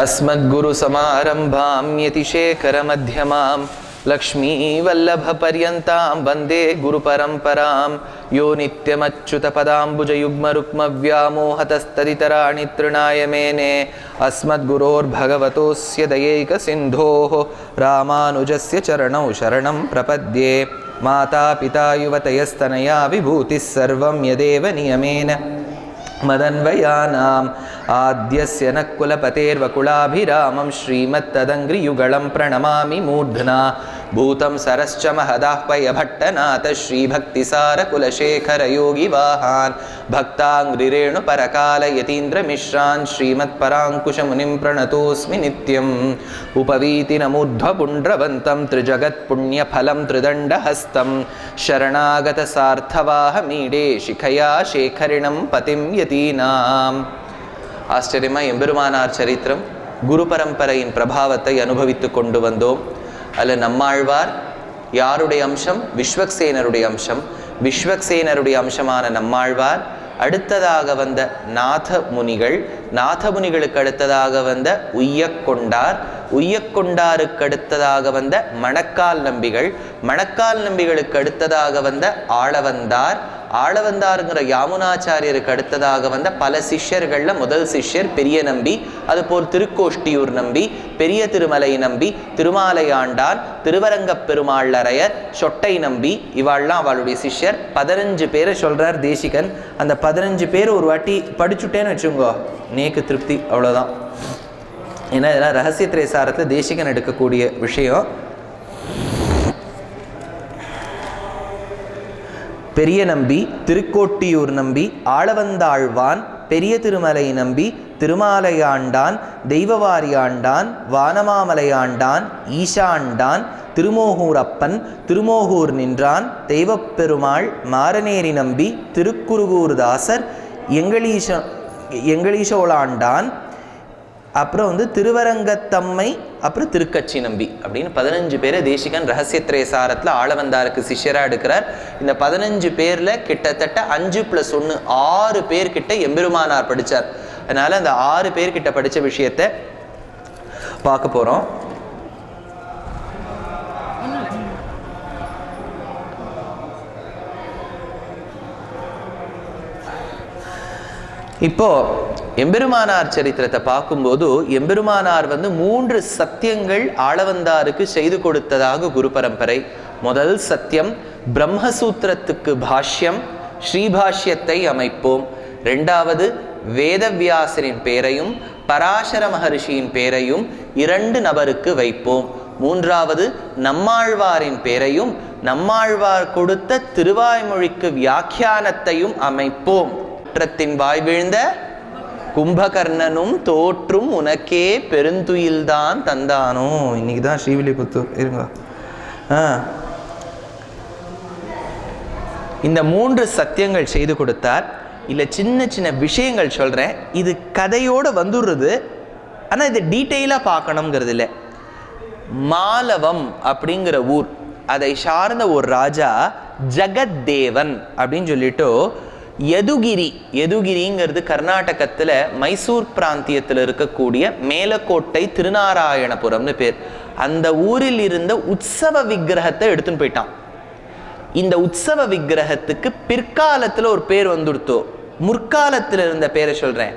अस्मद्गुरुसमारम्भां यतिशेखरमध्यमां लक्ष्मीवल्लभपर्यन्तां वन्दे गुरुपरम्परां यो नित्यमच्युतपदाम्बुजयुग्मरुक्मव्यामोहतस्तदितराणि तृणाय मेने अस्मद्गुरोर्भगवतोऽस्य दयैकसिन्धोः रामानुजस्य चरणौ शरणं प्रपद्ये माता पिता युवतयस्तनया विभूतिः सर्वं यदेव नियमेन मदन्वयानाम् आद्यस्य न कुलपतेर्वकुलाभिरामं श्रीमत्तदङ्घ्रियुगलं प्रणमामि मूर्ध्ना भूतं सरश्च महदाह्वय भट्टनाथ श्रीभक्तिसारकुलशेखरयोगिवाहान् भक्ताङ्घ्रिरेणुपरकालयतीन्द्रमिश्रान् श्रीमत्पराङ्कुशमुनिं प्रणतोऽस्मि नित्यम् उपवीतिनमुद्ध्वपुण्ड्रवन्तं त्रिजगत्पुण्यफलं त्रिदण्डहस्तं शरणागतसार्थवाहमीडे शिखया शेखरिणं पतिं यतीनाम् ஆச்சரியமா எம்பெருமானார் சரித்திரம் குரு பரம்பரையின் பிரபாவத்தை அனுபவித்து கொண்டு வந்தோம். அதில் நம்மாழ்வார் யாருடைய அம்சம்? விஸ்வக்சேனருடைய அம்சம். விஸ்வக்சேனருடைய அம்சமான நம்மாழ்வார், அடுத்ததாக வந்த நாத முனிகள், நாத முனிகளுக்கு அடுத்ததாக வந்த உய்யக்கொண்டார், உய்யக்கொண்டாருக்கு அடுத்ததாக வந்த மணக்கால் நம்பிகள், மணக்கால் நம்பிகளுக்கு அடுத்ததாக வந்த ஆளவந்தார், ஆளவந்தாருங்கிற யாமுனாச்சாரியருக்கு அடுத்ததாக வந்த பல சிஷ்யர்கள்ல முதல் சிஷ்யர் பெரிய நம்பி, அதுபோல் திருக்கோஷ்டியூர் நம்பி, பெரிய திருமலை நம்பி, திருமாலையாண்டான், திருவரங்கப் பெருமாளரையர், சொட்டை நம்பி, இவாள்லாம் அவளுடைய சிஷ்யர். 15 பேரை சொல்றார் தேசிகன். அந்த 15 பேர் ஒரு வாட்டி படிச்சுட்டேன்னு வச்சுங்கோ, நேக்கு திருப்தி, அவ்வளோதான். ஏன்னா இதெல்லாம் ரகசிய திரைசாரத்தில் தேசிகன் எடுக்கக்கூடிய விஷயம். பெரிய நம்பி, திருக்கோட்டியூர் நம்பி, ஆளவந்தாழ்வான், பெரிய திருமலை நம்பி, திருமாலையாண்டான், தெய்வவாரியாண்டான், வானமாமலையாண்டான், ஈசாண்டான், திருமோகூரப்பன், திருமோகூர் நின்றான், தெய்வப்பெருமாள், மாரநேரி நம்பி, திருக்குருகூர்தாசர், எங்களீசோளாண்டான், அப்புறம் திருவரங்கத்தம்மை, அப்புறம் திருக்கட்சி நம்பி அப்படின்னு 15 பேரை தேசிகன் ரகசியத்திரேசாரத்தில் ஆளவந்தாருக்கு சிஷ்யராக எடுக்கிறார். இந்த 15 பேரில் கிட்டத்தட்ட 5+1 6 பேர்கிட்ட எம்பெருமானார் படித்தார். அதனால் அந்த 6 பேர்கிட்ட படித்த விஷயத்தை பார்க்க போகிறோம். இப்போ எம்பெருமானார் சரித்திரத்தை பார்க்கும்போது எம்பெருமானார் 3 சத்தியங்கள் ஆளவந்தாருக்கு செய்து கொடுத்ததாக குரு பரம்பரை. முதல் சத்தியம், பிரம்மசூத்திரத்துக்கு பாஷ்யம், ஸ்ரீபாஷ்யத்தை அமைப்போம். 2வது, வேதவியாசரின் பேரையும் பராசர மகர்ஷியின் பேரையும் 2 நபருக்கு வைப்போம். 3வது, நம்மாழ்வாரின் பேரையும் நம்மாழ்வார் கொடுத்த திருவாய்மொழிக்கு வியாக்கியானத்தையும் அமைப்போம். வாய் வீழ்ந்த கும்பகர்ணனும் தோற்றும் உனக்கே பெருந்துயில்தான் தந்தானோ. இன்னைக்கு தான் ஸ்ரீவில்லிபுத்தூர் இருங்க. இந்த 3 சத்தியங்கள் செய்து கொடுத்தார். இல்லை சின்ன சின்ன விஷயங்கள் சொல்கிறேன், இது கதையோடு வந்துடுறது, ஆனால் இது டீட்டெயிலாக பார்க்கணுங்கிறது இல்லை. மாலவம் அப்படிங்கிற ஊர், அதை சார்ந்த ஒரு ராஜா ஜெகத்தேவன் அப்படின்னு சொல்லிட்டு யதுகிரி, யதுகிரிங்கிறது கர்நாடகத்தில் மைசூர் பிராந்தியத்தில் இருக்கக்கூடிய மேலக்கோட்டை திருநாராயணபுரம்னு பேர். அந்த ஊரில் இருந்த உற்சவ விக்கிரகத்தை எடுத்துன்னு போயிட்டான். இந்த உற்சவ விக்கிரகத்துக்கு பிற்காலத்தில் ஒரு பேர் வந்துடுத்தோ, முற்காலத்தில் இருந்த பேரை சொல்கிறேன்,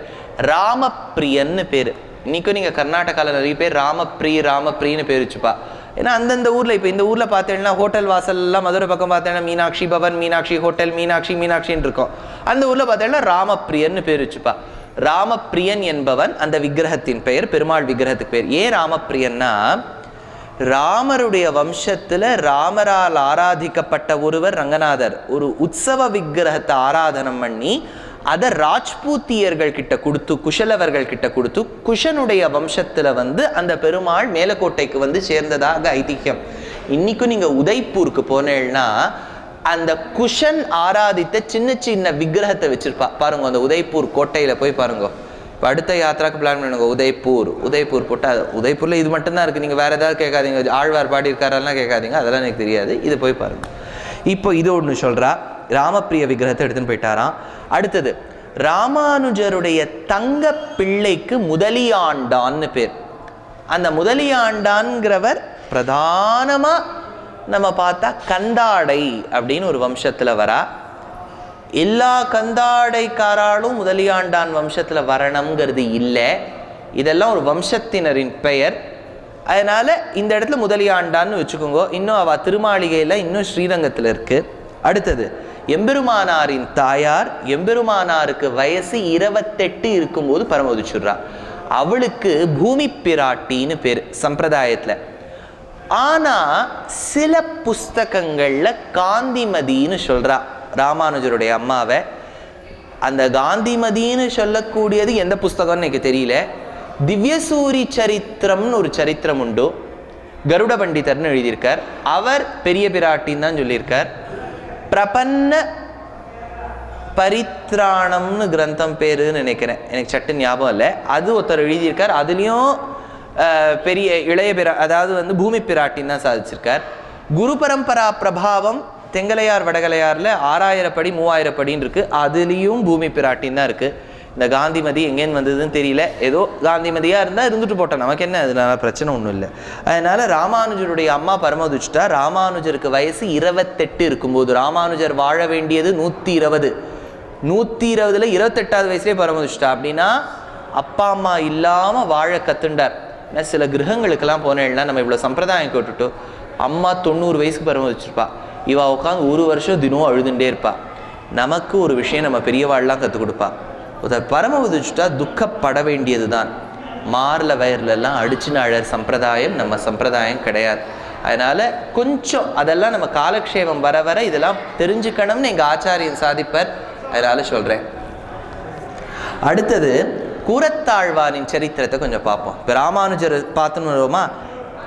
ராமப்பிரியன்னு பேர். இன்னைக்கும் நீங்கள் கர்நாடகாவில் நிறைய பேர் ராமப்பிரின்னு பேர் வச்சுப்பா. ஏன்னா அந்தந்த ஊரில், இப்போ இந்த ஊரில் பார்த்தீங்கன்னா ஹோட்டல் வாசல்லாம் மதுரை பக்கம் பார்த்தீங்கன்னா மீனாட்சி பவன், மீனாட்சி ஹோட்டல், மீனாட்சின்னு இருக்கும். அந்த ஊரில் பார்த்தீங்கன்னா ராமப்பிரியன்னு பேர் வச்சுப்பா. ராமப்பிரியன் என்பவன் அந்த விக்கிரகத்தின் பெயர், பெருமாள் விக்கிரகத்துக்கு பேர். ஏன் ராமப்பிரியன்னா, ராமருடைய வம்சத்தில் ராமரால் ஆராதிக்கப்பட்ட ஒருவர் ரங்கநாதர் ஒரு உற்சவ விக்கிரகத்தை ஆராதனம் பண்ணி அதை ராஜ்பூத்தியர்கள் கிட்ட கொடுத்து, குஷலவர்கள் கிட்ட கொடுத்து, குஷனுடைய வம்சத்தில் அந்த பெருமாள் மேலக்கோட்டைக்கு சேர்ந்ததாக ஐதிஹ்யம். இன்னைக்கும் நீங்கள் உதய்பூருக்கு போனேன்னா அந்த குஷன் ஆராதித்த சின்ன சின்ன விக்கிரகத்தை வச்சிருப்பா பாருங்க. அந்த உதய்பூர் கோட்டையில் போய் பாருங்க. இப்போ அடுத்த யாத்திராக்கு பிளான் பண்ணுங்க. உதய்பூர் போட்டால் உதய்பூரில் இது மட்டும்தான் இருக்குது. நீங்கள் வேறு ஏதாவது கேட்காதீங்க, ஆழ்வார் பாடி இருக்காரெல்லாம் கேட்காதீங்க, அதெல்லாம் எனக்கு தெரியாது. இது போய் பாருங்கள். இப்போ இது ஒன்று சொல்கிறா, ராமப்பிரிய விக்கிரகத்தை எடுத்துன்னு போயிட்டாராம். அடுத்தது ராமானுஜருடைய தங்க பிள்ளைக்கு முதலியாண்டான்னு பேர். அந்த முதலியாண்டான்கிறவர் பிரதானமாக நம்ம பார்த்தா கந்தாடை அப்படின்னு ஒரு வம்சத்தில் வரா. எல்லா கந்தாடைக்காராலும் முதலியாண்டான் வம்சத்தில் வரணுங்கிறது இல்லை. இதெல்லாம் ஒரு வம்சத்தினரின் பெயர். அதனால் இந்த இடத்துல முதலியாண்டான்னு வச்சுக்கோங்க. இன்னும் அவள் திருமாளிகையில் இன்னும் ஸ்ரீரங்கத்தில் இருக்குது. அடுத்தது எம்பெருமானாரின் தாயார். எம்பெருமானாருக்கு வயசு 28 இருக்கும்போது பரமோதிச்சுடுறா. அவளுக்கு பூமி பிராட்டின்னு பேர் சம்பிரதாயத்தில். ஆனால் சில புஸ்தகங்களில் காந்திமதின்னு சொல்கிறா ராமானுஜருடைய அம்மாவை. அந்த காந்திமதின்னு சொல்லக்கூடியது எந்த புஸ்தகம்னு எனக்கு தெரியல. திவ்யசூரி சரித்திரம்னு ஒரு சரித்திரம் உண்டு. கருட பண்டிதர்னு எழுதியிருக்கார். அவர் பெரிய பிராட்டின்னு தான் சொல்லியிருக்கார். பிரபன்ன பரித்ராணம்னு கிரந்தம் பேருன்னு நினைக்கிறேன், எனக்கு சட்டு ஞாபகம் இல்லை. அது ஒருத்தர் எழுதியிருக்கார். அதுலேயும் பெரிய இளைய அதாவது பூமி பிராட்டின்னு தான் சாதிச்சிருக்கார். குரு பரம்பரா பிரபாவம் தெங்கலையார் வடகலையாரில் 6000 படி 3000 படின்னு இருக்குது. அதுலேயும் பூமி பிராட்டின்னு தான் இருக்குது. இந்த காந்திமதி எங்கேன்னு வந்ததுன்னு தெரியல. ஏதோ காந்திமதியாக இருந்தால் இருந்துட்டு போட்டோம், நமக்கு என்ன, அதனால பிரச்சனை ஒன்றும் இல்லை. அதனால் ராமானுஜருடைய அம்மா பரமோதிச்சுட்டா. ராமானுஜருக்கு வயசு 28 இருக்கும்போது, ராமானுஜர் வாழ வேண்டியது 120. 120ல் 28வது வயசுலேயே பரமோதிச்சுட்டா. அப்படின்னா அப்பா அம்மா இல்லாமல் வாழ கற்றுண்டார். ஏன்னா சில கிரகங்களுக்கெல்லாம் போனேன்னா நம்ம இவ்வளோ சம்பிரதாயம் கேட்டுட்டோம். அம்மா 90 வயசுக்கு பரமோதிச்சிருப்பா. இவா உட்காந்து 1 வருஷம் தினம் அழுதுண்டே இருப்பா. நமக்கு ஒரு விஷயம் நம்ம பெரியவாள்லாம் கற்றுக் கொடுப்பா. பரமோதிச்சுட்டா துக்கப்பட வேண்டியது தான். மார்ல வயர்லெல்லாம் அடிச்சுன்னு அழர் சம்பிரதாயம் நம்ம சம்பிரதாயம் கிடையாது. அதனால் கொஞ்சம் அதெல்லாம் நம்ம காலக்ஷேபம் வர வர இதெல்லாம் தெரிஞ்சுக்கணும்னு எங்கள் ஆச்சாரியன் சாதிப்பர். அதனால் சொல்கிறேன். அடுத்தது கூரத்தாழ்வானின் சரித்திரத்தை கொஞ்சம் பார்ப்போம். இப்போ ராமானுஜர் பார்த்துன்னு வருவோமா,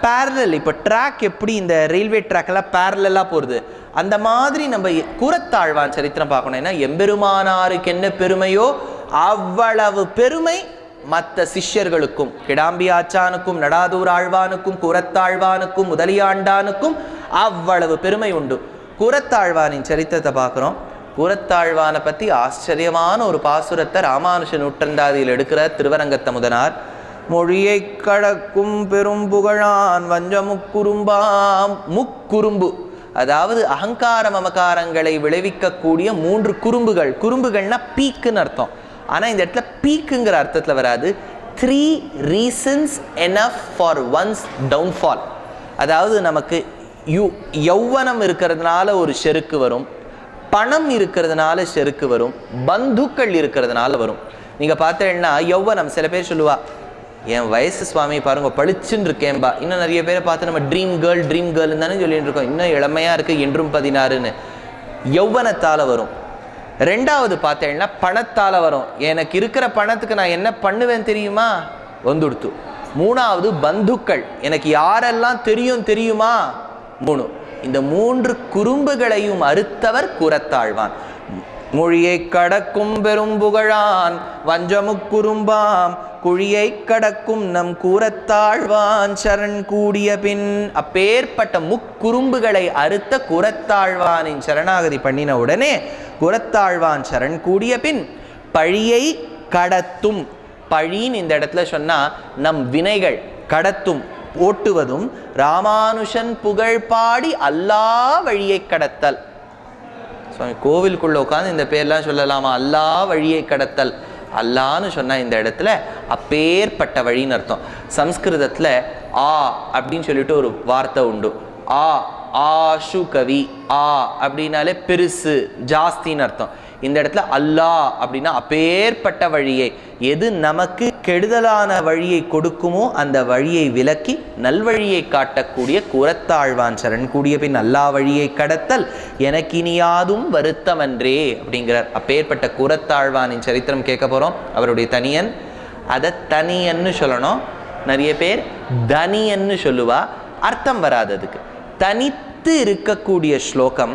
பேரலல். இப்போ ட்ராக் எப்படி இந்த ரயில்வே ட்ராக்கெல்லாம் பேரலாக போகிறது, அந்த மாதிரி நம்ம கூரத்தாழ்வான் சரித்திரம் பார்க்கணும். ஏன்னா எம்பெருமானாருக்கு என்ன பெருமையோ அவ்வளவு பெருமை மற்ற சிஷ்யர்களுக்கும், கிடாம்பி ஆச்சானுக்கும், நடாதூர் ஆழ்வானுக்கும், கூரத்தாழ்வானுக்கும், முதலியாண்டானுக்கும் அவ்வளவு பெருமை உண்டு. கூரத்தாழ்வானின் சரித்திரத்தை பார்க்குறோம். கூரத்தாழ்வானை பற்றி ஆச்சரியமான ஒரு பாசுரத்தை ராமானுஷ நூற்றந்தாதியில் எடுக்கிற திருவரங்கத்த முதனார். மொழியை கடக்கும் பெரும் புகழான் வஞ்ச முக்குறும்பாம். முக்குறும்பு அதாவது அகங்கார மமகாரங்களை விளைவிக்கக்கூடிய 3 குறும்புகள். குறும்புகள்னா பீக்குன்னு அர்த்தம். ஆனால் இந்த இடத்துல பீக்குங்கிற அர்த்தத்தில் வராது. 3 reasons enough for one's downfall. அதாவது நமக்கு யௌவனம் இருக்கிறதுனால ஒரு செருக்கு வரும், பணம் இருக்கிறதுனால செருக்கு வரும், பந்துக்கள் இருக்கிறதுனால வரும். நீங்கள் பார்த்தீங்கன்னா யௌவனம், சில பேர் சொல்லுவா என் வயசு சுவாமி பாருங்க பளிச்சுன்னு இருக்கேன்பா. இன்னும் நிறைய பேரை பார்த்து நம்ம ட்ரீம் கேர்ள் தானே சொல்லிட்டு இருக்கோம். இன்னும் இளமையாக இருக்குது, என்றும் 16ன்னு. யௌவனத்தால் வரும். 2வது பார்த்தேன்னா பணத்தால் வரும். எனக்கு இருக்கிற பணத்துக்கு நான் என்ன பண்ணுவேன் தெரியுமா, வந்துடுத்து. 3வது பந்துக்கள், எனக்கு யாரெல்லாம் தெரியுமா. 3. இந்த 3 குறும்புகளையும் அறுத்தவர் கூரத்தாழ்வான். மொழியை கடக்கும் பெரும் புகழான் வஞ்சமுக்குறும்பாம் குழியை கடக்கும் நம் கூரத்தாழ்வான் சரண் கூடிய பின். அப்பேற்பட்ட முக்குறும்புகளை அறுத்த கூரத்தாழ்வானின் சரணாகதி பண்ணின உடனே கூரத்தாழ்வான் சரண் கூடிய பின் பழியை கடத்தும். பழின்னு இந்த இடத்துல சொன்னா நம் வினைகள் கடத்தும், ஓட்டுவதும். ராமானுஷன் புகழ் பாடி அல்லா வழியை கடத்தல். சுவாமி கோவிலுக்குள்ள உட்காந்து இந்த பேர்லாம் சொல்லலாமா, அல்லா வழியை கடத்தல். அல்லான்னு சொன்னா இந்த இடத்துல அப்பேற்பட்ட வழின்னு அர்த்தம். சம்ஸ்கிருதத்துல ஆ அப்படின்னு சொல்லிட்டு ஒரு வார்த்தை உண்டு. ஆஷு கவி. அப்படின்னாலே பெருசு, ஜாஸ்தின்னு அர்த்தம். இந்த இடத்துல அல்லா அப்படின்னா அப்பேற்பட்ட வழியை, எது நமக்கு கெடுதலான வழியை கொடுக்குமோ அந்த வழியை விலக்கி நல்வழியை காட்டக்கூடிய கூரத்தாழ்வான் சரண் கூடிய பின் அல்லா வழியை கடத்தல் எனக்கு இனியாதும் வருத்தமன்றே அப்படிங்கிறார். அப்பேற்பட்ட கூரத்தாழ்வானின் சரித்திரம் கேட்க போகிறோம். அவருடைய தனியன், அதை தனியன்னு சொல்லணும். நிறைய பேர் தனியன்னு சொல்லுவா, அர்த்தம் வராததுக்கு. தனித்து இருக்கக்கூடிய ஸ்லோகம்,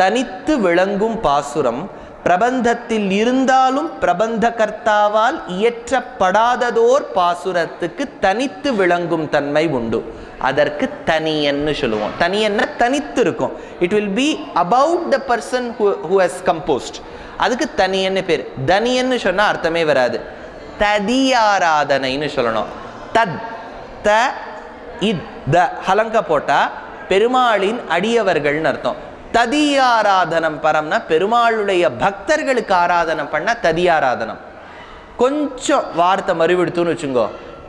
தனித்து விளங்கும் பாசுரம், பிரபந்தத்தில் இருந்தாலும் பிரபந்த கர்த்தாவால் இயற்றப்படாததோர் பாசுரத்துக்கு தனித்து விளங்கும் தன்மை உண்டு. அதற்கு தனியன்னு சொல்லுவோம். தனியன்னா தனித்து இருக்கும். It will be about the person who has composed. அதுக்கு தனியன்னு பேர். தனியன்னு சொன்னா அர்த்தமே வராது. ததியாராதனைன்னு சொல்லணும். தத் த இத் த ஹலங்க போட்டா பெருமாளின் அடியவர்கள்னு அர்த்தம். ததியாராதனம் பரம்னா பெருமாளுடைய பக்தர்களுக்கு ஆராதனம் பண்ணா ததியாராதனம். கொஞ்சம் வார்த்தை மறுவிடுத்துன்னு வச்சுங்கோ,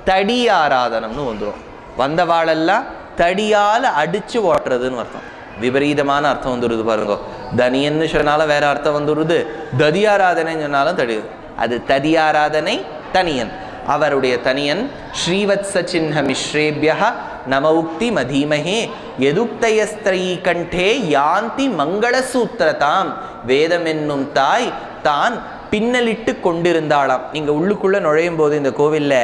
தடியாராதனம்னு வந்துடும். வந்தவாளெல்லாம் தடியால அடிச்சு ஓட்டுறதுன்னு அர்த்தம். விபரீதமான அர்த்தம் வந்துடுது பாருங்க. தனியன்னு சொன்னாலும் வேற அர்த்தம் வந்துடுது, ததியாராதனைன்னு சொன்னாலும் தடி. அது ததியாராதனை தனியன். அவருடைய தனியன் ஸ்ரீவத்ஸ சின்ன மிஸ்ரேபியா நம உக்தி மதீமஹே எதுக்தயஸ்திரீ கண்டே யாந்தி மங்களசூத்திரதாம். வேதம் என்னும் தாய் தான் பின்னலிட்டு கொண்டிருந்தாளாம். நீங்க உள்ளுக்குள்ள நுழையும் போது இந்த கோவில்ல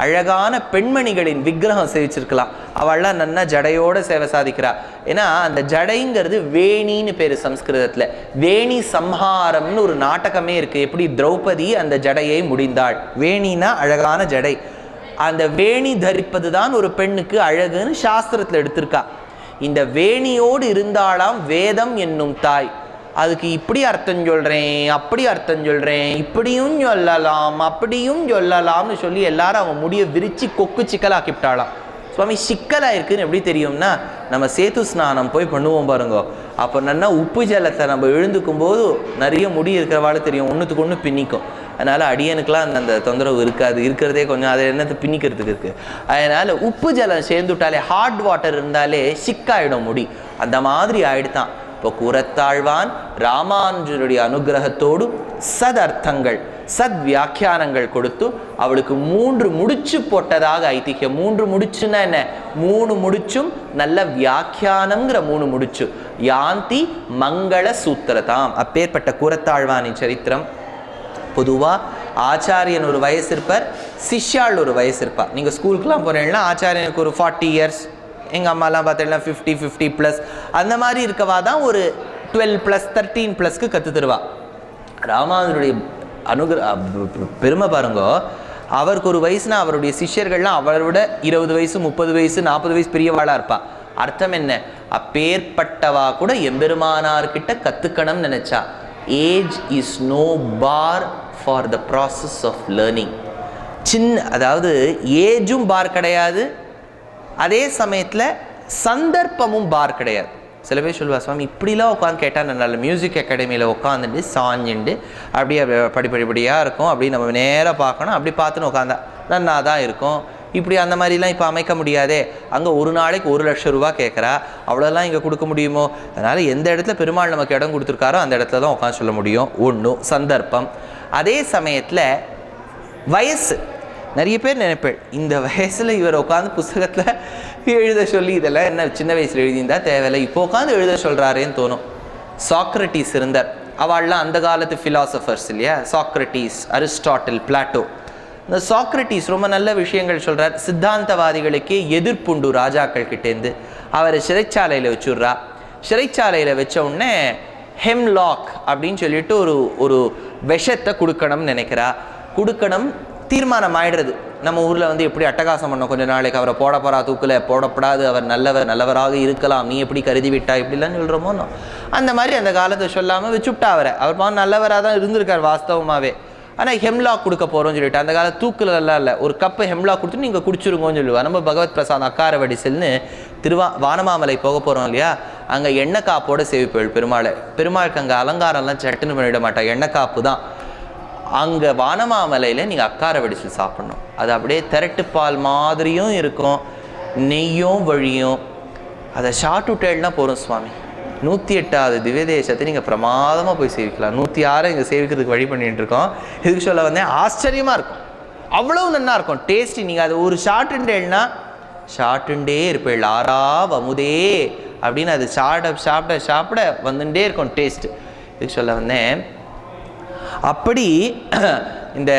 அழகான பெண்மணிகளின் விக்கிரகம் சேவிச்சிருக்கலாம். அவள்லாம் நன்னா ஜடையோட சேவை சாதிக்கிறா. ஏன்னா அந்த ஜடைங்கிறது வேணின்னு பேரு சம்ஸ்கிருதத்துல. வேணி சம்ஹாரம்னு ஒரு நாடகமே இருக்கு. எப்படி திரௌபதி அந்த ஜடையை முடிந்தாள். வேணினா அழகான ஜடை. அந்த வேணி தரிப்பது தான் ஒரு பெண்ணுக்கு அழகுன்னு சாஸ்திரத்துல எடுத்திருக்கா. இந்த வேணியோடு இருந்தாலாம் வேதம் என்னும் தாய். அதுக்கு இப்படி அர்த்தம் சொல்றேன், அப்படி அர்த்தம் சொல்றேன், இப்படியும் சொல்லலாம் அப்படியும் சொல்லலாம்னு சொல்லி எல்லாரும் அவன் முடிய விரிச்சு கொக்கு சிக்கலாக்கிவிட்டாளாம். சுவாமி சிக்கலா இருக்குன்னு எப்படி தெரியும்னா, நம்ம சேத்து ஸ்நானம் போய் பண்ணுவோம் பாருங்க. அப்போ நல்லா உப்பு ஜலத்தை நம்ம எழுந்துக்கும் போது நிறைய முடி இருக்கிறவாள் தெரியும், ஒன்றுத்துக்கு ஒன்று பின்னிக்கும். அதனால அடியனுக்கெல்லாம் அந்த தொந்தரவு இருக்காது. இருக்கிறதே கொஞ்சம் அதை என்னத்தை பின்னிக்கிறதுக்கு இருக்கு. அதனால உப்பு ஜலம் சேர்ந்துட்டாலே, ஹாட் வாட்டர் இருந்தாலே சிக்காயிடும் முடி. அந்த மாதிரி ஆயிடுதான். இப்போ கூரத்தாழ்வான் ராமானுஜருடைய அனுகிரகத்தோடு சதர்த்தங்கள் சத் வியாக்கியானங்கள் கொடுத்து அவளுக்கு 3 முடிச்சு போட்டதாக ஐதிஹ்யம். 3 முடிச்சுன்னா என்ன? 3 முடிச்சும் நல்ல வியாக்கியானம்ங்கிற 3 முடிச்சு. யாந்தி மங்கள சூத்திரதாம். அப்பேற்பட்ட கூரத்தாழ்வானின் சரித்திரம். பொதுவா ஆச்சாரியன் ஒரு வயசு இருப்பார், சிஷ்யாள் ஒரு வயசு இருப்பார். நீங்க ஸ்கூலுக்குலாம் போறீங்கன்னா ஆச்சாரியனுக்கு ஒரு 40 இயர்ஸ், எங்கள் அம்மாலாம் பார்த்தீங்கன்னா 50+ அந்த மாதிரி இருக்கவா தான் ஒரு 12+, 13+க்கு கற்று தருவா. ராமானுஜருடைய பெருமை பாருங்க. அவருக்கு ஒரு வயசுனா அவருடைய சிஷ்யர்கள்லாம் அவரை விட 20 வயசு 30 வயசு 40 வயசு பெரியவாளாக இருப்பா. அர்த்தம் என்ன? அப்பேற்பட்டவா கூட எம்பெருமானார்கிட்ட கற்றுக்கணும்னு நினைச்சா. Age is no bar for the process of learning. அதாவது ஏஜும் பார் கிடையாது, அதே சமயத்தில் சந்தர்ப்பமும் பார் கிடையாது. சில பேர் சொல்லுவா, சுவாமி இப்படிலாம் உட்காந்து கேட்டால் நல்ல மியூசிக் அகாடமியில் உட்காந்துட்டு சாஞ்சுண்டு அப்படியே படிப்படியாக இருக்கும். அப்படி நம்ம நேராக பார்க்கணும். அப்படி பார்த்துன்னு உட்காந்தா நன்னா தான் இருக்கும். இப்படி அந்த மாதிரிலாம் இப்போ அமைக்க முடியாதே. அங்கே ஒரு நாளைக்கு 1 லட்சம் ரூபா கேட்குறா. அவ்வளோலாம் இங்கே கொடுக்க முடியுமோ? அதனால் எந்த இடத்துல பெருமாள் நமக்கு இடம் கொடுத்துருக்காரோ அந்த இடத்துல தான் உட்காந்து சொல்ல முடியும். ஒன்று சந்தர்ப்பம். அதே சமயத்தில் வயசு. நிறைய பேர் நினைப்பேன், இந்த வயசில் இவர் உட்காந்து புஸ்தகத்தில் எழுத சொல்லி இதெல்லாம் என்ன சின்ன வயசில் எழுதியிருந்தா தேவையில்லை, இப்போ உட்காந்து எழுத சொல்கிறாரேன்னு தோணும். சாக்ரட்டிஸ் இருந்தார். அவள்லாம் அந்த காலத்து ஃபிலாசபர்ஸ் இல்லையா? Socrates, Aristotle, Plato. இந்த சாக்ரட்டிஸ் ரொம்ப நல்ல விஷயங்கள் சொல்கிறார். சித்தாந்தவாதிகளுக்கே எதிர்ப்புண்டு ராஜாக்கள் கிட்டேருந்து. அவரை சிறைச்சாலையில் வச்சுடுறா. சிறைச்சாலையில் வச்ச உடனே ஹெம்லாக் அப்படின்னு சொல்லிட்டு ஒரு விஷத்தை கொடுக்கணும்னு நினைக்கிறா. கொடுக்கணும் தீர்மானம் ஆயிடுறது. நம்ம ஊரில் எப்படி அட்டகாசம் பண்ணோம், கொஞ்சம் நாளைக்கு அவரை போட போகிறா தூக்கில், போடப்படாது, அவர் நல்லவராக இருக்கலாம், நீ எப்படி கருதி விட்டா, இப்படிலாம் சொல்கிறோமோ. அந்த மாதிரி அந்த காலத்தை சொல்லாமல் வச்சுவிட்டா அவரை. அவர் நல்லவராக தான் இருந்திருக்கார் வாஸ்தவமாகவே. ஆனால் ஹெம்லாக் கொடுக்க போகிறோம்னு சொல்லிட்டு, அந்த காலம் தூக்கிலெல்லாம் இல்லை, ஒரு கப்பு ஹெம்லாக் கொடுத்து நீங்கள் குடிச்சிருங்கன்னு சொல்லுவா. நம்ம பகவத் பிரசாத் அக்காரவடிசல்னு வானமாமலை போக போகிறோம் இல்லையா? அங்கே எண்ணெய் காப்போடு சேவிப்பேள் பெருமாளை. பெருமாளுக்கு அங்கே அலங்காரம்லாம் சட்டுன்னு பண்ணிவிட மாட்டா, எண்ணெய் காப்பு தான். அங்கே வானமாமலையில் நீங்கள் அக்கார வடிச்சு சாப்பிட்ணும். அது அப்படியே திரட்டுப்பால் மாதிரியும் இருக்கும், நெய்யும் வழியும். அதை ஷார்ட் விட்டேன்னா போகிறோம் சுவாமி. 108வது திவ்ய தேசத்தை நீங்கள் பிரமாதமாக போய் சேவிக்கலாம். 106 இங்கே சேவிக்கிறதுக்கு வழி பண்ணிட்டு இருக்கோம். இதுக்கு சொல்ல வந்தேன், ஆச்சரியமாக இருக்கும், அவ்வளவு நல்லா இருக்கும் டேஸ்டி. நீங்கள் அது ஒரு ஷார்ட்டுண்டேன்னா ஷார்ட்டுண்டே இருப்பேள். ஆறா வமுதே அப்படின்னு அது சாப்பிட வந்துட்டே இருக்கும் டேஸ்ட்டு. இதுக்கு சொல்ல வந்தேன். அப்படி இந்த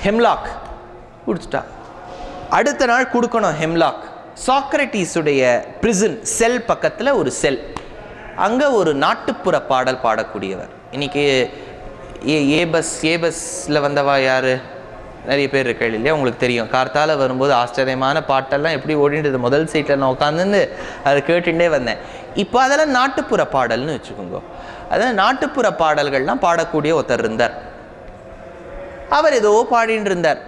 ஹெம்லாக் கொடுத்துட்டா. அடுத்த நாள் கொடுக்கணும் ஹெம்லாக். சாக்ரட்டிஸுடைய பிரிசன் செல் பக்கத்தில் ஒரு செல். அங்கே ஒரு நாட்டுப்புற பாடல் பாடக்கூடியவர். இன்னைக்கு ஏ பஸ்ஸில் வந்தவா யார்? நிறைய பேர் இருக்க இல்லையா, உங்களுக்கு தெரியும். கார்த்தால வரும்போது ஆச்சரியமான பாட்டெல்லாம் எப்படி ஓடின்றது, முதல் சீட்டில் நான் உட்காந்துன்னு அதை கேட்டுட்டே வந்தேன். இப்போ அதெல்லாம் நாட்டுப்புற பாடல்னு வச்சுக்கோங்க. அதாவது நாட்டுப்புற பாடல்கள்லாம் பாடக்கூடிய ஒருத்தர் இருந்தார். அவர் ஏதோ பாடின்னு இருந்தார்.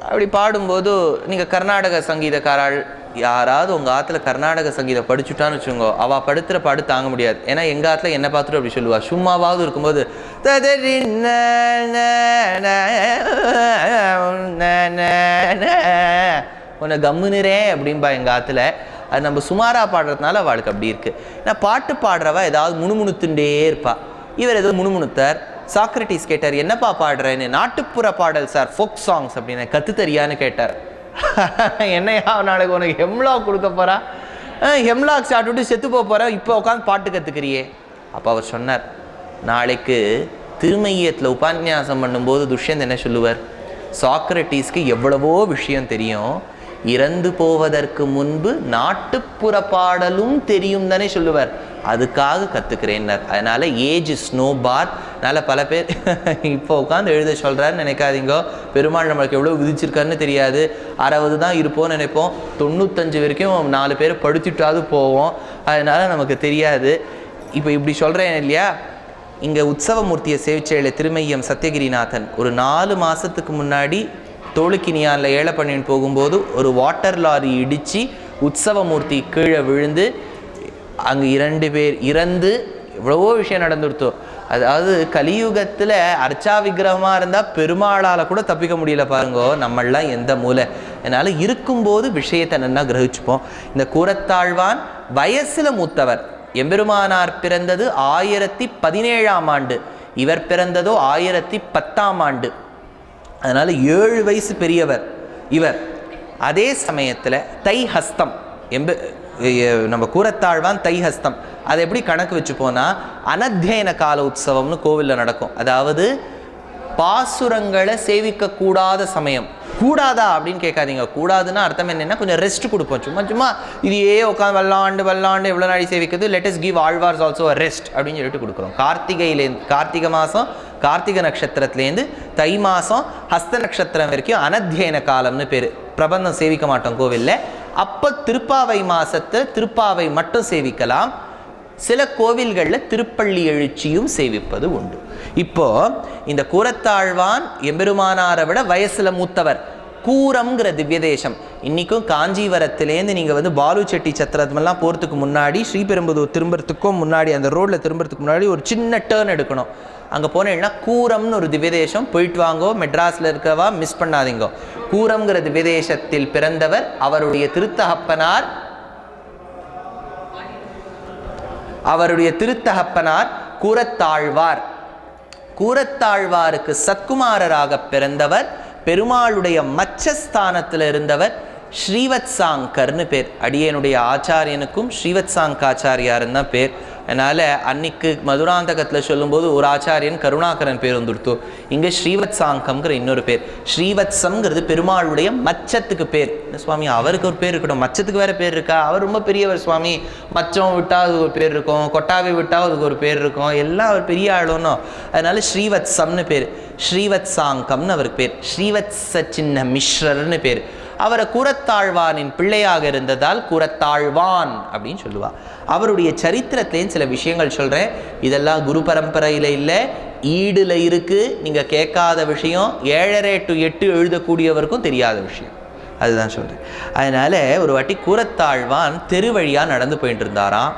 அப்படி பாடும்போது நீங்கள் கர்நாடக சங்கீதக்காரால் யாராவது உங்கள் ஆற்றுல கர்நாடக சங்கீதம் படிச்சுட்டான்னு வச்சுக்கோங்க, அவள் படுத்துகிற பாடு தாங்க முடியாது. ஏன்னா எங்கள் ஆற்றுல என்ன பார்த்துட்டு அப்படி சொல்லுவா, சும்மாவாவது இருக்கும்போது உன்னை கம்முனுறேன் அப்படின்பா எங்கள் ஆற்றுல. அது நம்ம சுமாராக பாடுறதுனால அவளுக்கு அப்படி இருக்குது. ஏன்னா பாட்டு பாடுறவா ஏதாவது முணுமுணுத்துண்டே இருப்பா. இவர் ஏதோ முணுமுணுத்தார். சாக்ரட்டிஸ் கேட்டார், என்னப்பா பாடுறேன்னு. நாட்டுப்புற பாடல் சார், ஃபோக் சாங்ஸ் அப்படின்னு. கற்று தெரியான்னு கேட்டார். என்னையா நாளைக்கு உனக்கு ஹெம்லாக் கொடுக்க போகிறா, ஹெம்லாக் சாப்பிட்டுட்டு செத்து போகிறேன், இப்போ உட்காந்து பாட்டு கற்றுக்கிறியே. அப்போ அவர் சொன்னார், நாளைக்கு திருமையத்தில் உபன்யாசம் பண்ணும்போது துஷ்யந்த் என்ன சொல்லுவார், சாக்ரட்டிஸ்க்கு எவ்வளவோ விஷயம் தெரியும், இறந்து போவதற்கு முன்பு நாட்டுப்புற பாடலும் தெரியும் தானே சொல்லுவார், அதுக்காக கற்றுக்கிறேன்னார். அதனால் ஏஜ் இஸ் நோ பார். அதனால் பல பேர் இப்போ உட்காந்து எழுத சொல்கிறாருன்னு நினைக்காதீங்க. பெருமாள் நம்மளுக்கு எவ்வளோ விதிச்சிருக்காருன்னு தெரியாது. 60 தான் இருப்போம்னு நினைப்போம், 95 வரைக்கும் 4 பேர் படுத்திட்டாவது போவோம். அதனால் நமக்கு தெரியாது. இப்போ இப்படி சொல்கிறேன் இல்லையா, இங்கே உற்சவமூர்த்தியை சேவிச்சேல திருமையம் சத்யகிரிநாதன் ஒரு 4 மாதத்துக்கு முன்னாடி தோளுக்கினியானில் ஏழை பண்ணின்னு போகும்போது ஒரு வாட்டர் லாரி இடித்து உற்சவமூர்த்தி கீழே விழுந்து அங்கே 2 பேர் இறந்து எவ்வளவோ விஷயம் நடந்துடுத்தோம். அதாவது கலியுகத்தில் அர்ச்சா விக்கிரகமாக இருந்தால் பெருமாளால் கூட தப்பிக்க முடியல பாருங்கோ, நம்மளாம் எந்த மூலை. அதனால் இருக்கும்போது விஷயத்தை நல்லா கிரகிச்சுப்போம். இந்த கூரத்தாழ்வான் வயசில் மூத்தவர். எம்பெருமானார் பிறந்தது 1017ஆம் ஆண்டு, இவர் பிறந்ததோ 1010ஆம் ஆண்டு. அதனால் 7 வயசு பெரியவர் இவர். அதே சமயத்தில் தை ஹஸ்தம் நம்ம கூரத்தாழ்வான் தை ஹஸ்தம். அதை எப்படி கணக்கு வச்சு போனால் அனத்தியன கால உற்சவம்னு கோவிலில் நடக்கும். அதாவது பாசுரங்களை சேவிக்கக்கூடாத சமயம். கூடாதா அப்படின்னு கேட்காதீங்க. கூடாதுன்னா அர்த்தம் என்னென்னா கொஞ்சம் ரெஸ்ட் கொடுப்போம். சும்மா இதையே உட்காந்து வல்லாண்டு எவ்வளோ நாளை சேவிக்கிறது, let's give Alwars also a rest அப்படின்னு சொல்லிட்டு கொடுக்குறோம். கார்த்திகை மாதம் கார்த்திகை நட்சத்திரத்துலேருந்து தை மாதம் ஹஸ்த நட்சத்திரம் வரைக்கும் அனத்தியன காலம்னு பேர். பிரபந்தம் சேவிக்க மாட்டோம் கோவிலில். அப்போ திருப்பாவை மாதத்தில் திருப்பாவை மட்டும் சேவிக்கலாம். சில கோவில்களில் திருப்பள்ளி எழுச்சியும் சேவிப்பது உண்டு. இப்போ இந்த கூரத்தாழ்வான் எம்பெருமானாரை விட வயசுல மூத்தவர். கூரம்ங்கிற திவ்ய தேசம் இன்றைக்கும் காஞ்சிபுரத்துலேருந்து நீங்கள் பாலு செட்டி சத்திரமெல்லாம் போகிறதுக்கு முன்னாடி ஸ்ரீபெரும்புதூர் திரும்புறதுக்கும் முன்னாடி அந்த ரோட்டில் திரும்புறதுக்கு முன்னாடி ஒரு சின்ன டேர்ன் எடுக்கணும். அங்கே போனீங்கன்னா கூரம்னு ஒரு திவ்யதேசம், போயிட்டு வாங்கோ. மெட்ராஸில் இருக்கவா மிஸ் பண்ணாதீங்கோ. கூரம்ங்கிற திவ்யதேசத்தில் பிறந்தவர். அவருடைய திருத்தகப்பனார் கூரத்தாழ்வார். கூரத்தாழ்வாருக்கு சத்குமாரராக பிறந்தவர். பெருமாளுடைய மச்சஸ்தானத்தில் இருந்தவர் ஸ்ரீவத்சாங்கர்னு பேர். அடியனுடைய ஆச்சாரியனுக்கும் ஸ்ரீவத்சாங்காச்சாரியாருன்னு தான் பேர். அதனால் அன்னைக்கு மதுராந்தகத்தில் சொல்லும்போது ஒரு ஆச்சாரியன் கருணாகரன் பேர் வந்துடுத்து. இங்கே ஸ்ரீவத்சாங்கம்ங்கிற இன்னொரு பேர். ஸ்ரீவத்சம்ங்கிறது பெருமாளுடைய மச்சத்துக்கு பேர். சுவாமி அவருக்கு ஒரு பேர் இருக்கட்டும், மச்சத்துக்கு வேறு பேர் இருக்கா? அவர் ரொம்ப பெரியவர் சுவாமி. மச்சம் விட்டால் அதுக்கு ஒரு பேர் இருக்கும், கொட்டாவை விட்டால் அதுக்கு ஒரு பேர் இருக்கும், எல்லாம் அவர் பெரிய ஆளுன்னு. அதனால ஸ்ரீவத்சம்னு பேர். ஸ்ரீவத்சாங்கம்னு அவருக்கு பேர். ஸ்ரீவத்ச சின்ன மிஸ்ரர்னு பேர். அவரை கூரத்தாழ்வானின் பிள்ளையாக இருந்ததால் கூரத்தாழ்வான் அப்படின்னு சொல்லுவா. அவருடைய சரித்திரத்திலேயும் சில விஷயங்கள் சொல்கிறேன். இதெல்லாம் குரு பரம்பரையில் இல்லை, ஈடில் இருக்குது. நீங்கள் கேட்காத விஷயம், 7.5 to 8 எழுதக்கூடியவருக்கும் தெரியாத விஷயம், அதுதான் சொல்கிறேன். அதனால் ஒரு வாட்டி கூரத்தாழ்வான் தெரு வழியாக நடந்து போயிட்டு இருந்தாராம்.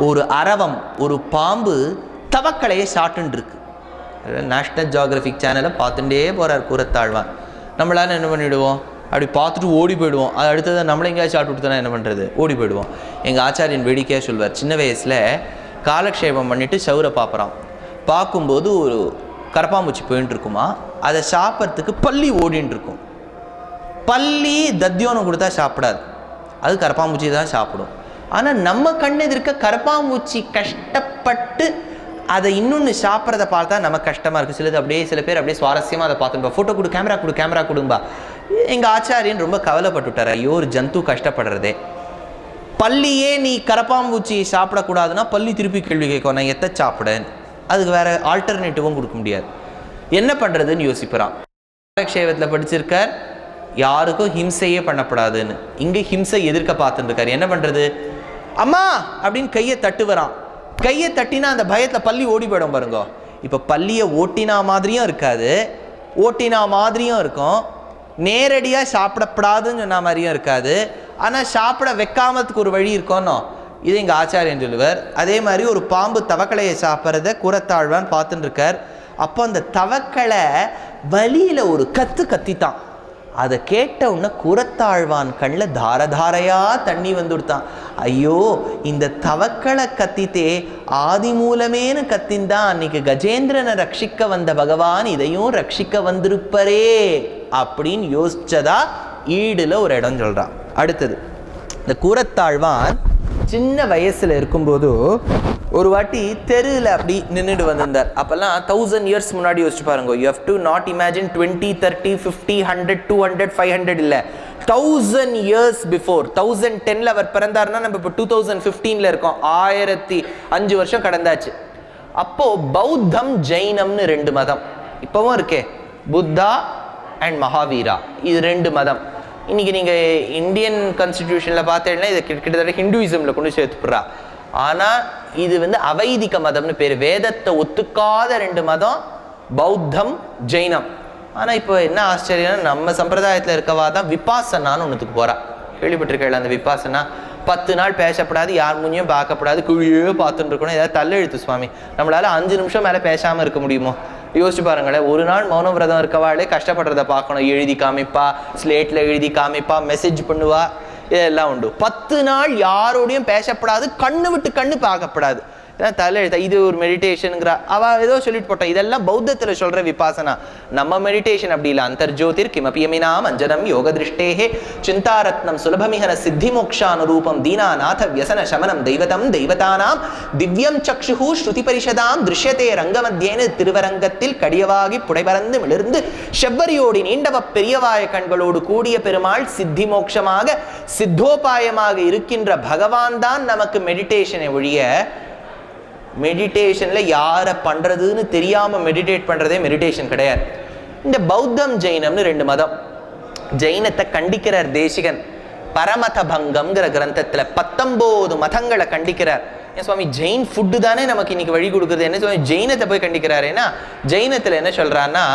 ஒரு அரவம், ஒரு பாம்பு தவக்கலையை சாட்டுன்னு இருக்கு. நேஷ்னல் ஜியோகிராஃபிக் சேனலை பார்த்துட்டே போகிறார் கூரத்தாழ்வான். நம்மளால என்ன பண்ணிவிடுவோம், அப்படி பார்த்துட்டு ஓடி போயிடுவோம். அது அடுத்தது நம்மளை எங்கேயாச்சும் ஆட்டு விட்டுனா என்ன பண்ணுறது, ஓடி போயிடுவோம். எங்கள் ஆச்சாரியன் வேடிக்கையாக சொல்வார், சின்ன வயசில் காலக்ஷேபம் பண்ணிவிட்டு சவுரை பார்க்குறான். பார்க்கும்போது ஒரு கரப்பாம்பூச்சி போயின்னு இருக்குமா, அதை சாப்பிட்றதுக்கு பள்ளி ஓடின்னு இருக்கும். பள்ளி தத்தியோனம் கொடுத்தா சாப்பிடாது, அது கரப்பாம்பூச்சி தான் சாப்பிடும். ஆனால் நம்ம கண் எதிர்க்க கரப்பாம்பூச்சி கஷ்டப்பட்டு அதை இன்னொன்று சாப்பிட்றத பார்த்தா நமக்கு கஷ்டமாக இருக்குது. சில பேர் அப்படியே சுவாரஸ்யமாக அதை பார்த்துப்பா, ஃபோட்டோ கொடு, கேமரா கொடும்பா. எங்கள் ஆச்சாரியன் ரொம்ப கவலைப்பட்டுட்டார். ஐயோ ஒரு ஜந்து கஷ்டப்படுறதே, பள்ளியே நீ கரப்பாம்பூச்சி சாப்பிடக்கூடாதுன்னா பள்ளி திருப்பி கேள்வி கேட்கும், நான் எத்த சாப்பிடேன். அதுக்கு வேற ஆல்டர்னேட்டிவும் கொடுக்க முடியாது. என்ன பண்ணுறதுன்னு யோசிக்கிறான். காலக்ஷேபத்தில் படிச்சிருக்கார் யாருக்கும் ஹிம்சையே பண்ணப்படாதுன்னு. இங்கே ஹிம்சை எதிர்க்க பார்த்துட்டு இருக்காரு. என்ன பண்ணுறது? அம்மா அப்படின்னு கையை தட்டுவரான். கையை தட்டினா அந்த பயத்தில் பள்ளி ஓடி போயிடும் பாருங்க. இப்போ பள்ளியை ஓட்டினா மாதிரியும் இருக்காது, ஓட்டினா மாதிரியும் இருக்கும். நேரடியாக சாப்பிடப்படாதுன்னு சொன்ன மாதிரியும் இருக்காது. ஆனால் சாப்பிட வைக்காமத்துக்கு ஒரு வழி இருக்கோன்னோ, இது எங்கள் ஆச்சாரியன் சொல்லுவார். அதே மாதிரி ஒரு பாம்பு தவக்கலையை சாப்பிட்றத கூரத்தாழ்வான் பார்த்துட்டு இருக்கார். அப்போ அந்த தவக்களை வலியில் ஒரு கத்தித்தான். அதை கேட்ட உடனே கூரத்தாழ்வான் கண்ணில் தாரதாரையா தண்ணி வந்துடுத்தான். ஐயோ, இந்த தவக்களை கத்தித்தே ஆதி மூலமேனு கத்தின்தான் அன்னைக்கு கஜேந்திரனை ரட்சிக்க வந்த பகவான் இதையும் ரட்சிக்க வந்திருப்பரே அப்படின்னு யோசிச்சதா ஈடுல ஒரு இடம் சொல்றான். அடுத்தது, இந்த கூரத்தாழ்வான் சின்ன வயசுல இருக்கும்போது ஒரு வாட்டி தெருவில் அப்படி நின்றுட்டு வந்திருந்தார். அப்போல்லாம் 1000 years முன்னாடி யோசிச்சு பாருங்க. You have to not imagine 20, 30, 50, 100, 200, 500 இல்லை, 1000 years பிஃபோர். 1010 அவர் பிறந்தாருன்னா நம்ம இப்போ 2015 இருக்கோம். 1005 வருஷம் கடந்தாச்சு. அப்போ பௌத்தம் ஜெயினம்னு 2 மதம் இப்போவும் இருக்கே, புத்தா அண்ட் மகாவீரா, இது 2 மதம். இன்னைக்கு நீங்கள் இந்தியன் கான்ஸ்டிடியூஷனில் பார்த்தீங்கன்னா இதை கிட்டத்தட்ட ஹிந்துயிசமில் கொண்டு சேர்த்துப்படுறா. ஆனால் இது அவைதிக மதம்னு பேர். வேதத்தை ஒத்துக்காத 2 மதம், பௌத்தம் ஜெயினம். ஆனால் இப்போ என்ன ஆச்சரியம், நம்ம சம்பிரதாயத்தில் இருக்கவா தான் விபாசனான்னு ஒன்றுத்துக்கு போகிறா. கேள்விப்பட்டிருக்கேன் அந்த விபாசனா. 10 நாள் பேசப்படாது, யார் முன்னையும் பார்க்கப்படாது, குழியே பார்த்துட்டு இருக்கணும். ஏதாவது தள்ளெழுத்து சுவாமி, நம்மளால 5 நிமிஷம் மேலே பேசாமல் இருக்க முடியுமோ? யோசிச்சு பாருங்களேன். ஒரு நாள் மௌன விரதம் இருக்கவாளே கஷ்டப்படுறத பார்க்கணும். எழுதி காமிப்பா, ஸ்லேட்டில் எழுதி காமிப்பா, மெசேஜ் பண்ணுவா, இதெல்லாம் உண்டு. 10 நாள் யாரோடையும் பேசப்படாது, கண்ணு விட்டு கண்ணு பார்க்கப்படாது. தலையெழுத்த இது ஒரு மெடிடேஷனுங்கிறா. அவள் ஏதோ சொல்லிட்டு போட்டான். இதெல்லாம் பௌத்தத்தில் சொல்கிற விபாசனா. நம்ம மெடிடேஷன் அப்படி இல்லை. அந்தர்ஜோதிர் கிமபியமினாம் அஞ்சனம் யோக திருஷ்டேஹே சிந்தாரத்னம் சுலபமிஹன சித்தி மோக்ஷானுரூபம் தீனாநாத வியசன சமனம் தெய்வதம் தெய்வதானாம் திவ்யம் சக்ஷுஹு ஸ்ருதி பரிஷதாம் திருஷ்யத்தே ரங்கமத்தியேன்னு திருவரங்கத்தில் கடியவாகி புடைபறந்து மிளிர்ந்து செவ்வரியோடி நீண்டவ பெரியவாய கண்களோடு கூடிய பெருமாள் சித்தி மோட்சமாக சித்தோபாயமாக இருக்கின்ற பகவான் தான் நமக்கு மெடிடேஷனை ஒழிய, மெடிடேஷன்ல யாரை பண்றதுன்னு தெரியாம மெடிடேட் பண்றதே மெடிடேஷன் கிடையாது. இந்த பௌத்தம் ஜெயினம்னு 2 மதம். ஜெயினத்தை கண்டிக்கிறார் தேசிகன் பரமத பங்கம்ங்கிற கிரந்தத்துல. 19 மதங்களை கண்டிக்கிறார். ஏன் சுவாமி, ஜெயின் ஃபுட்டு தானே நமக்கு இன்னைக்கு வழி கொடுக்குறது, என்ன சுவாமி ஜெயினத்தை போய் கண்டிக்கிறாரு? ஏன்னா ஜெயினத்துல என்ன சொல்றான்னா,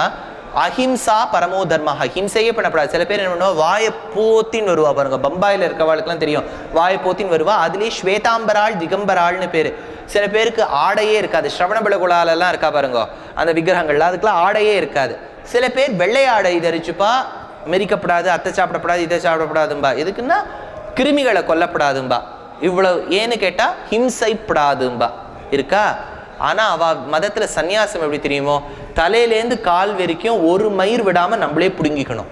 அஹிம்சா பரமோ தர்ம, ஹிம்சையே பண்ணப்படாது. சில பேர் என்ன பண்ணுவா, வாயை போத்தின்னு வருவா பாருங்க. பம்பாயில் இருக்கவாளுக்குலாம் தெரியும், வாயை போத்தின்னு வருவா. அதுலேயே ஸ்வேதாம்பராள் திகம்பராள்னு பேர். சில பேருக்கு ஆடையே இருக்காது. ஸ்ரவணபலகுலாலெல்லாம் இருக்கா பாருங்க அந்த விக்கிரகங்கள்ல, அதுக்கெல்லாம் ஆடையே இருக்காது. சில பேர் வெள்ளை ஆடை தரிச்சுப்பா, மெரிக்கப்படாது, அத்தை சாப்பிடப்படாது, இதை சாப்பிடப்படாதும்பா. எதுக்குன்னா கிருமிகளை கொல்லப்படாதும்பா. இவ்வளவு ஏன்னு கேட்டா ஹிம்சைப்படாதும்பா இருக்கா. ஆனா அவ மதத்துல சன்னியாசம் எப்படி தெரியுமோ, தலையிலேருந்து கால் வரைக்கும் ஒரு மயிர் விடாம நம்மளே பிடுங்கிக்கணும்.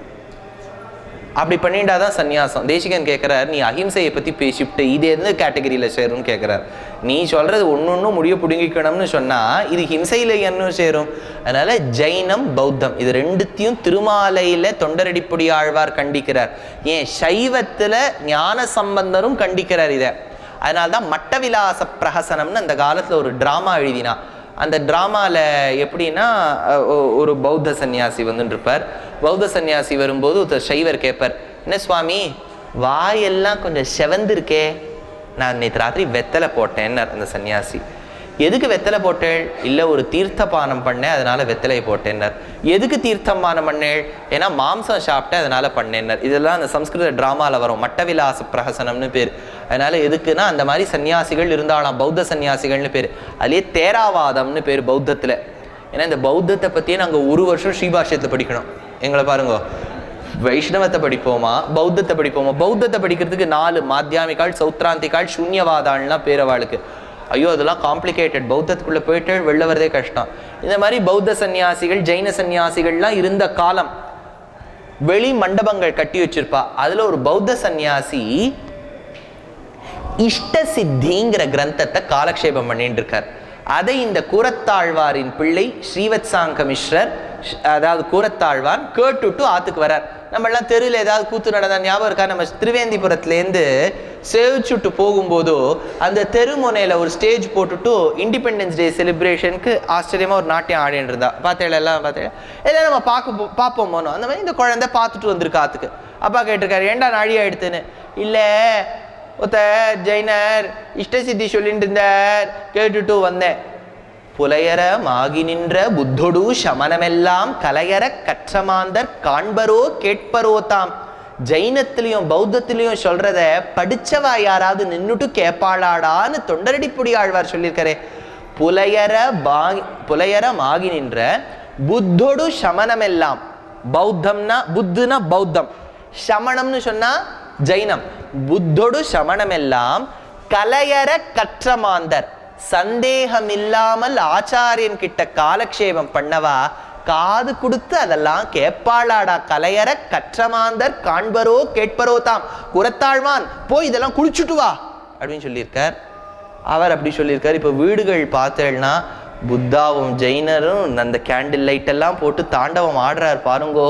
அப்படி பண்ணிட்டாதான் சன்னியாசம். தேசிகன் கேட்கிறார், நீ அஹிம்சையை பத்தி பேசிவிட்டு இது எந்த கேட்டகரியில சேரும்னு கேட்கிறார். நீ சொல்றது ஒன்னொன்னும் முடிய பிடுங்கிக்கணும்னு சொன்னா இது ஹிம்சையில என்ன சேரும்? அதனால ஜெயினம் பௌத்தம் இது 2த்தையும் திருமாலையில தொண்டரடிப்பொடி ஆழ்வார் கண்டிக்கிறார். ஏன் சைவத்துல ஞான சம்பந்தரும் கண்டிக்கிறார் இதை. அதனால்தான் மட்டவிலாச பிரஹசனம்னு அந்த காலத்துல ஒரு டிராமா எழுதினா. அந்த டிராமாவில் எப்படின்னா, ஒரு பௌத்த சன்னியாசி இருப்பார். பௌத்த சன்னியாசி வரும்போது ஒரு சைவர் கேட்பார், என்ன சுவாமி வாயெல்லாம் கொஞ்சம் செவந்திருக்கே, நான் நேற்று ராத்திரி வெத்தலை போட்டேன்னார் அந்த சன்னியாசி. எதுக்கு வெத்தலை போட்டேள்? இல்லை, ஒரு தீர்த்தபானம் பண்ணேன் அதனால வெத்தலை போட்டேன்னார். எதுக்கு தீர்த்தபானம் பண்ணேள்? ஏன்னா மாம்சம் சாப்பிட்டேன் அதனால பண்ணேன்னார். இதெல்லாம் அந்த சம்ஸ்கிருத டிராமாவில் வரும், மட்டவிலாச பிரஹசனம்னு பேர். அதனால எதுக்குன்னா அந்த மாதிரி சன்னியாசிகள் இருந்தாலாம், பௌத்த சன்னியாசிகள்னு பேர். அதுலேயே தேராவாதம்னு பேர் பௌத்தத்தில். ஏன்னா இந்த பௌத்தத்தை பற்றியே நாங்கள் 1 வருஷம் ஸ்ரீபாஷ்யத்தை படிக்கணும். எங்களை பாருங்க, வைஷ்ணவத்தை படிப்போமா பௌத்தத்தை படிப்போமா? பௌத்தத்தை படிக்கிறதுக்கு 4 மாத்தியாமிகாள், சௌத்ராந்திகாள், சூன்யவாதாள்லாம் பேரவாளுக்கு. ஐயோ அதெல்லாம் காம்ப்ளிகேட்டட். பௌத்தத்துக்குள்ள போயிட்டு வெளில வரதே கஷ்டம். இந்த மாதிரி பௌத்த சன்னியாசிகள் ஜெயின சன்னியாசிகள்லாம் இருந்த காலம். வெளி மண்டபங்கள் கட்டி வச்சிருப்பா. அதுல ஒரு பௌத்த சன்னியாசி இஷ்ட சித்திங்கிற கிரந்தத்தை காலக்ஷேபம் பண்ணிட்டு இருக்கார். அதை இந்த கூரத்தாழ்வாரின் பிள்ளை ஸ்ரீவத்சாங்க மிஸ்ரர், அதாவது கூரத்தாழ்வான் கேட்டுட்டு ஆத்துக்கு வரார். நம்மளாம் தெருவில் ஏதாவது கூத்து நடந்தா ஞாபகம் இருக்கா? நம்ம திருவேந்திபுரத்துலேருந்து சேவிச்சுட்டு போகும்போதோ அந்த தெருமுனையில் ஒரு ஸ்டேஜ் போட்டுட்டு இண்டிபெண்டன்ஸ் டே செலிப்ரேஷனுக்கு ஆச்சரியமாக ஒரு நாட்டியம் ஆடின்னு இருந்தா. பார்த்தேன் எல்லாம் பார்த்தேன் எல்லாம் நம்ம பார்ப்போம் போனோம். அந்த மாதிரி இந்த குழந்தை பார்த்துட்டு வந்திருக்காத்துக்கு. அப்பா கேட்டிருக்காரு, ஏண்டா நாழி ஆயிடுத்துன்னு. இல்லை ஒருத்த ஜெயினர் இஷ்டசித்தி சொல்லிட்டு இருந்தார், கேட்டுட்டு வந்தேன். புலையரமாகி நின்ற புத்தொடு சமணமெல்லாம் கலையற கற்றமாந்தர் காண்பரோ கேட்பரோ தாம். ஜெயினத்திலையும் பௌத்தத்திலையும் சொல்றத படிச்சவா யாராவது நின்னுட்டு கேட்பாளாடான்னு தொண்டரடிப்புடி ஆழ்வார் சொல்லியிருக்காரே. புலையரமாகி நின்ற புத்தொடு சமணமெல்லாம். பௌத்தம்னா புத்துனா பௌத்தம், சமணம்னு சொன்னா ஜெயினம். புத்தொடு சமணமெல்லாம் கலையற கற்றமாந்தர். சந்தேகம் இல்லாமல் ஆச்சாரியன் கிட்ட காலக்ஷேபம் பண்ணவா காது கொடுத்து அதெல்லாம் கேட்பாளாடா. கலையற கற்றமாந்தர் காண்பரோ கேட்பரோ தாம். குரத்தாழ்வான் போய் இதெல்லாம் குளிச்சுட்டு வா அப்படின்னு சொல்லியிருக்கார். அவர் அப்படி சொல்லியிருக்கார். இப்போ வீடுகள் பார்த்தேன்னா புத்தாவும் ஜெயினரும் அந்த கேண்டில் லைட் எல்லாம் போட்டு தாண்டவம் ஆடுறார் பாருங்கோ.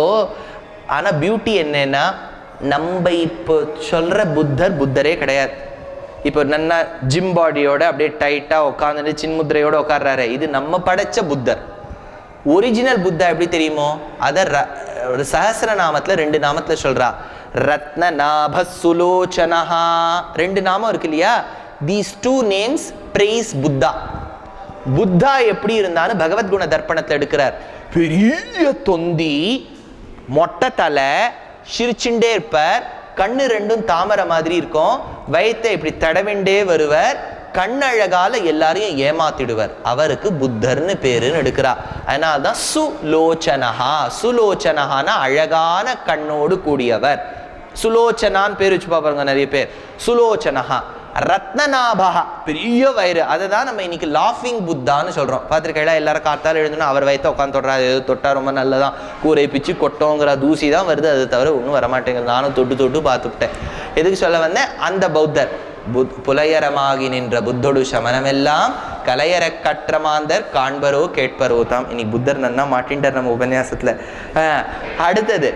ஆனா பியூட்டி என்னன்னா, நம்ம இப்போ சொல்ற புத்தரே கிடையாது. இப்போ நல்லா ஜிம் பாடியோட அப்படியே டைட்டா உட்காந்துட்டு சின்முத்திரையோட உட்கார்றாரு, இது நம்ம படைச்ச புத்தர். ஒரிஜினல் புத்தா எப்படி தெரியுமோ, அத ஒரு சஹஸ்ரநாமத்துல 2 நாமத்துல சொல்றா. ரத்ன நாப சுலோச்சனஹா, 2 நாமம் இருக்கு இல்லையா. These 2 names praise Buddha. Buddha எப்படி இருந்தான்னு பகவத்குண தர்ப்பணத்துல எடுக்கிறார். பெரிய தொந்தி, மொட்டை தலை, சிரிச்சுண்டே இருப்பார், கண்ணு 2 தாமரை மாதிரி இருக்கும், வயத்தை இப்படி தடவிண்டே வருவர், கண்ணழகால எல்லாரையும் ஏமாத்திடுவர். அவருக்கு புத்தர்னு பேருன்னு எடுக்கிறா. அதனால்தான் சுலோச்சனஹா. சுலோச்சனஹானா அழகான கண்ணோடு கூடியவர். சுலோச்சனான்னு பேர் வச்சு பாப்பாருங்க நிறைய பேர். சுலோச்சனஹா. ரத்னநாபா, பெரிய வயிறு. அதை தான் நம்ம இன்னைக்கு லாஃபிங் புத்தான்னு சொல்றோம். பார்த்துருக்கா, எல்லாரும் காத்தால எழுந்தோன்னா அவர் வயத்தை உட்காந்து தொடுறாரு. தொட்டா ரொம்ப நல்லதான், கூரை பிச்சு கொட்டோங்கிற தூசி தான் வருது, அது தவிர ஒன்றும் வரமாட்டேங்குது. நானும் தொட்டு பார்த்துக்கிட்டேன். எதுக்கு சொல்ல வந்தேன், அந்த பௌத்தர் புலையரமாகி நின்ற புத்தொடு சமணமெல்லாம் கலையற கற்றமாந்தர் காண்பரோ கேட்பரோ தாம். இன்னைக்கு புத்தர் நன்னா மாட்டின்றார் நம்ம உபன்யாசத்துல. அடுத்தது,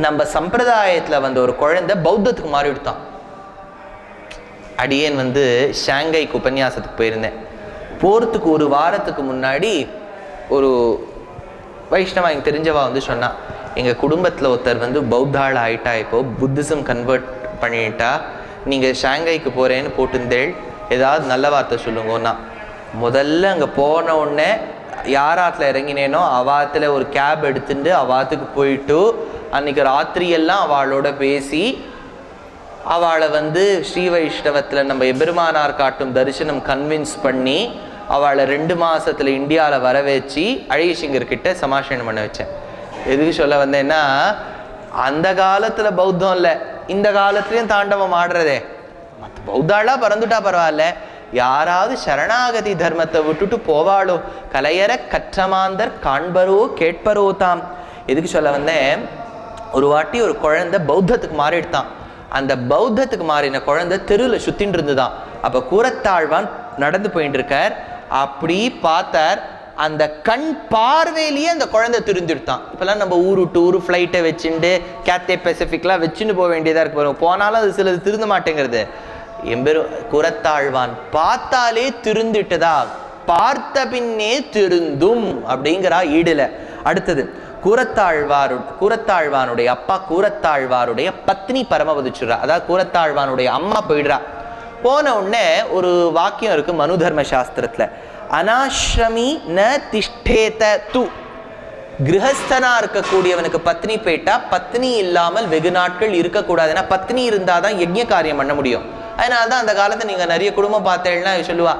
நம்ம சம்பிரதாயத்துல வந்த ஒரு குழந்தை பௌத்தத்துக்கு மாறிவிட்டான். அடியேன் ஷாங்கைக்கு உபன்யாசத்துக்கு போயிருந்தேன். போகிறதுக்கு ஒரு வாரத்துக்கு முன்னாடி ஒரு வைஷ்ணவா எனக்கு தெரிஞ்சவா சொன்னா, எங்கள் குடும்பத்தில் ஒருத்தர் பௌத்தாள் ஆயிட்டா, இப்போ புத்திசம் கன்வெர்ட் பண்ணிட்டா, நீங்கள் ஷாங்கைக்கு போகிறேன்னு போட்டுந்தேள், ஏதாவது நல்ல வார்த்தை சொல்லுங்கன்னா. முதல்ல அங்கே போன உடனே யாராத்தில் இறங்கினேனோ அவாத்தில் ஒரு கேப் எடுத்துட்டு அவாத்துக்கு போயிட்டு அன்றைக்கி ராத்திரியெல்லாம் அவளோட பேசி அவளை ஸ்ரீ வைஷ்ணவத்தில் நம்ம எபெருமானார் காட்டும் தரிசனம் கன்வின்ஸ் பண்ணி அவளை 2 மாதத்தில் இந்தியாவில் வர வச்சு அழகிசிங்கர்கிட்ட சமாஷணம் பண்ண வச்சேன். எதுக்கு சொல்ல வந்தேன்னா, அந்த காலத்தில் பௌத்தம் இல்லை, இந்த காலத்துலேயும் தாண்டவம் ஆடுறதே. மற்ற பௌத்தாளாக பறந்துட்டா பரவாயில்ல, யாராவது சரணாகதி தர்மத்தை விட்டுட்டு போவாளோ. கலையற கற்றமாந்தர் காண்பரோ கேட்பரோ தாம். எதுக்கு சொல்ல வந்தேன், ஒரு வாட்டி ஒரு குழந்தை பௌத்தத்துக்கு மாறிடுதான். அந்த பௌத்தத்துக்கு மாறின குழந்தை தெருவில் சுத்தின்னு இருந்துதான். அப்போ கூரத்தாழ்வான் நடந்து போயிட்டு இருக்கார். அப்படி பார்த்தார், அந்த கண் பார்வையிலேயே அந்த குழந்தை திருந்திடுத்தான். இப்போல்லாம் நம்ம ஊர் விட்டு ஊர் ஃப்ளைட்டை வச்சுட்டு கேத்தே பெசிஃபிக்லாம் வச்சுன்னு போக வேண்டியதாக இருக்கு. போனாலும் அது சிலது திருந்த மாட்டேங்கிறது. கூரத்தாழ்வான் பார்த்தாலே திருந்திட்டதா, பார்த்த பின்னே திருந்தும் அப்படிங்கிறா ஈடுல. அடுத்தது, கூரத்தாழ்வானுடைய அப்பா கூரத்தாழ்வாருடைய பத்னி பரமபதிச்சுரா. அதாவது கூரத்தாழ்வானுடைய அம்மா போயிடுறா. போன உடனே ஒரு வாக்கியம் இருக்கு மனு தர்ம சாஸ்திரத்துல, அனாஷ்ரமி ந திஷ்டேத து. கிரகஸ்தனா இருக்கக்கூடியவனுக்கு பத்னி போயிட்டா பத்னி இல்லாமல் வெகு நாட்கள் இருக்கக்கூடாது. ஏன்னா பத்னி இருந்தாதான் யஜ்ஞ காரியம் பண்ண முடியும். அதனால்தான் அந்த காலத்தை நீங்க நிறைய குடும்பம் பார்த்தேன்னா சொல்லுவா,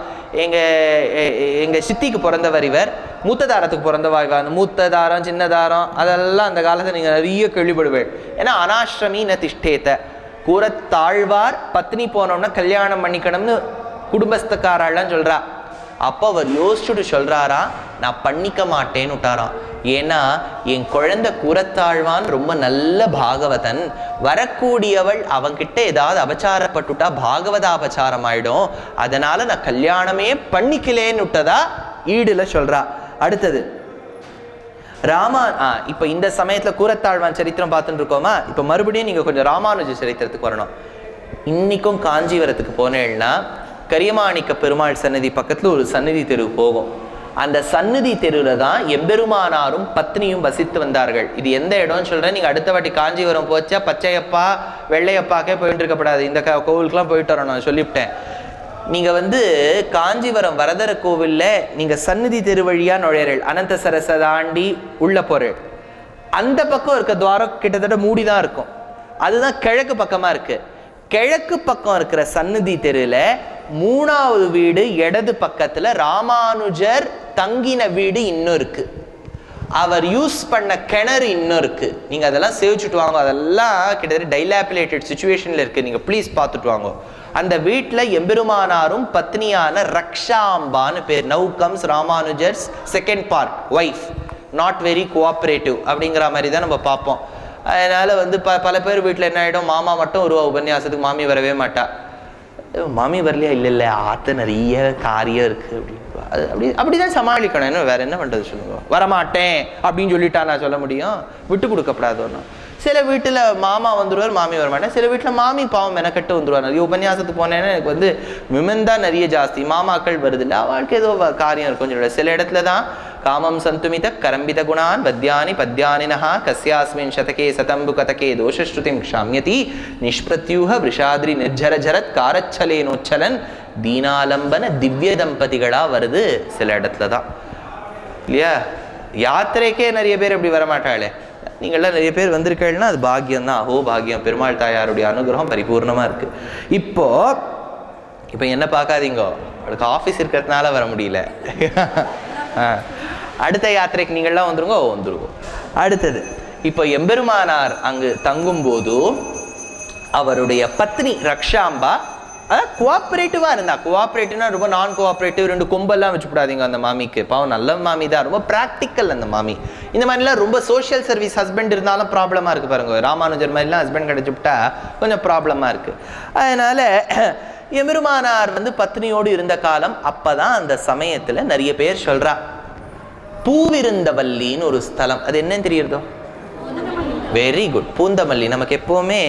எங்க சித்திக்கு பிறந்தவர் இவர், மூத்ததாரத்துக்கு பிறந்தவா இவா. அந்த மூத்ததாரம் சின்னதாரம் அதெல்லாம் அந்த காலத்தை நீங்க நிறைய கேள்விப்படுவேன். ஏன்னா அனாஷ்ரமி ந திஷ்டேத்த. கூரத்தாழ்வார் பத்னி போனோம்னா கல்யாணம் பண்ணிக்கணும்னு குடும்பஸ்தக்காரெல்லாம் சொல்றா. அப்போ அவர் யோசிச்சுட்டு சொல்றாரா, நான் பண்ணிக்க மாட்டேன்னு விட்டாராம். ஏன்னா என் குழந்தை கூரத்தாழ்வான் ரொம்ப நல்ல பாகவதன், வரக்கூடியவள் அவன்கிட்ட ஏதாவது அபச்சாரப்பட்டுட்டா பாகவத அபச்சாரம் ஆயிடும், அதனால நான் கல்யாணமே பண்ணிக்கலேன்னு விட்டதா ஈடுல சொல்றா. அடுத்தது, இப்போ இந்த சமயத்தில் கூரத்தாழ்வான் சரித்திரம் பார்த்துட்டு இருக்கோமா? இப்போ மறுபடியும் நீங்கள் கொஞ்சம் ராமானுஜ சரித்திரத்துக்கு வரணும். இன்னைக்கும் காஞ்சிபுரத்துக்கு போனேன்னா கரியமாணிக்க பெருமாள் சன்னதி பக்கத்தில் ஒரு சன்னதி தெரு போகும். அந்த சன்னதி தெருவில் தான் எம்பெருமானாரும் பத்னியும் வசித்து வந்தார்கள். இது எந்த இடம்னு சொல்கிறேன். நீங்கள் அடுத்த வாட்டி காஞ்சிபுரம் போச்சா பச்சையப்பா வெள்ளையப்பாக்கே போயிட்டு இருக்கப்படாது, இந்த கோவிலுக்குலாம் போயிட்டு வரணும், நான் சொல்லிவிட்டேன். நீங்கள் காஞ்சிபுரம் வரதர கோவிலில் நீங்கள் சன்னதி தெரு வழியாக நுழையறீர்கள். அனந்த சரஸை தாண்டி உள்ள போகிறேன். அந்த பக்கம் இருக்க துவாரம் கிட்டத்தட்ட மூடி தான் இருக்கும். அதுதான் கிழக்கு பக்கமாக இருக்குது. கிழக்கு பக்கம் இருக்கிற சன்னதி தெருவில் 3வது வீடு இடது பக்கத்தில் ராமானுஜர் தங்கின வீடு இன்னும் இருக்கு. அவர் யூஸ் பண்ண கிணறு இன்னும் இருக்கு. நீங்க அதெல்லாம் சேவிச்சுட்டு வாங்க. அதெல்லாம் கிட்டத்தட்ட டைலாபிலேட்டட் சிச்சுவேஷன்ல இருக்கு. நீங்க ப்ளீஸ் பார்த்துட்டு வாங்க. அந்த வீட்டில் எம்பெருமானாரும் பத்னியான ரக்ஷாம்பான்னு பேர். Now comes Ramanujar's second part, wife, not very cooperative அப்படிங்கிற மாதிரி தான் நம்ம பார்ப்போம். அதனால பல பேர் வீட்டில் என்ன ஆகிடும், மாமா மட்டும் ஒரு உபன்யாசத்துக்கு மாமி வரவே மாட்டா. மாமி வரலையா? இல்லை ஆற்ற நிறைய காரியம் இருக்கு அப்படின்னு அப்படிதான் சமாளிக்கணும். என்ன வேற என்ன பண்றது சொல்லுங்க. வரமாட்டேன் அப்படின்னு சொல்லிட்டா நான் சொல்ல முடியும்? விட்டு கொடுக்கப்படாது ஒன்றும். சில வீட்டில் மாமா வந்துடுவார், மாமி வரமாட்டேன். சில வீட்டில் மாமி பாவம் மெனக்கட்டு வந்துடுவார். நிறைய உபன்யாசத்துக்கு போனேன்னா எனக்கு விமன் தான் நிறைய ஜாஸ்தி, மாமாக்கள் வருது இல்லை, அவளுக்கு ஏதோ காரியம் இருக்கும் சொல்ல. சில இடத்துல தான் காமம் சந்துமித கரம்பித குணான் வத்யானி பத்யானினஹா கஸ்யாஸ்மின் சதகே சதம்பு கதகே தோஷஸ்ருதிம் க்ஷாம்யதி நிஷ்பிரத்யூஹ விஷாத்ரி நிர்ஜரஜரத் காரச்சலேனோச்சலன் தீனாலம்பன திவ்ய தம்பதிகளா வருது சில இடத்துல தான் இல்லையா? யாத்திரைக்கே நிறைய பேர் அப்படி வரமாட்டாளே. நீங்கள்லாம் நிறைய பேர் வந்திருக்கீங்கன்னா அது பாக்கியம் தான். அஹோ பாக்கியம், பெருமாள் தாயாருடைய அனுகிரகம் பரிபூர்ணமாக இருக்குது. இப்போ என்ன பார்க்காதீங்க, அவளுக்கு ஆஃபீஸ் இருக்கிறதுனால வர முடியல. அடுத்த யாத்திரைக்கு நீங்கள்லாம் வந்துருவோம். அடுத்தது இப்போ எம்பெருமானார் அங்கு தங்கும்போது அவருடைய பத்னி ரக்ஷாம்பா கோஆப்ரேட்டிவாக இருந்தா. கோஆப்ரேட்டிவ்னா ரொம்ப நான் கோஆப்ரேட்டிவ், 2 கொம்பெல்லாம் வச்சுக்கூடாதீங்க அந்த மாமிக்கு. பாவம் நல்ல மாமி தான், ரொம்ப ப்ராக்டிக்கல் அந்த மாமி. இந்த மாதிரிலாம் ரொம்ப சோஷியல் சர்வீஸ் ஹஸ்பண்ட் இருந்தாலும் ப்ராப்ளமாக இருக்குது பாருங்க. ராமானுஜர் மாதிரிலாம் ஹஸ்பண்ட் கிடச்சிவிட்டா கொஞ்சம் ப்ராப்ளமாக இருக்குது. அதனால் எம்பெருமானார் பத்னியோடு இருந்த காலம். அப்போ தான் அந்த சமயத்தில் நிறைய பேர் சொல்கிறா பூவிருந்தவல்லின்னு ஒரு ஸ்தலம். அது என்னன்னு தெரியுறதோ? Very good, Poonamallee. நமக்கு எப்போவுமே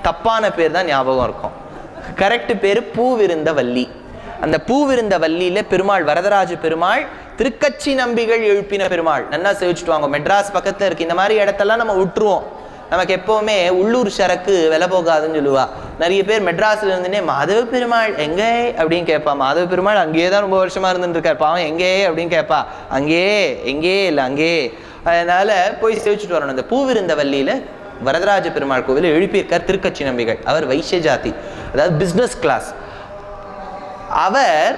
தப்பான பேர் தான் ஞாபகம் இருக்கும். கரெக்ட் பேர் பூவிருந்தவல்லி. அந்த பூவிருந்தவல்லியில பெருமாள் வரதராஜ பெருமாள், திருக்கச்சி நம்பிகள் எழுப்பின பெருமாள். நல்லா சேவிச்சுட்டு வாங்க. மெட்ராஸ் பக்கத்தில் இருக்கு. இந்த மாதிரி இடத்தெல்லாம் நம்ம விட்டுருவோம். நமக்கு எப்போவுமே உள்ளூர் சரக்கு விலை போகாதுன்னு சொல்லுவா. நிறைய பேர் மெட்ராஸில் இருந்துனே மாதவ பெருமாள் எங்கே அப்படின்னு கேட்பா. மாதவ பெருமாள் அங்கேயே தான் ரொம்ப வருஷமாக இருந்துட்டு இருக்கார். பாவம் எங்கே அப்படின்னு கேட்பா. எங்கே இல்லை அங்கே. அதனால போய் சேவிச்சுட்டு வரணும். அந்த பூவிருந்தவல்லியில் வரதராஜ பெருமாள் கோவில் எழுப்பியிருக்கார் திருக்கச்சி நம்பிகள். அவர் வைசிய ஜாதி, அதாவது பிஸ்னஸ் கிளாஸ். அவர்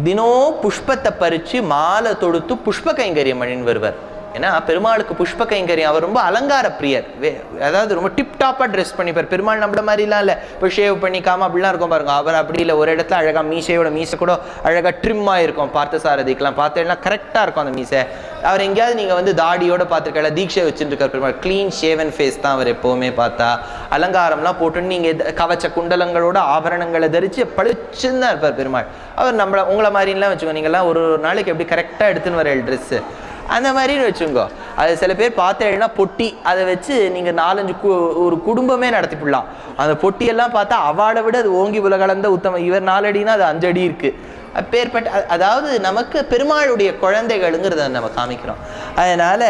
தினம் புஷ்பத்தை பறித்து மாலை தொடுத்து புஷ்ப கைங்கரியம் பண்ணின்னு வருவார். ஏன்னா பெருமாளுக்கு புஷ்ப கைங்கரியம். அவர் ரொம்ப அலங்கார பிரியர். அதாவது ரொம்ப டிப்டாப்பாக ட்ரெஸ் பண்ணிப்பார். பெருமாள் நம்மள மாதிரிலாம் இல்லை, இப்போ ஷேவ் பண்ணிக்காமல் அப்படிலாம் இருக்கும் பாருங்க. அவர் அப்படி இல்லை. ஒரு இடத்துல அழகாக மீசை கூட அழகாக ட்ரிம்மாக இருக்கும். பார்த்தசாரதிக்கெலாம் பார்த்தேன்னா கரெக்டாக இருக்கும் அந்த மீசை. அவர் எங்கேயாவது நீங்கள் தாடியோடு பார்த்துருக்கல, தீட்சை வச்சுட்டு இருக்கார் பெருமாள். க்ளீன் ஷேவன் ஃபேஸ் தான் அவர் எப்போவுமே பார்த்தா. அலங்காரம்லாம் போட்டுன்னு நீங்கள் கவச்ச குண்டலங்களோட ஆபரணங்களை தரித்து பளிச்சுன்னு தான் இருப்பார் பெருமாள். அவர் உங்களை மாதிரிலாம் வச்சுக்கோ. நீங்கள்லாம் ஒரு நாளைக்கு எப்படி கரெக்டாக எடுத்துன்னு வர ட்ரெஸ்ஸு அந்த மாதிரின்னு வச்சுங்கோ. அது சில பேர் பார்த்தேன்னா பொட்டி, அதை வச்சு நீங்கள் 4-5 ஒரு குடும்பமே நடத்திப்பிடலாம். அந்த பொட்டியெல்லாம் பார்த்தா அவாளை விட அது ஓங்கி உலகளந்த உத்தமம். இவர் 4 அடினா அது 5 அடி இருக்குது. அப்பேற்பட்ட அதாவது நமக்கு பெருமாளுடைய குழந்தைகள்ங்கிறத நம்ம காமிக்கிறோம். அதனால்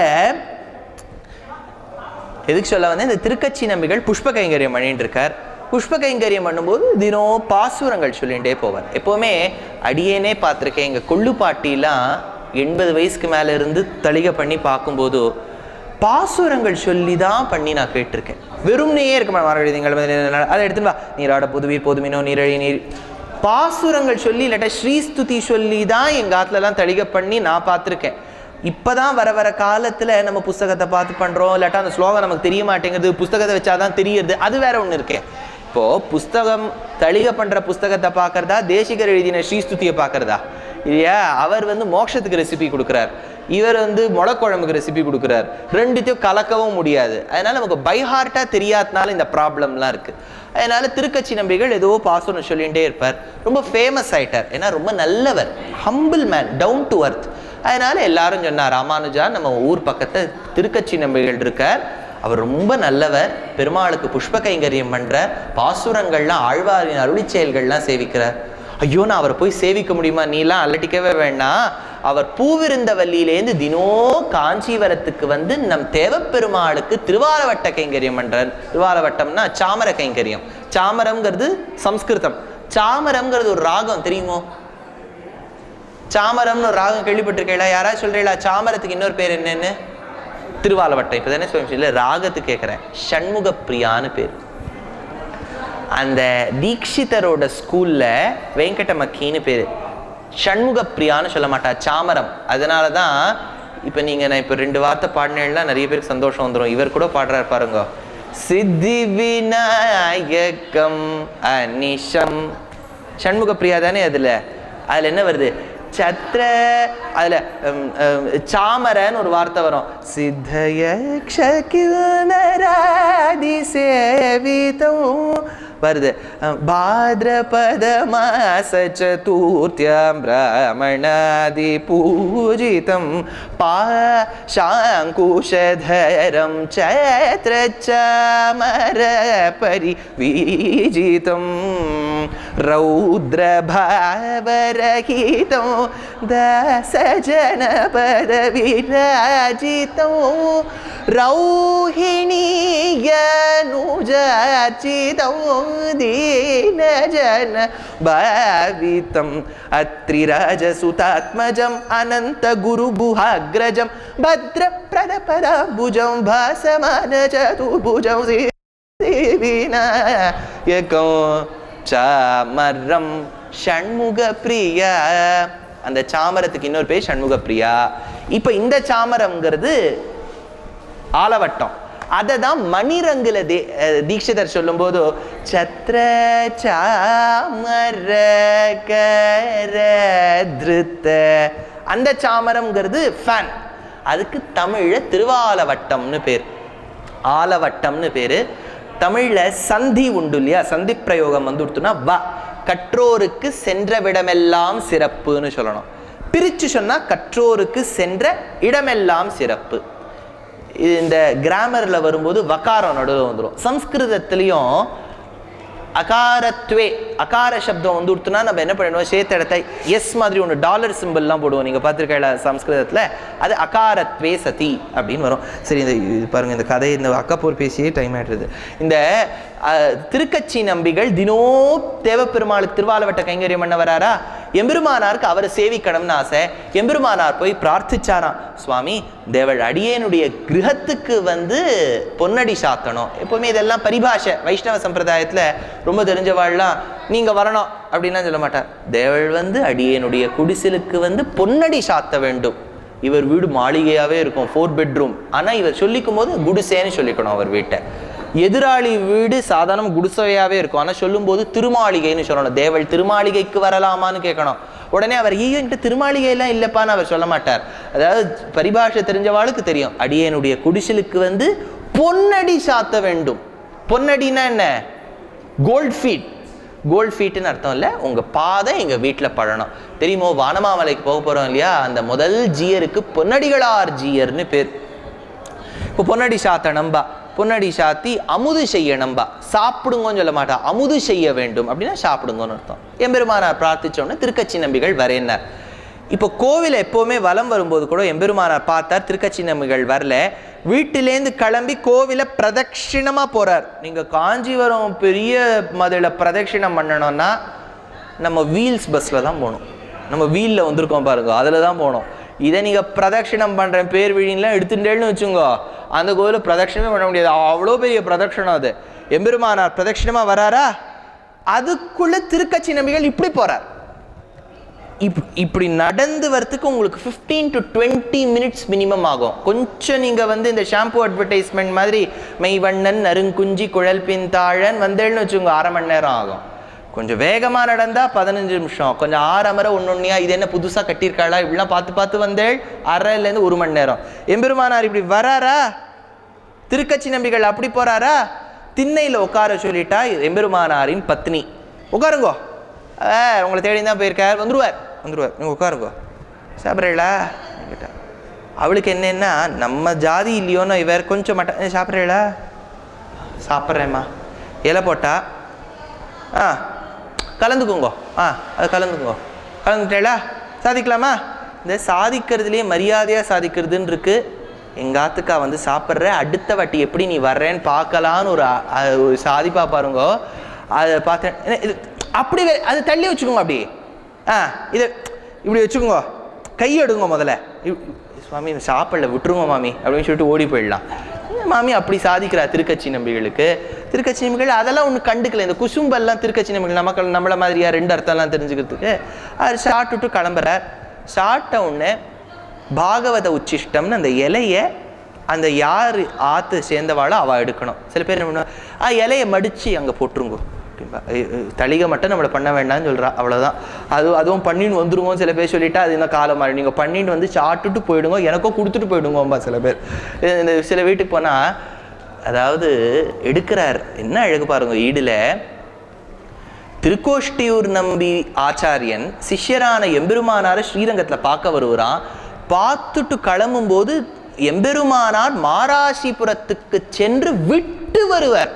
எதுக்கு சொல்ல இந்த திருக்கச்சி நம்பிகள் புஷ்ப கைங்கரியம் பண்ணிட்டு இருக்கார். புஷ்ப கைங்கரியம் பண்ணும்போது தினம் பாசுரங்கள் சொல்லிகிட்டே போவார். எப்போவுமே அடியேனே பார்த்துருக்கேன். எங்கள் கொள்ளுப்பாட்டிலாம் 80 வயசுக்கு மேலே இருந்து தளிகை பண்ணி பார்க்கும்போது பாசுரங்கள் சொல்லி தான் பண்ணி நான் கேட்டிருக்கேன். வெறும்னையே இருக்க மாட்டேங்கள். அதை எடுத்துன்னு வா, நீராட புதுவீர் பொதுமினோ நீரழி நீர், பாசுரங்கள் சொல்லி இல்லாட்ட ஸ்ரீஸ்துதி சொல்லி தான் எங்கள் ஆத்துலலாம் தளிகை பண்ணி நான் பார்த்துருக்கேன். இப்போ தான் வர காலத்தில் நம்ம புஸ்தகத்தை பார்த்து பண்ணுறோம். இல்லாட்டா அந்த ஸ்லோகம் நமக்கு தெரிய மாட்டேங்குது, புஸ்தகத்தை வச்சாதான் தெரியுது. அது வேற ஒன்று இருக்கேன். இப்போது புஸ்தகம் தளிகை பண்ணுற புஸ்தகத்தை பார்க்குறதா, தேசிகர் எழுதின ஸ்ரீஸ்துதியை பார்க்குறதா இல்லையா? அவர் மோட்சத்துக்கு ரெசிபி கொடுக்குறார், இவர் முளைக்குழம்புக்கு ரெசிபி கொடுக்குறார். ரெண்டுத்தையும் கலக்கவும் முடியாது. அதனால் நமக்கு பைஹார்ட்டாக தெரியாதனால இந்த ப்ராப்ளம்லாம் இருக்குது. அதனால் திருக்கச்சி நம்பிகள் ஏதோ பாசுரம் சொல்லிகிட்டே இருப்பார். ரொம்ப ஃபேமஸ் ஆகிட்டார். ஏன்னா ரொம்ப நல்லவர், ஹம்பிள் மேன், டவுன் டு அர்த். அதனால எல்லாரும் சொன்னார், ராமானுஜா நம்ம ஊர் பக்கத்து திருக்கச்சி நம்பிகள் இருக்கார், அவர் ரொம்ப நல்லவர், பெருமாளுக்கு புஷ்ப கைங்கரியம் பண்ற, பாசுரங்கள்லாம் ஆழ்வாரின் அருளி செயல்கள்லாம் சேவிக்கிறார். ஐயோ நான் அவரை போய் சேவிக்க முடியுமா? நீலாம் அலட்டிக்கவே வேண்டாம், அவர் பூவிருந்தவல்லியிலேருந்து தினோ காஞ்சிவரத்துக்கு வந்து நம் தேவப்பெருமாளுக்கு திருவாலவட்ட கைங்கரியம் பண்றார். திருவாலவட்டம்னா சாமர கைங்கரியம். சாமரம்ங்கிறது சம்ஸ்கிருதம், சாமரம்ங்கிறது ஒரு ராகம் தெரியுமோ? சாமரம்னு ஒரு ராகம் கேள்விப்பட்டிருக்கீங்களா? யாராவது சொல்றீங்களா சாமரத்துக்கு இன்னொரு பேர் என்னன்னு? திருவாலவட்டம். இப்போ தானே சொல்ல ராகத்துக்கு கேட்குறேன். ஷண்முக பிரியான்னு பேர். அந்த தீக்ஷிதரோட ஸ்கூல்ல வெங்கடமக்கின்னு பேர், ஷண்முக பிரியான்னு சொல்ல மாட்டா, சாமரம். அதனால தான் இப்போ நான் இப்போ 2 வார்த்தை பாடினேன்னா நிறைய பேருக்கு சந்தோஷம் வந்துடும். இவர் கூட பாடுறாரு பாருங்க, சித்தி விநாயகம் அனிஷம். ஷண்முக பிரியா தானே அதில் என்ன வருது? சத்ர. அதுல சாமரன்னு ஒரு வார்த்தை வரும், சித்தயக்ஷகிநராதி சேவிதம் வருது. பாத்ரபத மாச சதுர்த்தியாம் பிராமணாதி பூஜிதம் பாஷாங்குஷதரம் சத்ர சாமர பரிவிஜிதம் ரௌத்ர பாவரஹிதம் தசஜனபத விராஜிதம் ரௌஹிணியனுஜார்ச்சிதம் दीनजन भावितं अत्रिराजसुतात्मजं अनंत गुरुगुहाग्रजं भद्रप्रदपदाम्बुजं भासमानचतुर्भुजं विनायकं चामरं ஷண்முக பிரியா. அந்த சாமரத்துக்கு இன்னொரு பேர் ஷண்முக பிரியா. இப்போ இந்த சாமரம்ங்கிறது ஆலவட்டம். அதை தான் மணிரங்குல தீட்சிதர் சொல்லும் போது சத்ர சாமர கரத்ருத்த, அந்த சாமரம்ங்கிறது ஃபேன். அதுக்கு தமிழ்ல திருவாலவட்டம்னு பேர், ஆலவட்டம்னு பேரு. தமிழ்ல சந்தி உண்டு இல்லையா, சந்தி பிரயோகம் வந்து கொடுத்தோம்னா வ, கற்றோருக்கு சென்ற விடமெல்லாம் சிறப்புன்னு சொல்லணும். பிரிச்சு சொன்னா கற்றோருக்கு சென்ற இடமெல்லாம் சிறப்பு. இந்த கிராமர்ல வரும்போது வகாரம் நடுவில் வந்துடும். சம்ஸ்கிருதத்திலையும் அகாரத்வே, அகார சப்தம் வந்து கொடுத்தோம்னா நம்ம என்ன பண்ணுவோம், சேர்த்த இடத்த எஸ் மாதிரி ஒன்று டாலர் சிம்பிள்லாம் போடுவோம். நீங்கள் பார்த்துருக்கீங்களா சம்ஸ்கிருதத்தில்? அது அகாரத்வே சதி அப்படின்னு வரும். சரி, இந்த பாருங்கள், இந்த கதை இந்த அக்கப்போர் பேசியே டைம் ஆகிடுறது. இந்த திருக்கச்சி நம்பிகள் தினோ தேவப்பெருமாளுக்கு திருவாலவட்ட கைங்கரியம் பண்ண வராரா, எம்பெருமானாருக்கு அவரை சேவிக்கணும்னு ஆசை. எம்பெருமானார் போய் பிரார்த்திச்சாராம், சுவாமி தேவள் அடியேனுடைய கிரகத்துக்கு வந்து பொன்னடி சாத்தணும். எப்போவுமே இதெல்லாம் பரிபாஷை. வைஷ்ணவ சம்பிரதாயத்தில் ரொம்ப தெரிஞ்சவாள்லாம் நீங்கள் வரணும் அப்படின்னா சொல்ல மாட்டார். தேவள் வந்து அடியேனுடைய குடிசலுக்கு வந்து பொன்னடி சாத்த வேண்டும். இவர் வீடு மாளிகையாகவே இருக்கும், 4 பெட்ரூம். ஆனால் இவர் சொல்லிக்கும் போது குடிசேன்னு சொல்லிக்கணும் அவர் வீட்டை. எதிராளி வீடு சாதாரண குடிசையாகவே இருக்கும், ஆனால் சொல்லும்போது திருமாளிகைன்னு சொல்லணும். தேவள் திருமாளிகைக்கு வரலாமான்னு கேட்கணும். உடனே அவர் ஈயன்ட்டு திருமாளிகையெல்லாம் இல்லைப்பான்னு அவர் சொல்ல மாட்டார். அதாவது பரிபாஷை தெரிஞ்சவாளுக்கு தெரியும், அடியேனுடைய குடிசலுக்கு வந்து பொன்னடி சாத்த வேண்டும். பொன்னடினா என்ன? Gold feet. கோல்ட் ஃபீட்டுன்னு அர்த்தம் இல்லை, உங்கள் பாதை எங்கள் வீட்டில் பழணும். தெரியுமோ, வானமாமலைக்கு போக போகிறோம் இல்லையா, அந்த முதல் ஜீயருக்கு பொன்னடிகளார் ஜீயர்னு பேர். இப்போ பொன்னடி சாத்தனம்பா, பொன்னடி சாத்தி அமுது செய்யணும்பா. சாப்பிடுங்கன்னு சொல்ல மாட்டா, அமுது செய்ய வேண்டும் அப்படின்னா சாப்பிடுங்கன்னு அர்த்தம். எம்பெருமானார் பிரார்த்திச்சோன்னு திருக்கச்சி நம்பிகள் வரேன்னார். இப்போ கோவில் எப்போவுமே வலம் வரும்போது கூட எம்பெருமானார் பார்த்தார், திருக்கச்சி நம்பிகள் வரல. வீட்டிலேருந்து கிளம்பி கோவிலை பிரதட்சிணமாக போகிறார். நீங்கள் காஞ்சிபுரம் பெரிய மதுரை பிரதட்சிணம் பண்ணணும்னா நம்ம வீல்ஸ் பஸ்ஸில் தான் போகணும். நம்ம வீலில் வந்திருக்கோம் பாருங்க, அதில் தான் போகணும். இதை நீங்கள் பிரதட்சிணம் பண்ணுறேன் பேர் வழின்லாம் எடுத்துட்டேன்னு வச்சுங்கோ, அந்த கோவிலில் பிரதட்சிணமே பண்ண முடியாது. அவ்வளோ பெரிய பிரதட்சிணம் அது. எம்பெருமானார் பிரதட்சிணமாக வராரா, அதுக்குள்ளே திருக்கச்சி நம்பிகள் இப்படி போகிறார். இப்படி நடந்து வரத்துக்கு உங்களுக்கு 15 to 20 minutes மினிமம் ஆகும். கொஞ்சம் நீங்கள் வந்து இந்த ஷாம்பு அட்வர்டைஸ்மெண்ட் மாதிரி மெய்வண்ணன் நறுங்குஞ்சி குழல் பின் தாழன் வந்தேன்னு வச்சுங்க, 1/2 மணி நேரம் ஆகும். கொஞ்சம் வேகமாக நடந்தால் 15 நிமிஷம். கொஞ்சம் ஆரம்பரை ஒன்னொன்னியா இது என்ன புதுசாக கட்டியிருக்காளா இப்படிலாம் பார்த்து பார்த்து வந்தேள் 1/2 1 மணி நேரம். எம்பெருமானார் இப்படி வராரா, திருக்கச்சி நம்பிகள் அப்படி போகிறாரா, திண்ணையில் உட்கார சொல்லிட்டா எம்பெருமானாரின் பத்னி, உட்காருங்கோ, உங்களை தேடி தான் போயிருக்கார், வந்துடுவார் நீங்கள் உட்காருங்கோ. சாப்பிட்றீங்களா? அவளுக்கு என்னென்னா நம்ம ஜாதி இல்லையோன்னு இவர் கொஞ்சம் மட்டன் சாப்பிட்றீங்களா? சாப்பிட்றேம்மா. இலை போட்டா கலந்துக்குங்கோ, அது கலந்துக்குங்கோ, கலந்துட்டேளா சாதிக்கலாமா? இந்த சாதிக்கிறதுலேயே மரியாதையாக சாதிக்கிறதுன்னு இருக்குது. எங்காத்துக்கா வந்து சாப்பிட்ற, அடுத்த வாட்டி எப்படி நீ வர்றேன்னு பார்க்கலான்னு ஒரு சாதிப்பா பாருங்கோ. அதை பார்த்தேன். இது அப்படி அது தள்ளி வச்சுக்கோங்க. அப்படி இதை இப்படி வச்சுக்கோங்க, கையெடுங்க முதல்ல. சுவாமி சாப்பிடல விட்டுருங்க மாமி அப்படின்னு சொல்லிட்டு ஓடி போயிடலாம். மாமி அப்படி சாதிக்கிறா திருக்கட்சி நம்பிகளுக்கு. திருக்கட்சி நம்பிகள் அதெல்லாம் ஒன்று கண்டுக்கல. இந்த குசும்பெல்லாம் திருக்கட்சி நம்பிகள் நம்மளை மாதிரியா 2 அர்த்தம்லாம் தெரிஞ்சுக்கிறதுக்கு அது சாப்பிட்டுட்டு கிளம்புறார். சாப்பிட்ட உடனே பாகவத உச்சிஷ்டம்னு அந்த இலையை அந்த யார் ஆற்று சேர்ந்தவாளோ அவள் எடுக்கணும். சில பேர் என்ன பண்ணுவா, இலையை மடித்து அங்கே போட்டுருங்கோ அப்படின்பா. தளிகை மட்டும் நம்மளை பண்ண வேண்டாம்னு சொல்கிறா, அவ்வளோதான். அதுவும் பண்ணின்னு வந்துருவோம். சில பேர் சொல்லிட்டா அது இன்னும் காலம் மாறி நீங்கள் பண்ணிட்டு வந்து சாப்பிட்டுட்டு போயிடுங்க, எனக்கும் கொடுத்துட்டு போயிடுங்கோம்பா சில பேர். இந்த சில வீட்டுக்கு போனால் அதாவது எடுக்கிறார். என்ன அழகு பாருங்க. ஈடில் திருக்கோஷ்டியூர் நம்பி ஆச்சாரியன் சிஷ்யரான எம்பெருமானாரை ஸ்ரீரங்கத்தில் பார்க்க வருவான். பார்த்துட்டு கிளம்பும்போது எம்பெருமானார் மாராசிபுரத்துக்கு சென்று விட்டு வருவார்.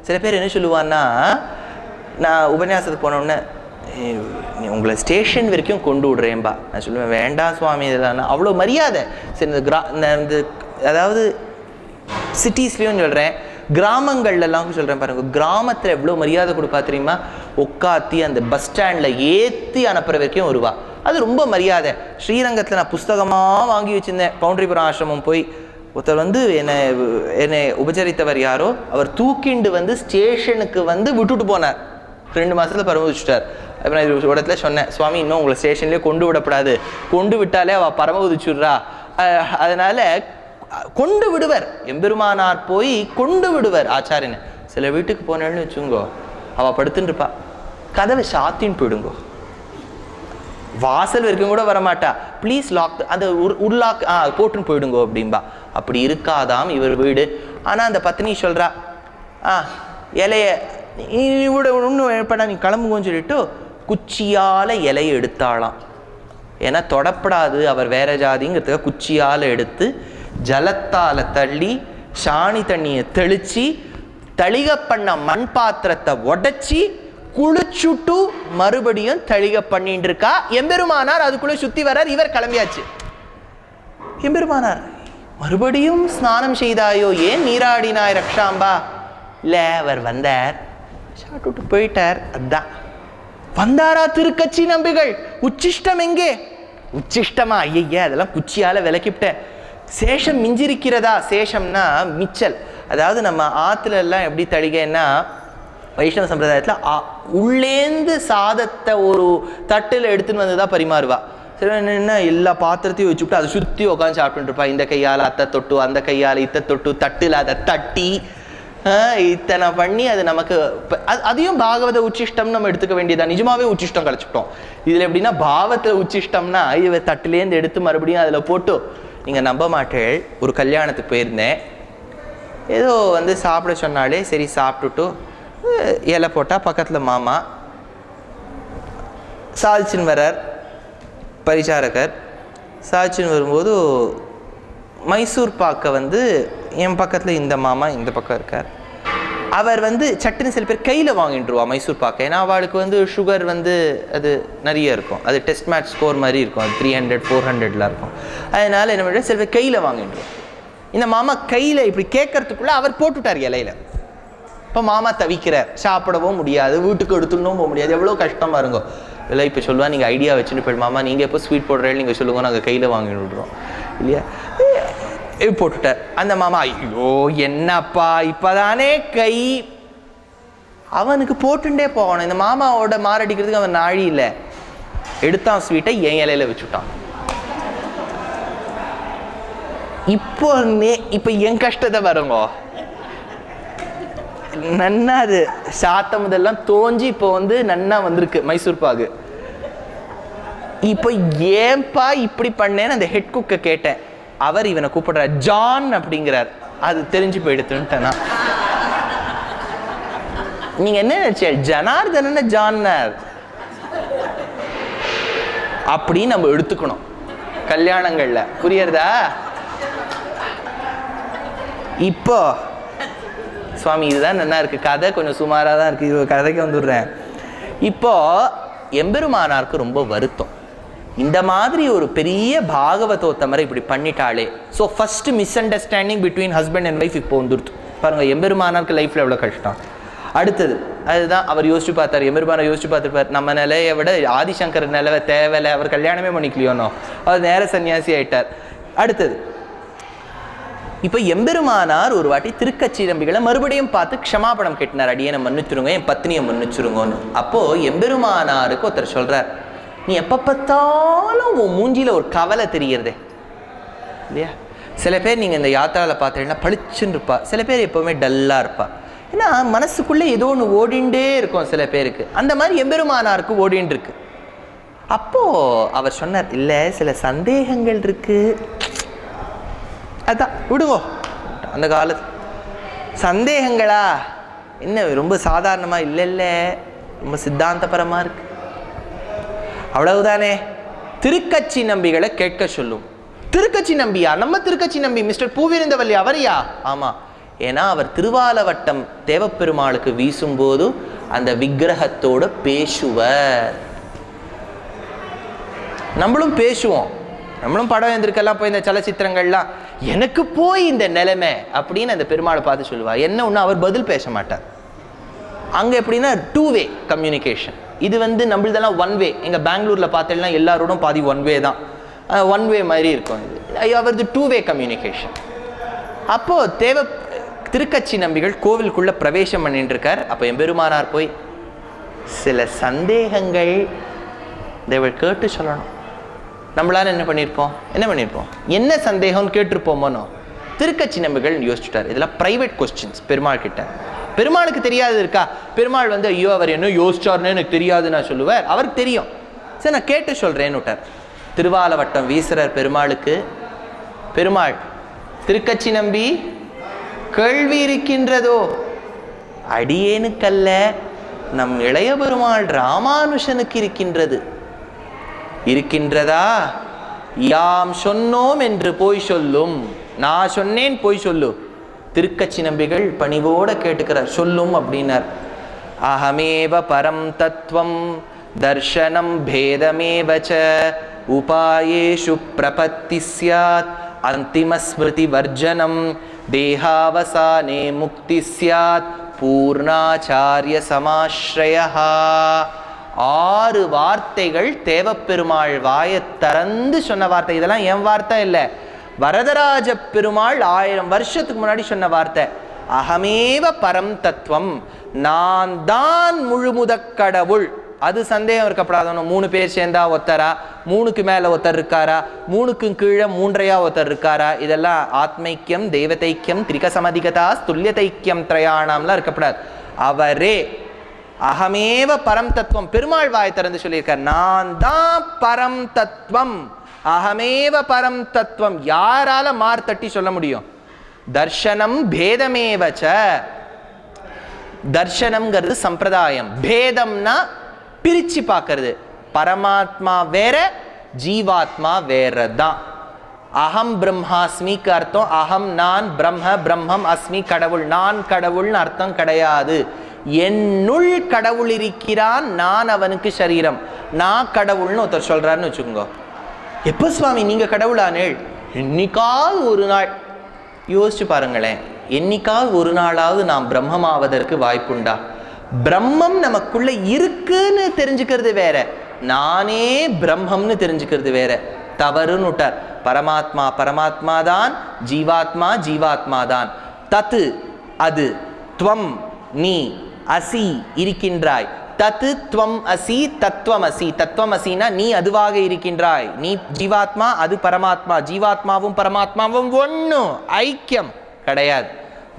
சில பேர் என்ன சொல்லுவான்னா, நான் உபன்யாசத்துக்கு போனோடனே உங்களை ஸ்டேஷன் வரைக்கும் கொண்டு விடுறேன்பா. நான் சொல்லுவேன், வேண்டாம் சுவாமி இதெல்லாம் அவ்வளோ மரியாதை. சரி இந்த அதாவது சிட்டிஸ்லேயும் சொல்கிறேன், கிராமங்கள்லாம் சொல்கிறேன் பாருங்க. கிராமத்தில் எவ்வளோ மரியாதை கொடுப்பா தெரியுமா? உட்காத்தி அந்த பஸ் ஸ்டாண்டில் ஏற்றி அனுப்புகிற வரைக்கும் வருவா. அது ரொம்ப மரியாதை. ஸ்ரீரங்கத்தில் நான் புஸ்தகமாக வாங்கி வச்சுருந்தேன். பவுண்டரிபுரம் ஆசிரமம் போய் ஒருத்தர் வந்து என்னை உபச்சரித்தவர் யாரோ, அவர் தூக்கிண்டு வந்து ஸ்டேஷனுக்கு வந்து விட்டுட்டு போனார். 2 மாதத்தில் பரமதிச்சுட்டார். அப்போ நான் ஒரு இடத்துல சொன்னேன், சுவாமி இன்னும் உங்களை ஸ்டேஷன்லேயே கொண்டு விடப்படாது, கொண்டு விட்டாலே அவள் பரமதிச்சுட்றா, அதனால் கொண்டு விடுவர். எம்பெருமானார் போய் கொண்டு விடுவர் ஆச்சாரியனை. சில வீட்டுக்கு போனேன்னு வச்சுங்கோ, அவள் படுத்துன்னு இருப்பா, கதவை சாத்தின்னு போயிடுங்கோ, வாசல் வரைக்கும் கூட வரமாட்டா. ப்ளீஸ் லாக், அந்த உள்லாக் போட்டுன்னு போயிடுங்கோ அப்படின்பா. அப்படி இருக்காதாம் இவர் வீடு. ஆனால் அந்த பத்னி சொல்கிறா, இலைய விட ஒன்றும் பண்ணா நீ கிளம்புங்கன்னு சொல்லிட்டு குச்சியால் இலையை எடுத்தாளாம். ஏன்னா தொடப்படாது, அவர் வேற ஜாதிங்கிறதுக்காக குச்சியால் எடுத்து ஜலத்தால் தள்ளி சாணி தண்ணியை தெளித்து தளிக பண்ண மண் பாத்திரத்தை உடைச்சி குளிச்சுட்டு மறுபடியும் தளிக பண்ணிட்டு இருக்கா. எம்பெருமானார் அதுக்குள்ளே சுற்றி வரார். இவர் கிளம்பியாச்சு. எம்பெருமானார் மறுபடியும் ஸ்நானம் செய்தாயோ, ஏன் நீராடினாய் ரக்ஷாம்பா? இல்லை, அவர் வந்தார், சாப்பிட்டு போயிட்டார். அதான் வந்தாரா திருக்கட்சி நம்பிகள். உச்சிஷ்டம் எங்கே? உச்சிஷ்டமா? ஐயா அதெல்லாம் குச்சியால் விளக்கிவிட்டேன். சேஷம் மிஞ்சிருக்கிறதா? சேஷம்னா மிச்சல். அதாவது நம்ம ஆற்றுல எல்லாம் எப்படி தளிகைன்னா, வைஷ்ணவ சம்பிரதாயத்தில் உள்ளேந்து சாதத்தை ஒரு தட்டில் எடுத்துன்னு வந்து தான் பரிமாறுவா. சில என்ன எல்லா பாத்திரத்தையும் வச்சுவிட்டு அதை சுற்றி உட்காந்து சாப்பிட்டுருப்பா. இந்த கையால் அத்தை தொட்டு, அந்த கையால் இத்தை தொட்டு, தட்டில் அதை தட்டி இத்தனை பண்ணி அது நமக்கு அதையும் பாகவத உச்சிஷ்டம் நம்ம எடுத்துக்க வேண்டியதா. நிஜமாவே உச்சிஷ்டம் கிடச்சிட்டோம். இதில் எப்படின்னா பாவத்தில் உச்சிஷ்டம்னா இவ தட்டிலேருந்து எடுத்து மறுபடியும் அதில் போட்டு. நீங்கள் நம்ப மாட்டேள், ஒரு கல்யாணத்துக்கு போயிருந்தேன். ஏதோ வந்து சாப்பிட சொன்னாலே சரி சாப்பிட்டுட்டு இலை போட்டால் பக்கத்தில் மாமா சாதிச்சின்னு வரார், பரிசாரகர் சாதிச்சின்னு வரும்போது மைசூர் பாக்கை வந்து என் பக்கத்தில் இந்த மாமா இந்த பக்கம் இருக்கார். அவர் வந்து சட்டுன்னு சில பேர் கையில் வாங்கிட்டுருவா மைசூர் பாக்கை. ஏன்னா அவளுக்கு வந்து சுகர் வந்து அது நிறைய இருக்கும், அது டெஸ்ட் மேட்ச் ஸ்கோர் மாதிரி இருக்கும், அது 300 400 இருக்கும். அதனால் என்ன பண்ணுற, சில பேர் கையில் வாங்கிட்டுருவோம். இந்த மாமா கையில் இப்படி கேட்கறதுக்குள்ளே அவர் போட்டுட்டார் இலையில. இப்போ மாமா தவிக்கிறார், சாப்பிடவும் முடியாது, வீட்டுக்கு எடுத்துன்னு போக முடியாது, எவ்வளோ கஷ்டமாக இருங்கோ. இல்லை இப்போ சொல்லுவா, நீங்கள் ஐடியா வச்சுன்னு போய்டு மாமா, நீங்கள் எப்போ ஸ்வீட் போடுறேன்னு நீங்கள் சொல்லுங்க, நாங்கள் கையில் வாங்கி விடுறோம் இல்லையா. போட்டுட்டார் அந்த மாமா. ஐயோ என்னப்பா இப்போதானே கை, அவனுக்கு போட்டுட்டே போகணும். இந்த மாமாவோட மாரடிக்கிறதுக்கு அவன் நாழி இல்லை. எடுத்தான் ஸ்வீட்டை என் இலையில வச்சுட்டான். இப்போ என் கஷ்டத்தை பாருங்க. நன்னா அது சாத்தம் இதெல்லாம் தோஞ்சி இப்போ வந்து நன்னா வந்திருக்கு மைசூர் பாகு. இப்போ ஏன்பா இப்படி பண்ணேன்னு அந்த ஹெட் குக்கை கேட்டேன். அவர் இவனை கூப்பிடுறார், ஜான் அப்படிங்கிறார். அது தெரிஞ்சு போயிடுத்துன்ட்டேனா. நீங்க என்ன நினைச்ச, ஜனார்தன ஜான்னார் அப்படி நம்ம எடுத்துக்கணும். கல்யாணங்கள்ல. புரியுறதா? இப்போ சுவாமி இதுதான் நல்லா இருக்கு, கதை கொஞ்சம் சுமாராக தான் இருக்கு, இது கதைக்கு வந்துடுறேன். இப்போ எம்பெருமானாருக்கு ரொம்ப வருத்தம், இந்த மாதிரி ஒரு பெரிய பாகவதோத்தமரை இப்படி பண்ணிட்டாளே. So first misunderstanding between husband and wife இப்போ வந்துடுது பாருங்க. எம்பெருமானாருக்கு லைஃப்ல எவ்வளோ கஷ்டம். அடுத்தது அதுதான் அவர் யோசிச்சு பார்த்தார், எம்பெருமானை யோசிச்சு பார்த்துருப்பார், நம்ம நிலையை விட ஆதிசங்கர் நிலவை தேவையில்லை, அவர் கல்யாணமே பண்ணிக்கலையோனோ, அவர் நேர சன்னியாசி ஆயிட்டார். அடுத்தது இப்போ எம்பெருமானார் ஒரு வாட்டி திருக்கச்சிதம்பிகளை மறுபடியும் பார்த்து க்ஷமாபணம் கேட்டினார், அடியனை மன்னிச்சுருங்க, என் பத்னியை மன்னிச்சுருங்கன்னு. அப்போது எம்பெருமானாருக்கு ஒருத்தர் சொல்கிறார், நீ எப்போ பார்த்தாலும் உன் மூஞ்சியில் ஒரு கவலை தெரியறதே இல்லையா? சில பேர் நீங்கள் இந்த யாத்திராவில் பார்த்தீங்கன்னா பளிச்சுன்னு இருப்பா, சில பேர் எப்போவுமே டல்லாக இருப்பா. ஏன்னா மனசுக்குள்ளே ஏதோ ஒன்று ஓடிண்டே இருக்கும் சில பேருக்கு. அந்த மாதிரி எம்பெருமானாருக்கு ஓடின்னு இருக்கு. அப்போது அவர் சொன்னார், இல்லை சில சந்தேகங்கள் இருக்கு, அதான் விடுங்கோ. அந்த காலத்து சந்தேகங்களா என்ன ரொம்ப சாதாரணமாக இல்லை, இல்லை ரொம்ப சித்தாந்தபரமாக இருக்கு, அவ்வளவுதானே. திருக்கச்சி நம்பிகளை கேட்க சொல்லும். திருக்கச்சி நம்பியா? நம்ம திருக்கச்சி நம்பி மிஸ்டர் பூவிருந்தவல்லி அவரையா? ஆமாம். ஏன்னா அவர் திருவாலவட்டம் தேவப்பெருமாளுக்கு வீசும்போது அந்த விக்கிரகத்தோட பேசுவர். நம்மளும் பேசுவோம், நம்மளும் படம் எழுந்திருக்கெல்லாம் போய் இந்த சலச்சித்திரங்கள்லாம், எனக்கு போய் இந்த நிலைமை அப்படின்னு அந்த பெருமாளை பார்த்து சொல்லுவா. என்ன ஒன்று அவர் பதில் பேச மாட்டார். அங்கே எப்படின்னா 2 வே கம்யூனிகேஷன். இது நம்மளதெல்லாம் 1 வே. எங்கள் பெங்களூரில் பார்த்தீங்கன்னா எல்லாரோடும் பாதி 1 வே தான், 1 வே மாதிரி இருக்கும். இது அவரது 2 வே கம்யூனிகேஷன். அப்போது திருக்கச்சி நம்பிகள் கோவிலுக்குள்ளே பிரவேசம் பண்ணிட்டு இருக்கார். அப்போ எம்பெருமானார் போய் சில சந்தேகங்கள் தேவள் கேட்டு சொல்லணும். நம்மளால என்ன பண்ணியிருப்போம், என்ன சந்தேகம்னு கேட்டிருப்போமோனோ. திருக்கச்சி நம்பிகள் யோசிச்சுட்டார், இதெல்லாம் ப்ரைவேட் கொஸ்டின்ஸ் பெருமாள் கிட்ட. பெருமாளுக்கு தெரியாது இருக்கா? பெருமாள் ஐயோ அவர் என்ன யோசிச்சார்னு எனக்கு தெரியாது நான் சொல்லுவார், அவருக்கு தெரியும். சரி நான் கேட்டு சொல்கிறேன்னு விட்டார். திருவாலவட்டம் வீசுறார் பெருமாளுக்கு. பெருமாள், திருக்கச்சி நம்பி கேள்வி இருக்கின்றதோ? அடியேனுக்கல்ல, நம் இளைய பெருமாள் ராமானுஷனுக்கு இருக்கின்றதா? யாம் சொன்னோம் என்று போய் சொல்லும். நான் சொன்னேன் போய் சொல்லு. திருக்கச்சி நம்பிகள் பணிவோட கேட்டுக்கிறார், சொல்லும் அப்படின்னார். அஹமேவ பரம் தத்துவம் தர்ஷனம் பேதமேவச்ச உபாயேஷு பிரபத்தி ஸ்யாத் அந்திம ஸ்மிருதி வர்ஜனம் தேகாவசானே முக்தி ஸ்யாத் பூர்ணாச்சாரிய சமாஸ்ரயஹ. 6 வார்த்தைகள் தேவப்பெருமாள் வாயை திறந்து சொன்ன வார்த்தை. இதெல்லாம் என் வார்த்தை இல்லை, வரதராஜ பெருமாள் 1000 வருஷத்துக்கு முன்னாடி சொன்ன வார்த்தை. அகமேவ பரம் தத்துவம், நான் தான் முழுமுதற் கடவுள். அது சந்தேகம் இருக்கப்படாதவனோ. 3 பேர் சேர்ந்தா ஒத்தரா, 3க்கு மேலே ஒருத்தர் இருக்காரா, 3க்கும் கீழே 3ரையா ஒருத்தர் இருக்காரா, இதெல்லாம் ஆத்மைக்கியம் தெய்வதைக்கியம் திரிகசமதிகதா துல்லியதைக்கியம் திரையாணம்லாம் இருக்கப்படாது. அவரே அகமேவ பரம் தத்துவம். பெருமாள் வாய் திறந்து சொல்லியிருக்கார், நான் தான் பரம் தத்துவம், அகமேவ பரம் தத்துவம். யாரால மார்த்தட்டி சொல்ல முடியும்? தர்ஷனம் பேதமேவச்ச. தர்ஷனம்ங்கிறது சம்பிரதாயம், பேதம்னா பிரிச்சு பார்க்கறது. பரமாத்மா வேற, ஜீவாத்மா வேற தான். அகம் பிரம்மாஸ்மிக்கு அர்த்தம் அகம் நான், பிரம்மம் அஸ்மி கடவுள். நான் கடவுள்னு அர்த்தம் கிடையாது. என்னுள் கடவுள் இருக்கிறான், நான் அவனுக்கு சரீரம். நான் கடவுள்னு ஒருத்தர் சொல்றாருன்னு வச்சுக்கோங்க. எப்போ சுவாமி நீங்க கடவுளானேள்? என்னைக்காவது ஒரு நாள் யோசிச்சு பாருங்களேன். என்னைக்காவது ஒரு நாளாவது நாம் பிரம்மமாவதற்கு வாய்ப்புண்டா? பிரம்மம் நமக்குள்ள இருக்குன்னு தெரிஞ்சுக்கிறது வேற, நானே பிரம்மம்னு தெரிஞ்சுக்கிறது வேற. தவறுன்னு விட்டார். பரமாத்மா பரமாத்மா தான், ஜீவாத்மா ஜீவாத்மா தான். தத்து அது, துவம் நீ, அசி இருக்கின்றாய். தத்து துவம் அசி தத்துவம் அசி. தத்துவம் அசினா நீ அதுவாக இருக்கின்றாய், நீ ஜீவாத்மா, அது பரமாத்மா. ஜீவாத்மாவும் பரமாத்மாவும் ஒன்றும் ஐக்கியம் கிடையாது,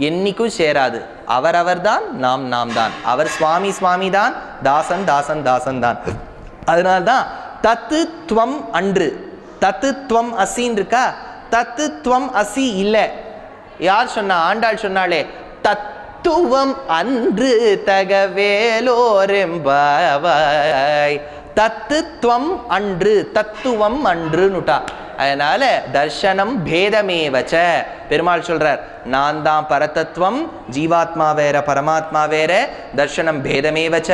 என்னைக்கும் சேராது. அவரவர் தான், நாம் நாம் தான். அவர் சுவாமி சுவாமி தான், தாசன் தாசன் தாசன் தான். அதனால்தான் தத்து துவம் அன்று, தத்து துவம் அசின்னு இருக்கா. தத்து துவம் அசி இல்லை. யார் சொன்னா? ஆண்டாள் சொன்னாலே, தத்துவம் அன்று தகவேலோரெம்பாவாய். தத்துவம் அன்று, தத்துவம் அன்றுன்னுட்டா. அதனால தர்சனம் பேதமேவச்ச. பெருமாள் சொல்றார், நான் தான் பரதத்துவம், ஜீவாத்மா வேற பரமாத்மா வேற, தர்சனம் பேதமேவச்ச.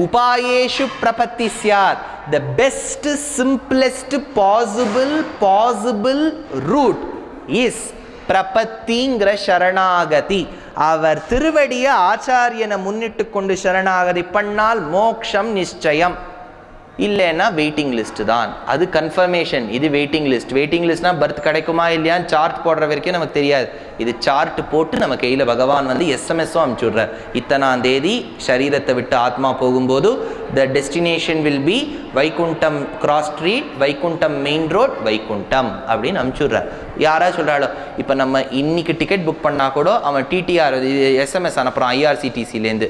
உபாயேஷு பிரபத்தி ஸ்யாத். The best, simplest possible route is பிரபத்திங்கிற சரணாகதி. அவர் திருவடிய ஆச்சாரியனை முன்னிட்டு கொண்டு சரணாகதி பண்ணால் மோக்ஷம் நிச்சயம். இல்லைன்னா வெயிட்டிங் லிஸ்ட் தான். அது கன்ஃபர்மேஷன், இது வெயிட்டிங் லிஸ்ட். வெயிட்டிங் லிஸ்ட்னா பர்த் கிடைக்குமா இல்லையான்னு சார்ட் போடுற வரைக்கும் நமக்கு தெரியாது. இது சார்ட் போட்டு நம்ம கையில் பகவான் வந்து எஸ்எம்எஸும் அனுப்பிச்சுடுறார். இத்தனாம் தேதி சரீரத்தை விட்டு ஆத்மா போகும்போது the destination will be Vaikuntham cross street, Vaikuntham main road, Vaikuntham அப்படின்னு அனுப்பிச்சுடுறார். யாராவது சொல்கிறாளோ, இப்போ நம்ம இன்னைக்கு டிக்கெட் புக் பண்ணால் கூட அவன் டிடிஆர் எஸ்எம்எஸ் அனுப்புகிறான் ஐஆர்சிடிசிலேருந்து,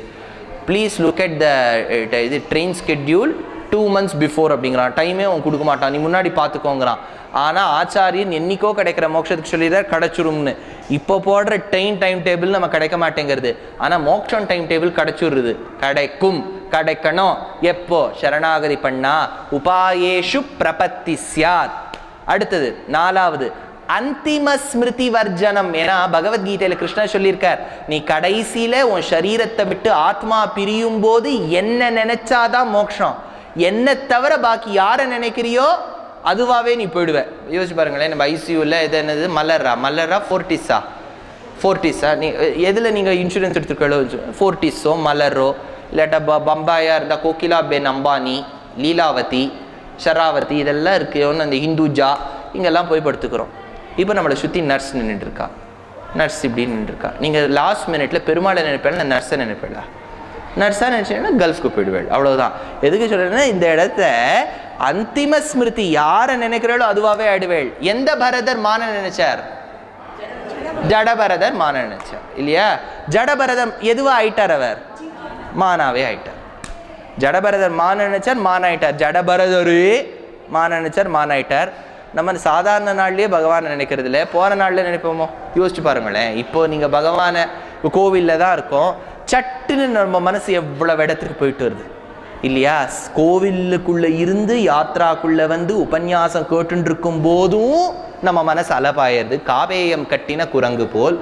ப்ளீஸ் லுக் அட் த இது ட்ரெயின் ஸ்கெட்யூல் 2 months பிஃபோர் அப்படிங்கிறான். டைமே அவன் கொடுக்க மாட்டான், நீ முன்னாடி பார்த்துக்கோங்கிறான். ஆனால் ஆச்சாரியன் என்னைக்கோ கிடைக்கிற மோட்சத்துக்கு சொல்லிடுறார் கிடைச்சிரும்னு. இப்போ போடுற டைம் டேபிள் நம்ம கிடைக்க மாட்டேங்கிறது. ஆனால் மோட்சம் டைம் டேபிள் கிடைச்சிடுறது. கிடைக்கணும் எப்போ? சரணாகதி பண்ணா. உபாயேஷு பிரபத்தி ஸ்யாத். அடுத்தது 4வது அந்திம ஸ்மிருதி வர்ஜனம். ஏன்னா பகவத்கீதையில கிருஷ்ணர் சொல்லியிருக்கார், நீ கடைசியில உன் சரீரத்தை விட்டு ஆத்மா பிரியும் போது என்ன நினைச்சாதான் மோட்சம். என்ன தவிர பாக்கி யாரை நினைக்கிறியோ அதுவாகவே நீ போயிடுவ. யோசிச்சு பாருங்களேன், நம்ம ஐசியூவில் இது என்னது மல்லரா ஃபோர்டிஸா நீ எதில் நீங்கள் இன்சூரன்ஸ் எடுத்துருக்கோ, ஃபோர்டிஸோ மலரோ, இல்லாட்டா பம்பாயா இருந்தால் கோகிலா பென் அம்பானி, லீலாவதி, ஷராவதி, இதெல்லாம் இருக்குது. ஒன்று அந்த ஹிந்துஜா, இங்கெல்லாம் போய் படுத்துக்கிறோம். இப்போ நம்மளை சுற்றி நர்ஸ் நின்றுட்டுருக்கா, நர்ஸ் இப்படி நின்றுருக்கா. நீங்கள் லாஸ்ட் மினிட்ல பெருமாளை நினைப்பேன், நான் நர்ஸை நினைப்பேடா. நர்ஸாக நினச்சிங்கன்னா கல்ஃப்க்கு போயிடுவேள். அவ்வளோதான். எதுக்கு சொல்கிறேன்னா, இந்த இடத்த அந்திம ஸ்மிருதி யாரை நினைக்கிறாளோ அதுவாகவே ஆயிடுவேள். எந்த பரதர் மான நினைச்சார்? ஜடபரதர் மான நினைச்சார் இல்லையா? ஜடபரதர் எதுவா ஆயிட்டார்? அவர் மானாவே ஆயிட்டார். ஜடபரதர் மான நினைச்சார், மான ஆயிட்டார். ஜடபரதரு மான நினைச்சார், மான ஆயிட்டார். நம்ம சாதாரண நாள்லேயே பகவானை நினைக்கிறது இல்லை, போகிற நாளில் நினைப்போமோ? யோசிச்சு பாருங்களேன். இப்போ நீங்கள் பகவானை கோவிலில் தான் இருக்கோம், சட்டுன்னு நம்ம மனசு எவ்வளவு இடத்துக்கு போயிட்டு வருது இல்லையா? கோவிலுக்குள்ள இருந்து யாத்ராக்குள்ள வந்து உபன்யாசம் கேட்டு இருக்கும் போதும் நம்ம மனசு அலபாயிருது, காவேயம் கட்டின குரங்கு போல்.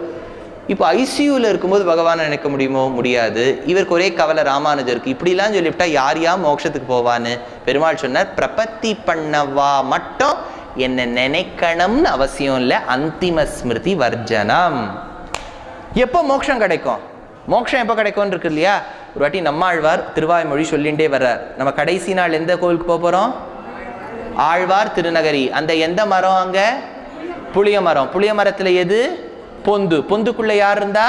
இப்போ ஐசியூவில் இருக்கும்போது பகவானை நினைக்க முடியுமோ? முடியாது. இவருக்கு ஒரே கவலை ராமானுஜருக்கு. இப்படிலாம் சொல்லிவிட்டா யார் மோட்சத்துக்கு போவான்னு பெருமாள் சொன்னார், பிரபத்தி பண்ணவா மட்டும் என்ன நினைக்கணும்னு அவசியம் இல்லை. அந்திம ஸ்மிருதி வர்ஜனம். எப்போ மோட்சம் கிடைக்கும்? மோட்சம் எப்போ கிடைக்கும்னு இருக்கு இல்லையா? ஒரு வாட்டி நம்மாழ்வார் திருவாய்மொழி சொல்லிகிட்டே வர்றார். நம்ம கடைசி நாள் எந்த கோவிலுக்கு போகிறோம்? ஆழ்வார் திருநகரி. அந்த எந்த மரம்? அங்கே புளிய மரம். புளிய மரத்தில் எது? பொந்து. பொந்துக்குள்ளே யார் இருந்தா?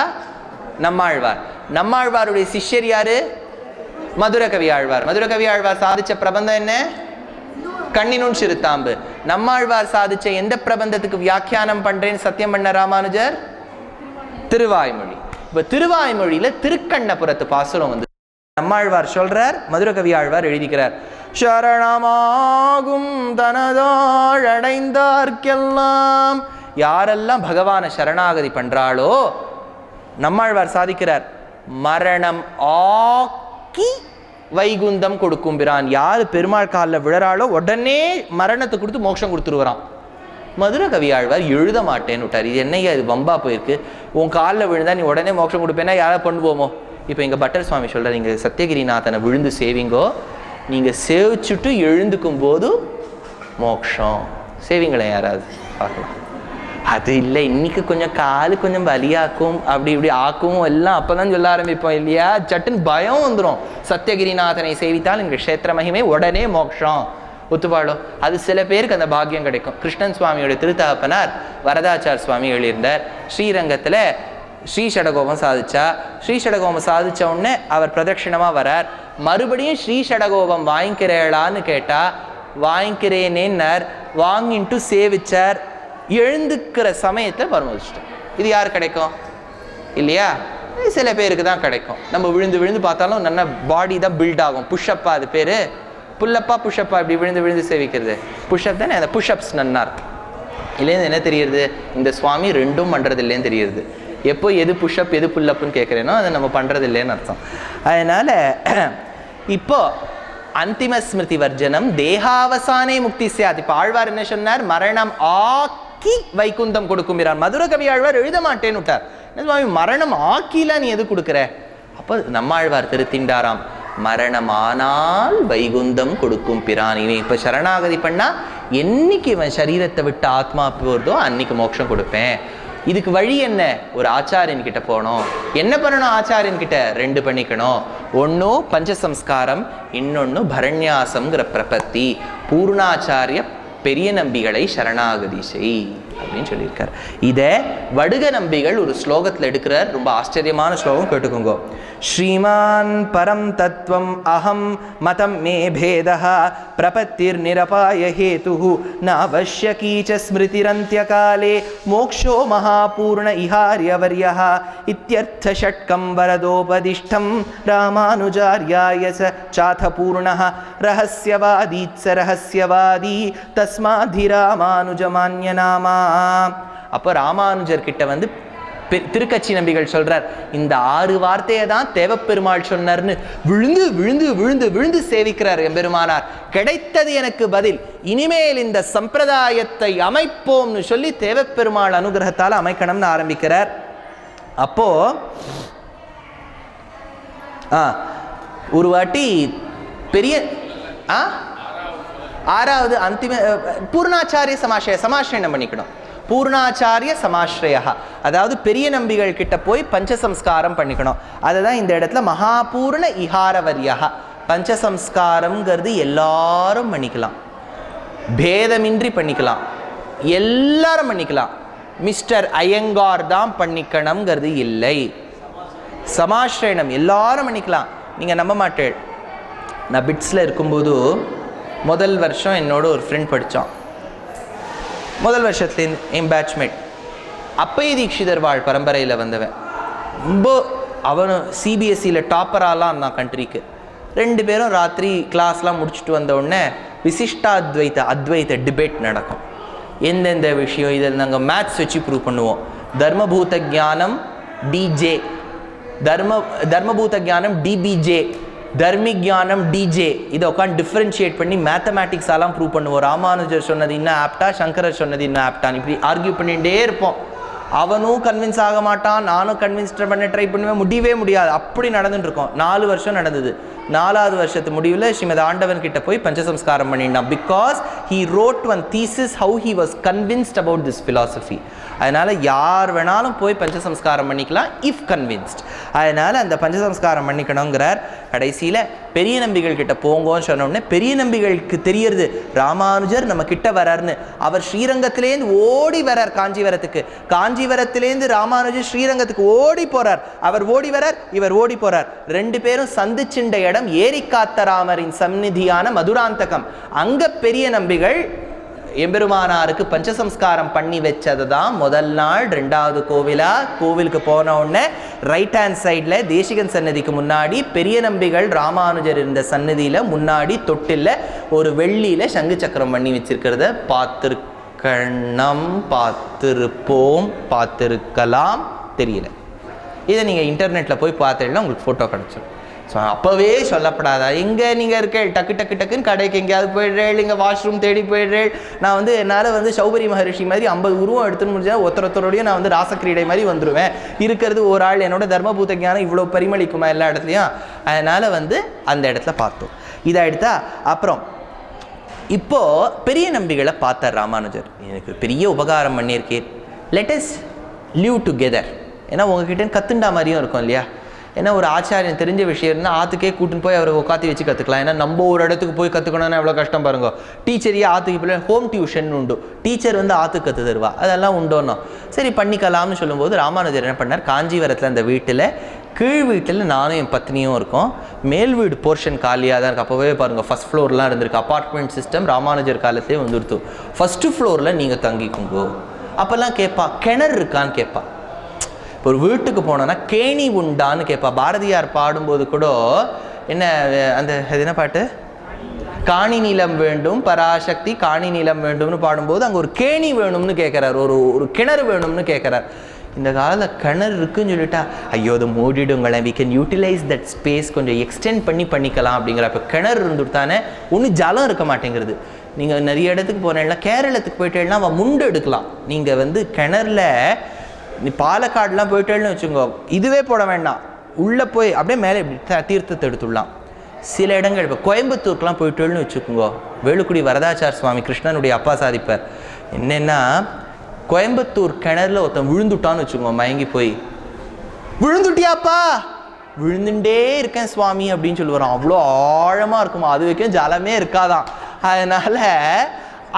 நம்மாழ்வார். நம்மாழ்வாருடைய சிஷ்யர் யாரு? மதுரகவி ஆழ்வார். மதுரகவி ஆழ்வார் சாதிச்ச பிரபந்தம் என்ன? கண்ணினுன் சிறுத்தாம்பு. நம்மாழ்வார் சாதிச்ச எந்த பிரபந்தத்துக்கு வியாக்கியானம் பண்றேன்னு சத்தியம் பண்ண ராமானுஜர்? திருவாய்மொழி. இப்போ திருவாய்மொழியில் திருக்கண்ணபுரத்து பாசுரம் வந்து நம்மாழ்வார் சொல்றார், மதுரகவி ஆழ்வார் எழுதிக்கிறார், சரணமாகும் தனதாள் அடைந்தார்க்கெல்லாம். யாரெல்லாம் பகவானை சரணாகதி பண்றாளோ நம்மாழ்வார் சாதிக்கிறார், மரணம் ஆக்கி வைகுந்தம் கொடுக்கும் பிரான். யார் பெருமாள் காலில் விழறாளோ உடனே மரணத்தை கொடுத்து மோட்சம் கொடுத்துருவாராம். மதுரகவி ஆழ்வார் எழுத மாட்டேன்னு விட்டார். இது என்னையா இது வம்பா போயிருக்கு? உன் காலில் விழுந்தா நீ உடனே மோட்சம் கொடுப்பேன்னா யாராவது பண்ணுவோமோ? இப்போ எங்கள் பட்டர் சுவாமி சொல்கிறார், நீங்கள் சத்தியகிரிநாதனை விழுந்து சேவிங்கோ, நீங்கள் சேவிச்சுட்டு எழுந்துக்கும் போது மோட்சம். சேவிங்களே யாராவது பார்க்கலாம். அது இல்லை, இன்னைக்கு கொஞ்சம் காலு கொஞ்சம் வலியாக்கும், அப்படி இப்படி ஆக்கும் எல்லாம் அப்போ தான் சொல்ல ஆரம்பிப்போம் இல்லையா? சட்டுன்னு பயம் வந்துடும். சத்தியகிரிநாதனை சேவித்தால் எங்கள் க்ஷேத்திர மகிமை, உடனே மோட்சம் ஒத்துப்பாளோ. அது சில பேருக்கு அந்த பாக்கியம் கிடைக்கும். கிருஷ்ணன் சுவாமியோட திருத்தகப்பனார் வரதாச்சார் சுவாமி எழுதியிருந்தார். ஸ்ரீரங்கத்தில் ஸ்ரீஷடகோபம் சாதிச்சா. ஸ்ரீஷடகோபம் சாதிச்ச உடனே அவர் பிரதட்சிணமாக வரார். மறுபடியும் ஸ்ரீஷடகோபம் வாங்கிக்கிறேளான்னு கேட்டால் வாங்கிக்கிறேனேன்னார். வாங்கிட்டு சேவிச்சார். எழுந்துக்கிற சமயத்தில் பரமதிஷ்டம். இது யார் கிடைக்கும் இல்லையா? சில பேருக்கு தான் கிடைக்கும். நம்ம விழுந்து விழுந்து பார்த்தாலும் நல்ல பாடி தான் பில்ட் ஆகும். புஷ்அப்பா, அது பேர் புல்லப்பா புஷ்அப்பா. இப்படி விழுந்து விழுந்து சேவிக்கிறது புஷ்அப் தானே. அந்த புஷ்அப்ஸ் நன்னா இருக்கும். இல்லைன்னு என்ன தெரியுது? இந்த சுவாமி ரெண்டும் பண்ணுறது இல்லைன்னு தெரியுது. எப்போ எது புஷ்அப் எது புல்லப்புன்னு கேட்குறேனோ அதை நம்ம பண்ணுறது இல்லைன்னு அர்த்தம். அதனால் இப்போ அந்திம ஸ்மிருதி வர்ஜனம் தேகாவசானே முக்தி சியாத். இப்போ ஆழ்வார் என்ன சொன்னார்? மரணம் ஆக்கி வைகுந்தம் கொடுக்கும்கிறார். மதுர கவி ஆழ்வார் எழுத மாட்டேன்னு விட்டார். மரணம் ஆக்கில நீ எது கொடுக்குற? அப்போ நம்மாழ்வார் திருத்திண்டாராம், மரணமானால் வைகுந்தம் கொடுக்கும் பிரான். இவன் இப்போ சரணாகதி பண்ணா என்னைக்கு இவன் சரீரத்தை விட்டு ஆத்மா போகிறதோ அன்னைக்கு மோட்சம் கொடுப்பேன். இதுக்கு வழி என்ன? ஒரு ஆச்சாரியன் கிட்ட போகணும். என்ன பண்ணணும்? ஆச்சாரியன் கிட்ட 2 பண்ணிக்கணும். ஒன்று பஞ்சசம்ஸ்காரம், இன்னொன்று பரண்யாசம்ங்கிற பிரபத்தி. பூர்ணாச்சாரிய பெரிய நம்பிகளை சரணாகதி செய் அப்படின்னு சொல்லியிருக்கார். இதை வடுக நம்பிகள் ஒரு ஸ்லோகத்தில் எடுக்கிறார். ரொம்ப ஆச்சரியமான ஸ்லோகம், கேட்டுக்கோங்க. ஸ்ரீமான் பரம் தத்துவம் அகம் மதம் மே பேதः பிரபத்திர் நிரபாய ஹேதுஹு நாவஷ்யகீ ச ஸ்மிருதிரந்த்ய காலே மோக்ஷோ மகாபூர்ண இஹார்யவர்யः இத்யர்த்த ஷட்கம் வரதோபதிஷ்டம் ராமானுஜார்யாய ச சாத பூர்ணः ரஹஸ்யவாதீத் ச ரஹஸ்யவாதி தஸ்மாதி ராமானுஜமான்ய நாமா. அப்போ ராமானுஜர் கிட்ட வந்து திருக்கச்சி நம்பிகள் சொல்றார், இந்த 6 வார்த்தையை தான் தேவப்பெருமாள் சொன்னார்னு விழுந்து விழுந்து விழுந்து விழுந்து சேவிக்கிறார் எம்பெருமானார். கிடைத்தது எனக்கு பதில், இனிமேல் இந்த சம்பிரதாயத்தை அமைப்போம்னு சொல்லி தேவப்பெருமாள் அனுகிரகத்தால் அமைக்கணும்னு ஆரம்பிக்கிறார். அப்போ ஒரு வாட்டி பெரிய 6வது அந்திம பூர்ணாச்சாரிய சமாஸ்ரயம் பண்ணிக்கணும். பூர்ணாச்சாரிய சமாஸ்ரயா, அதாவது பெரிய நம்பிகள் கிட்ட போய் பஞ்சசம்ஸ்காரம் பண்ணிக்கணும். அதுதான் இந்த இடத்துல மகாபூர்ண இஹாரவர்யா. பஞ்சசம்ஸ்காரம்ங்கிறது எல்லாரும் பண்ணிக்கலாம், பேதமின்றி பண்ணிக்கலாம், எல்லாரும் பண்ணிக்கலாம். மிஸ்டர் ஐயங்கார் தான் பண்ணிக்கணுங்கிறது இல்லை. சமாஸ்ரயணம் எல்லாரும் பண்ணிக்கலாம். நீங்கள் நம்ப மாட்டேன், நான் பிட்ஸில் இருக்கும்போது முதல் வருஷம் என்னோட ஒரு ஃப்ரெண்ட் படித்தான். முதல் வருஷத்துலேருந்து என் பேட்ச்மேட், அப்பைய தீக்ஷிதர் வாழ் பரம்பரையில் வந்தவன். ரொம்ப அவனும் சிபிஎஸ்சியில் டாப்பராலாம் இருந்தான் கண்ட்ரிக்கு. 2 பேரும் ராத்திரி கிளாஸ்லாம் முடிச்சுட்டு வந்த உடனே அத்வைத டிபேட் நடக்கும். எந்தெந்த விஷயம் இதில் நாங்கள் மேத்ஸ் வச்சு ப்ரூவ் பண்ணுவோம். தர்மபூத ஞானம் டிஜே, தர்மபூத ஞானம் டிபிஜே, தர்மிக்ஞானம் டிஜே. இதை உட்காந்து டிஃப்ரென்ஷியேட் பண்ணி மேத்தமேட்டிக்ஸாலாம் ப்ரூவ் பண்ணுவோம். ராமானுஜர் சொன்னது இன்னும் ஆப்டா, சங்கரர் சொன்னது இன்னும் ஆப்டான்னு இப்படி ஆர்கியூ பண்ணிகிட்டே இருப்போம். அவனும் கன்வின்ஸ் ஆக மாட்டான், நானும் கன்வின்ஸ் பண்ண ட்ரை பண்ணுவேன், முடியவே முடியாது. அப்படி நடந்துட்டு இருக்கோம். 4 வருஷம் நடந்தது. 4வது வருஷத்து முடிவில் ஸ்ரீமத் ஆண்டவன் கிட்ட போய் பஞ்சசம்ஸ்காரம் பண்ணிட்டான். Because he wrote one thesis how he was convinced about this philosophy. அதனால் யார் வேணாலும் போய் பஞ்சசம்ஸ்காரம் பண்ணிக்கலாம் இஃப் கன்வின்ஸ்ட். அதனால் அந்த பஞ்சசம்ஸ்காரம் பண்ணிக்கணுங்கிறார். கடைசியில் பெரிய நம்பிகள் கிட்ட போங்கன்னு சொன்னோடனே பெரிய நம்பிகளுக்கு தெரியறது ராமானுஜர் நம்ம கிட்ட வரார்னு. அவர் ஸ்ரீரங்கத்திலேருந்து ஓடி வரார் காஞ்சிபுரத்துக்கு. காஞ்சிபுரத்திலேருந்து ராமானுஜர் ஸ்ரீரங்கத்துக்கு ஓடி போறார். அவர் ஓடி வரார், இவர் ஓடி போறார். 2 பேரும் சந்திச்சின்ற இடம் ஏரிக்காத்த ராமரின் சந்நிதியான மதுராந்தகம். அங்க பெரிய நம்பிகள் எம்பெருமானாருக்கு பஞ்சசம்ஸ்காரம் பண்ணி வச்சது தான் முதல் நாள். 2வது கோவிலுக்கு போன உடனே ரைட் ஹேண்ட் சைடில் தேசிகன் சன்னதிக்கு முன்னாடி பெரிய நம்பிகள் ராமானுஜர் இருந்த சன்னதியில் முன்னாடி தொட்டில் ஒரு வெள்ளியில் சங்கு சக்கரம் பண்ணி வச்சிருக்கிறத பார்த்துருக்கணும், பார்த்துருப்போம், பார்த்துருக்கலாம், தெரியல. இதை நீங்கள் இன்டர்நெட்டில் போய் பார்த்தீங்கன்னா உங்களுக்கு ஃபோட்டோ கிடச்சிடும். ஸோ அப்போவே சொல்லப்படாதா, எங்கே நீங்கள் இருக்க டக்கு டக்கு டக்குன்னு கடைக்கு எங்கேயாவது போயிடுறேள், இங்கே வாஷ்ரூம் தேடி போயிடுறேள். நான் வந்து என்னால் சௌபரி மகரிஷி மாதிரி 50 உருவம் எடுத்துன்னு முடிஞ்சா ஒருத்தரோடையும் நான் ராசக்கிரீடை மாதிரி வந்துடுவேன். இருக்கிறது ஒரு ஆள். என்னோட தர்மபூத ஞானம் இவ்வளோ பரிமளிக்குமா எல்லா இடத்துலையும்? அதனால் அந்த இடத்துல பார்த்தோம். இதை எடுத்தா அப்புறம் இப்போது பெரிய நம்பிகளை பார்த்தார் ராமானுஜர். எனக்கு பெரிய உபகாரம் பண்ணியிருக்கேன், லெட் அஸ் லிவ் டுகெதர். ஏன்னா உங்ககிட்ட கத்துண்டா மாதிரியும் இருக்கும் இல்லையா? ஏன்னா ஒரு ஆச்சாரியன் தெரிஞ்ச விஷயம் இருந்தால் ஆற்றுக்கே கூட்டின்னு போய் அவரை உட்காந்து வச்சு கற்றுக்கலாம். ஏன்னா நம்ம ஒரு இடத்துக்கு போய் கற்றுக்கணும்னா எவ்வளோ கஷ்டம் பாருங்க. டீச்சரையே ஆற்றுக்கு போய் ஹோம் டியூஷன் உண்டு, டீச்சர் ஆற்றுக்கு கற்று தருவா, அதெல்லாம் உண்டோன்னோ. சரி பண்ணிக்கலாம்னு சொல்லும்போது ராமானுஜர் என்ன பண்ணார், காஞ்சிபுரத்தில் அந்த வீட்டில் கீழ் வீட்டில் நானும் என் பத்னியும் இருக்கோம். மேல் வீடு போர்ஷன் காலியாக தான் இருக்குது. அப்போவே பாருங்கள் ஃபஸ்ட் ஃப்ளோர்லாம் இருந்திருக்கு. அப்பார்ட்மெண்ட் சிஸ்டம் ராமானுஜர் காலத்திலே வந்துடுத்து. ஃபஸ்ட்டு ஃப்ளோரில் நீங்கள் தங்கிக்குங்கோ. அப்போல்லாம் கேட்பா, கிணறு இருக்கான்னு கேட்பா. ஒரு வீட்டுக்கு போனோன்னா கேணி உண்டான்னு கேட்பா. பாரதியார் பாடும்போது கூட என்ன அந்த அது என்ன பாட்டு, காணி நிலம் வேண்டும் பராசக்தி காணி நிலம் வேண்டும்னு பாடும்போது அங்கே ஒரு கேணி வேணும்னு கேட்குறார், ஒரு கிணறு வேணும்னு கேட்குறார். இந்த காலத்தில் கிணறு இருக்குன்னு சொல்லிட்டா ஐயோ அது மூடிடுங்களேன், we can utilize that space, கொஞ்சம் எக்ஸ்டெண்ட் பண்ணிக்கலாம் அப்படிங்கிறப்ப கிணறு இருந்துட்டு தானே ஒன்றும் ஜலம் இருக்க மாட்டேங்கிறது. நீங்கள் நிறைய இடத்துக்கு போனேன்னா, கேரளத்துக்கு போயிட்டேன்னா அவன் முண்டு எடுக்கலாம். நீங்கள் வந்து கிணறுல நீ பாலக்காடுலாம் போயிட்டேன்னு வச்சுக்கோ, இதுவே போட வேண்டாம், உள்ளே போய் அப்படியே மேலே தீர்த்தத்தை எடுத்துடலாம். சில இடங்கள் இப்போ கோயம்புத்தூருக்குலாம் போயிட்டோன்னு வச்சுக்கோங்க, வேலுக்குடி வரதாச்சார் சுவாமி கிருஷ்ணனுடைய அப்பா சாதிப்பார். என்னென்னா கோயம்புத்தூர் கிணறுல ஒருத்தன் விழுந்துட்டான்னு வச்சுக்கோங்க, மயங்கி போய், விழுந்துட்டியாப்பா, விழுந்துட்டே இருக்கேன் சுவாமி அப்படின்னு சொல்லுவாரான். அவ்வளோ ஆழமாக இருக்குமா, அது வரைக்கும் ஜலமே இருக்காதான். அதனால்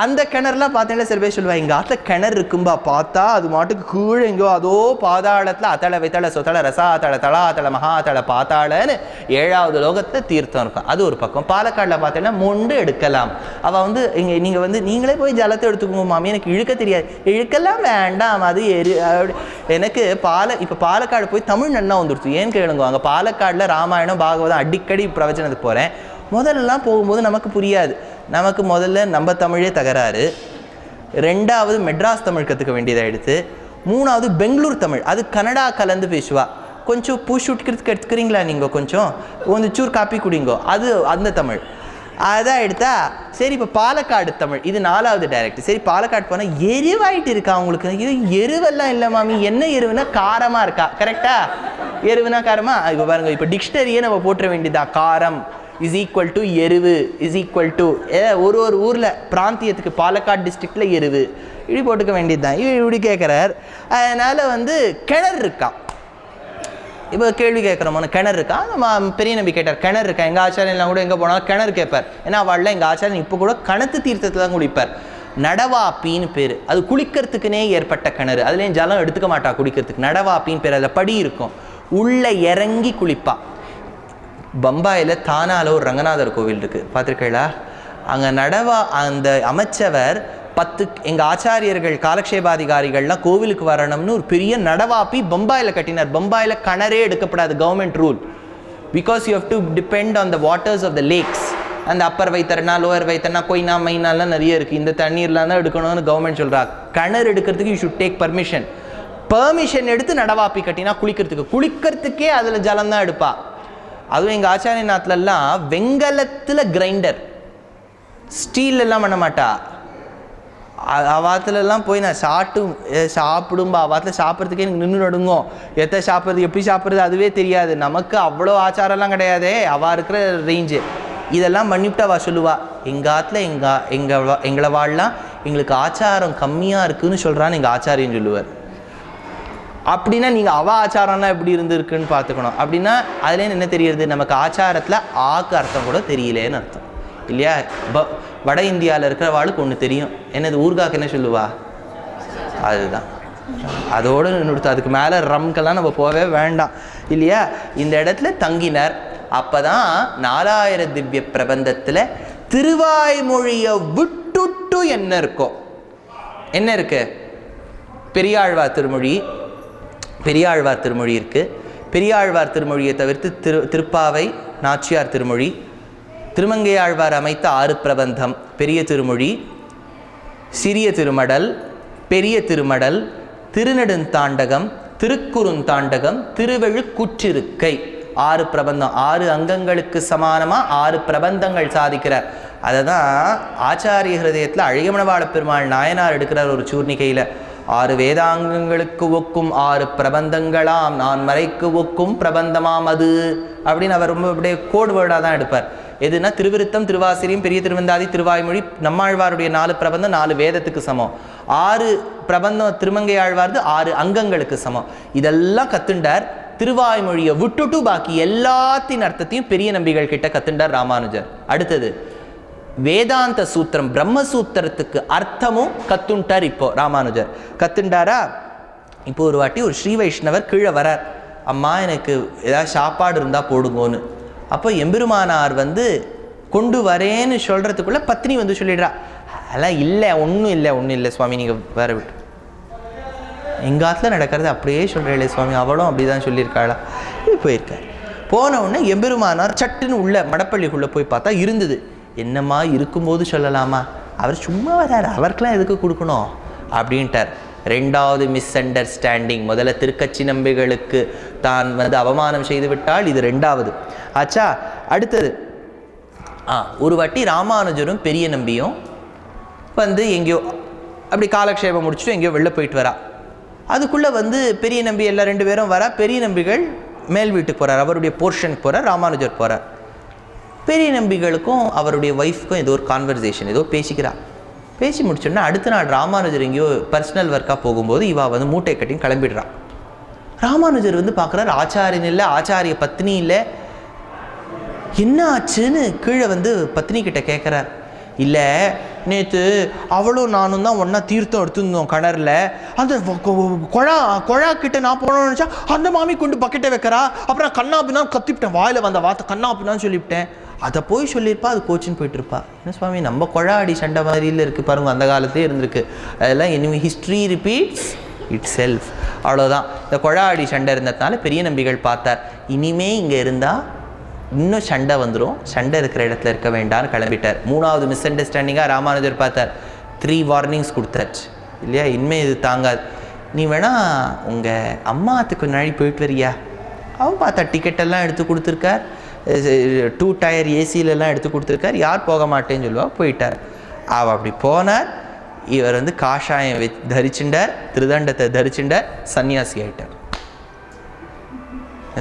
அந்த கிணறுலாம் பார்த்தீங்கன்னா சில பேர் சொல்லுவாங்க, எங்கள் ஆற்றுல கிணறு இருக்கும்பா, பார்த்தா அது மாட்டுக்கு கீழே எங்கோ அதோ பாதாளத்தில் அத்தளை வைத்தளை சொத்தளை ரசாத்தளை தலாத்தளை மகாத்தளை பாத்தாளன்னு 7வது லோகத்தில் தீர்த்தம் இருக்கும். அது ஒரு பக்கம். பாலக்காடில் பார்த்தீங்கன்னா மொண்டு எடுக்கலாம். அவள் வந்து இங்கே நீங்கள் வந்து நீங்களே போய் ஜலத்தை எடுத்துக்கோங்க மாமி, எனக்கு இழுக்க தெரியாது. இழுக்கெல்லாம் வேண்டாம், அது எனக்கு இப்போ பாலக்காடு போய் தமிழ் நன்னா வந்துடுச்சு. ஏன்னு கேளுங்க, அங்கே பாலக்காடில் ராமாயணம் பாகவதம் அடிக்கடி பிரவச்சனத்துக்கு போகிறேன். முதல்லலாம் போகும்போது நமக்கு புரியாது. நமக்கு முதல்ல நம்ம தமிழே தகராறு, 2வது மெட்ராஸ் தமிழ் கற்றுக்க வேண்டியதாகிடுது, 3வது பெங்களூர் தமிழ், அது கன்னடா கலந்து பேசுவா. கொஞ்சம் பூஷுட்கிறதுக்கு எடுத்துக்கிறீங்களா நீங்கள், கொஞ்சம் சூர் காப்பி குடிங்கோ, அது அந்த தமிழ். அதான் எடுத்தா சரி. இப்போ பாலக்காடு தமிழ், இது 4வது டைரக்ட். சரி பாலக்காடு போனால் எருவாயிட்டு இருக்கா உங்களுக்கு. இது எருவெல்லாம் இல்லை மாமி, என்ன எருவுனா காரமாக இருக்கா, கரெக்டா? எருவுனா காரமா? இப்போ பாருங்கள், இப்போ டிக்ஷனரியே நம்ம போட்டுற வேண்டியதான். காரம் இஸ் ஈக்குவல் டு எருவு இஸ் ஈக்குவல் டு ஒரு ஊரில் பிராந்தியத்துக்கு பாலக்காடு டிஸ்ட்ரிக்டில் எருவு இப்படி போட்டுக்க வேண்டியது தான். இப்படி கேட்குறார். அதனால் வந்து கிணறு இருக்கா, இப்போ கேள்வி கேட்குறோமோ, கிணறு இருக்கா? நம்ம பெரிய நம்பி கேட்டார், கிணறு இருக்கா? எங்கள் ஆச்சாரியெல்லாம் கூட எங்கே போனாலும் கிணறு கேட்பார். ஏன்னா அவள்ல எங்கள் ஆச்சாரியன் இப்போ கூட கணத்து தீர்த்தத்தில் தான் குளிப்பார். நடவாப்பின்னு பேர், அது குளிக்கிறதுக்குனே ஏற்பட்ட கிணறு. அதுலேயும் ஜலம் எடுத்துக்க மாட்டா குளிக்கிறதுக்கு. நடவாப்பின்னு பேர், அதில் படி இருக்கும், உள்ளே இறங்கி குளிப்பா. பம்பாயில் தானால ஒரு ரங்கநாதர் கோவில் இருக்குது, பார்த்துருக்கீங்களா? அங்கே அந்த அமைச்சவர் 10 எங்கள் ஆச்சாரியர்கள் காலக்ஷேபாதிகாரிகள்லாம் கோவிலுக்கு வரணும்னு ஒரு பெரிய நடவாப்பி பம்பாயில் கட்டினார். பம்பாயில் கிணறே எடுக்கப்படாது, government rule. Because you have to depend on the waters of the lakes. அந்த அப்பர் வைத்தர்னா லோவர் வைத்தர்னா கொய்னா மைனாலாம் நிறைய இருக்குது, இந்த தண்ணீர்லாம் தான் எடுக்கணும்னு கவர்மெண்ட் சொல்கிறா. கிணறு எடுக்கிறதுக்கு யூ ஷுட் டேக் பர்மிஷன் எடுத்து நடவாப்பி கட்டினா குளிக்கிறதுக்கே அதில் ஜலம் தான் எடுப்பா. அதுவும் எங்கள் ஆச்சாரியநாத்லலாம் வெங்கலத்தில் கிரைண்டர், ஸ்டீல் எல்லாம் பண்ண மாட்டா. அவாத்துலலாம் போய் நான் சாப்பிடும்பா, அவாத்தில் சாப்பிட்றதுக்கே எனக்கு நின்று நடுங்கும். சாப்பிட்றது எப்படி சாப்பிட்றது அதுவே தெரியாது. நமக்கு அவ்வளோ ஆச்சாரம்லாம் கிடையாதே, அவள் இருக்கிற ரேஞ்சு. இதெல்லாம் பண்ணிவிட்டு அவள் சொல்லுவா, எங்கள் ஆற்றுல எங்களை வாழலாம், எங்களுக்கு ஆச்சாரம் கம்மியாக இருக்குதுன்னு சொல்கிறான்னு எங்கள் ஆச்சாரியன் சொல்லுவார். அப்படின்னா நீங்கள் ஆச்சாரம்லாம் எப்படி இருந்திருக்குன்னு பார்த்துக்கணும். அப்படின்னா அதுலேருந்து என்ன தெரியுது, நமக்கு ஆச்சாரத்தில் ஆக்கு அர்த்தம் கூட தெரியலேன்னு அர்த்தம் இல்லையா? வட இந்தியாவில் இருக்கிறவாளுக்கு ஒன்று தெரியும், என்னது ஊர்காக்கு என்ன சொல்லுவா, அதுதான். அதோடு நிறுத்து, அதுக்கு மேலே ரம்கெல்லாம் நம்ம போகவே வேண்டாம் இல்லையா? இந்த இடத்துல தங்கினர். அப்போ தான் 4000 திவ்ய பிரபந்தத்தில் திருவாய்மொழியை விட்டுட்டு என்ன இருக்கோ, என்ன இருக்கு? பெரியாழ்வார் திருமொழி இருக்குது. பெரியாழ்வார் திருமொழியை தவிர்த்து திருப்பாவை, நாச்சியார் திருமொழி, திருமங்கையாழ்வார் அமைத்த 6 பிரபந்தம், பெரிய திருமொழி, சிறிய திருமடல், பெரிய திருமடல், திருநெடுந்தாண்டகம், திருக்குறுந்தாண்டகம், திருவெழுக்குற்றிருக்கை, 6 பிரபந்தம். 6 அங்கங்களுக்கு சமானமாக 6 பிரபந்தங்கள் சாதிக்கிறார். அதை தான் ஆச்சாரிய ஹிருதயத்தில் அழகியமணவாள பெருமாள் நாயனார் எடுக்கிறார் ஒரு சூர்ணிகையில். 6 வேதாங்கங்களுக்கு ஒக்கும் 6 பிரபந்தங்களாம், நான் மறைக்கு ஒக்கும் பிரபந்தமாம் அது அப்படின்னு அவர் ரொம்ப அப்படியே கோடு வேர்டாக தான் எடுப்பார். எதுனா திருவிருத்தம், திருவாசிரியம், பெரிய திருவந்தாதி, திருவாய்மொழி, நம்மாழ்வாருடைய 4 பிரபந்தம் 4 வேதத்துக்கு சமம். 6 பிரபந்தம் திருமங்கை ஆழ்வார்து 6 அங்கங்களுக்கு சமம். இதெல்லாம் கத்துண்டார். திருவாய்மொழியை விட்டுட்டு பாக்கி எல்லாத்தின் அர்த்தத்தையும் பெரிய நம்பிகள் கிட்ட கத்துண்டார் ராமானுஜர். அடுத்தது வேதாந்த சூத்திரம், பிரம்மசூத்திரத்துக்கு அர்த்தமும் கத்துண்டார். இப்போ ராமானுஜர் கத்துண்டாரா? இப்போ ஒரு வாட்டி ஒரு ஸ்ரீ வைஷ்ணவர் கீழே வரார், அம்மா எனக்கு ஏதாவது சாப்பாடு இருந்தால் போடுங்கோன்னு. அப்போ எம்பெருமானார் வந்து கொண்டு வரேன்னு சொல்கிறதுக்குள்ளே பத்னி வந்து சொல்லிடுறா, அதெல்லாம் இல்லை, ஒன்றும் இல்லை சுவாமி, நீங்கள் வேற விட்டு. எங்கள் ஆற்றுல நடக்கிறது அப்படியே சொல்கிறீங்களே சுவாமி, அவளும் அப்படி தான் சொல்லியிருக்காளா? இது போயிருக்கார். போன உடனே எம்பெருமானார் சட்டுன்னு உள்ள மடப்பள்ளிக்குள்ளே போய் பார்த்தா இருந்தது. என்னம்மா இருக்கும்போது சொல்லலாமா, அவர் சும்மா வரார், அவருக்கெல்லாம் எதுக்கு கொடுக்கணும் அப்படின்ட்டார். ரெண்டாவது மிஸ் அண்டர்ஸ்டாண்டிங். முதல்ல திருக்கச்சி நம்பிகளுக்கு தான் அவமானம் செய்து விட்டால், இது ரெண்டாவது ஆச்சா. அடுத்தது ஒரு வாட்டி ராமானுஜரும் பெரிய நம்பியும் எங்கேயோ அப்படி காலக்ஷேபம் முடிச்சுட்டு எங்கேயோ வெளில போயிட்டு வரா. அதுக்குள்ளே பெரிய நம்பி எல்லாம் 2 பேரும் வரா. பெரிய நம்பிகள் மேல் வீட்டுக்கு போகிறார், அவருடைய போர்ஷனுக்கு போகிறார். ராமானுஜர் போகிறார். பெரிய நம்பிகளுக்கும் அவருடைய ஒய்ஃப்க்கும் ஏதோ ஒரு கான்வர்சேஷன், ஏதோ பேசிக்கிறா. பேசி முடிச்சோன்னா அடுத்த நாள் ராமானுஜர் எங்கேயோ பர்சனல் ஒர்க்காக போகும்போது இவா மூட்டை கட்டி கிளம்பிடுறான். ராமானுஜர் பார்க்குறாரு, ஆச்சாரியன் இல்லை, ஆச்சாரிய பத்னி இல்லை. என்ன ஆச்சுன்னு கீழே பத்னி கிட்ட கேட்குறார். இல்லை, நேற்று அவளும் நானும் தான் ஒன்றா தீர்த்தம் எடுத்துருந்தோம் கிணறுல. அந்த குழா கிட்ட நான் போனோம்னு நினச்சா அந்த மாமி கொண்டு பக்கெட்டை வைக்கிறா. அப்புறம் கண்ணாப்பினான்னு கத்திவிட்டேன், வாயில் வந்த வார்த்தை கண்ணாப்பினான்னு சொல்லிவிட்டேன். அதை போய் சொல்லியிருப்பா, அது கோச்சின்னு போயிட்டுருப்பா. என்ன சுவாமி, நம்ம குழா அடி சண்டை மாதிரியில் இருக்குது பாருங்க, அந்த காலத்தே இருந்திருக்கு. அதெல்லாம் இனிமே ஹிஸ்ட்ரி ரிப்பீட்ஸ் இட் செல்ஃப். அவ்வளோதான். இந்த குழா அடி சண்டை இருந்ததுனால பெரிய நம்பிகள் பார்த்தார், இனிமே இங்கே இருந்தால் இன்னும் சண்டை வந்துடும், சண்டை இருக்கிற இடத்துல இருக்க வேண்டாம்னு கிளம்பிட்டார். 3வது மிஸ் அண்டர்ஸ்டாண்டிங்காக ராமானுஜர் பார்த்தார். 3 வார்னிங்ஸ் கொடுத்தாச்சு இல்லையா, இனிமேல் இது தாங்காது. நீ வேணா உங்கள் அம்மாத்துக்கு நாளைக்கு போயிட்டு வரியா? அவன் பார்த்தா டிக்கெட்டெல்லாம் எடுத்து கொடுத்துருக்கார், 2 டயர் ஏசியிலலாம் எடுத்து கொடுத்துருக்கார். யார் போக மாட்டேன்னு சொல்லுவா, போயிட்டார். அவள் அப்படி போனார். இவர் காஷாயம் தரிச்சுண்டார், திருதண்டத்தை தரிச்சுண்டார், சன்னியாசி ஆகிட்டார்.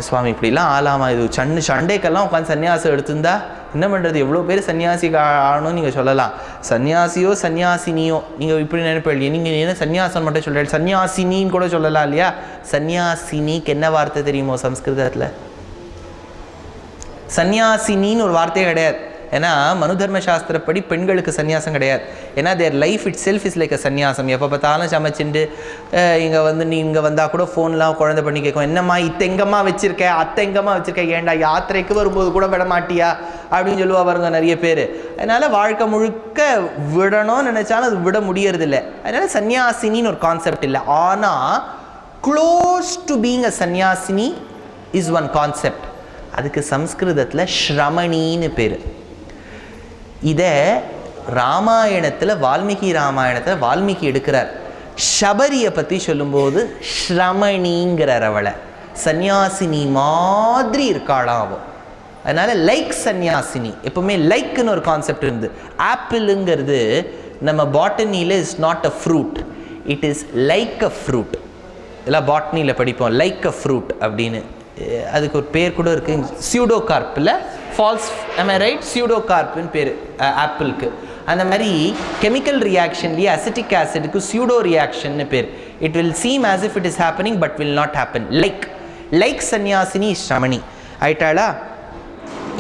சுவாமி இப்படிலாம் ஆளாமா, இது சண்டைக்கெல்லாம் உட்காந்து சன்னியாசம் எடுத்திருந்தா என்ன பண்ணுறது? எவ்வளோ பேர் சன்னியாசி ஆகணும்னு நீங்கள் சொல்லலாம். சன்னியாசியோ சன்னியாசினியோ நீங்கள் இப்படி நினைப்பீங்க. நீங்கள் என்ன சன்னியாசம் மட்டும் சொல்கிறீங்க, சன்னியாசினின்னு கூட சொல்லலாம் இல்லையா? சன்னியாசினிக்கு என்ன வார்த்தை தெரியுமோ சம்ஸ்கிருதத்தில்? சன்னியாசினின்னு ஒரு வார்த்தையே கிடையாது. ஏன்னா மனு தர்ம சாஸ்திரப்படி பெண்களுக்கு சன்னியாசம் கிடையாது. ஏன்னா their life it self is like அ சன்னியாசம். எப்போ பார்த்தாலும் சமைச்சுட்டு இங்கே நீ இங்கே வந்தால் கூட ஃபோன்லாம் குழந்தை பண்ணி கேட்கும், என்னம்மா இத்தெங்கம்மா வச்சுருக்கேன், அத்தெங்கம்மா வச்சுருக்கேன், ஏன்டா யாத்திரைக்கு வரும்போது கூட விட மாட்டியா அப்படின்னு சொல்லுவா பாருங்க நிறைய பேர். அதனால் வாழ்க்கை முழுக்க விடணும்னு நினச்சாலும் அது விட முடியறதில்லை. அதனால் சன்னியாசினின்னு ஒரு கான்செப்ட் இல்லை. ஆனால் close to being a sannyasini is one concept. அதுக்கு சம்ஸ்கிருதத்தில் ஸ்ரமணின்னு பேர். இதை ராமாயணத்தில் வால்மீகி ராமாயணத்தில் வால்மீகி எடுக்கிறார். ஷபரியை பற்றி சொல்லும்போது ஸ்ரமணிங்கிறார். அவளை சன்னியாசினி மாதிரி இருக்காளாம் அவள். அதனால் லைக் சன்னியாசினி. எப்போவுமே லைக்குன்னு ஒரு கான்செப்ட் இருந்து. ஆப்பிளுங்கிறது நம்ம பாட்டனியில் is not a fruit, it is like a fruit. இதெல்லாம் பாட்னியில் படிப்போம், லைக் அ ஃப்ரூட் அப்படின்னு. அதுக்கு ஒரு பேர் கூட இருக்குது, சியூடோகார்ப்பில் ஃபால்ஸ், am I right? சியூடோகார்ப்னு பேர் ஆப்பிளுக்கு. அந்த மாதிரி கெமிக்கல் ரியாக்ஷன்லேயே அசிட்டிக் ஆசிடுக்கு சியூடோ ரியாக்ஷன்னு பேர். It will seem as if it is happening but will not happen. Like சன்னியாசினி ஸ்ரமணி ஆயிட்டாளா?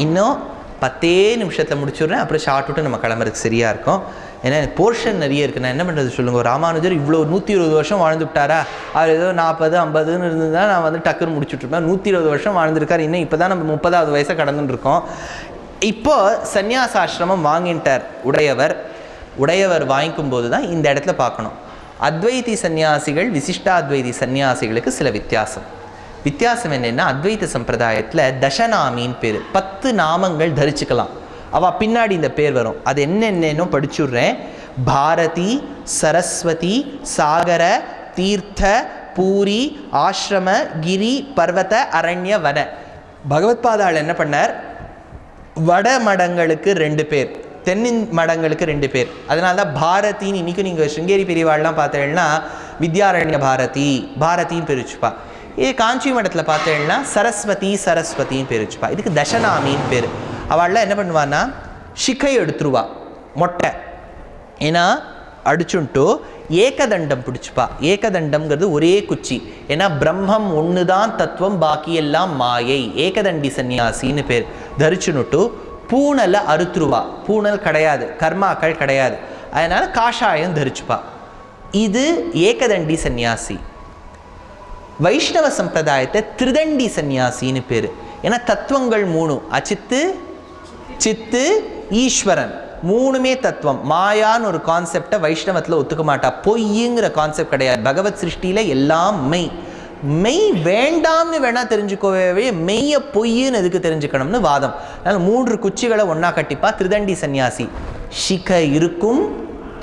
இன்னும் 10 நிமிஷத்தில் முடிச்சுடுறேன், அப்புறம் ஷார்ட் விட்டு நம்ம கிளம்புறதுக்கு சரியாக இருக்கும். ஏன்னா போர்ஷன் நிறைய இருக்குது, நான் என்ன பண்ணுறது சொல்லுங்கள். ராமானுஜர் இவ்வளோ 120 வருஷம் வாழ்ந்து விட்டாரா? அவர் ஏதோ 40, 50ன்னு இருந்ததுதான் நான் டக்குன்னு முடிச்சுட்ருப்பேன். 120 வருஷம் வாழ்ந்துருக்கார். இன்னும் இப்போ தான் நம்ம 30வது வயசை கடந்துட்டு இருக்கோம். இப்போ சன்னியாசாசிரமம் வாங்கிட்டார் உடையவர் வாங்கிக்கும் போது தான் இந்த இடத்துல பார்க்கணும். அத்வைதி சன்னியாசிகள் விசிஷ்டாத்வைதி சன்னியாசிகளுக்கு சில வித்தியாசம் என்னென்னா, அத்வைத சம்பிரதாயத்தில் தசநாமின்னு பேர், 10 நாமங்கள் தரிச்சுக்கலாம். அவள் பின்னாடி இந்த பேர் வரும். அது என்னென்னு படிச்சுடுறேன். பாரதி, சரஸ்வதி, சாகர, தீர்த்த, பூரி, ஆசிரம, கிரி, பர்வத, அரண்ய, வன. பகவத்பாதாள் என்ன பண்ணார்? வட மடங்களுக்கு 2 பேர், தென்னின் மடங்களுக்கு 2 பேர். அதனால தான் பாரதின்னு இன்றைக்கும் நீங்கள் ஸ்ருங்கேரி பெரியவாள்லாம் பார்த்தீங்கன்னா வித்யாரண்ய பாரதின்னு பேர் வச்சுப்பா. இதே காஞ்சி மடத்தில் பார்த்தீங்கன்னா சரஸ்வதின்னு பேர் வச்சுப்பா. இதுக்கு தசநாமின்னு பேர். அவள்லாம் என்ன பண்ணுவான்னா ஷிக்கை எடுத்துருவா, மொட்டை. ஏன்னா அடிச்சுன்ட்டு ஏகதண்டம் பிடிச்சிப்பா. ஏகதண்டம்ங்கிறது ஒரே குச்சி. ஏன்னா பிரம்மம் ஒன்று தான் தத்துவம், பாக்கி எல்லாம் மாயை. ஏகதண்டி சன்னியாசின்னு பேர். தரிச்சுன்னுட்டு பூனலை அறுத்துருவா. பூனல் கிடையாது, கர்மாக்கள் கிடையாது. அதனால் காஷாயம் தரிச்சுப்பா. இது ஏகதண்டி சன்னியாசி. வைஷ்ணவ சம்பிரதாயத்தை திரிதண்டி சன்னியாசின்னு பேர். ஏன்னா தத்துவங்கள் 3, அச்சித்து, சித்து, ஈஸ்வரன், 3மே தத்துவம். மாயான்னு ஒரு கான்செப்டை வைஷ்ணவத்தில் ஒத்துக்க மாட்டா. பொய்யுங்கிற கான்செப்ட் கிடையாது. பகவத் சிருஷ்டியில் எல்லாம் மெய் வேண்டாம்னு வேணா தெரிஞ்சுக்கோவே, மெய்ய பொய்யுன்னு எதுக்கு தெரிஞ்சுக்கணும்னு வாதம். அதனால் 3 குச்சிகளை ஒன்றா கட்டிப்பா திரிதண்டி சன்னியாசி. ஷிக இருக்கும்,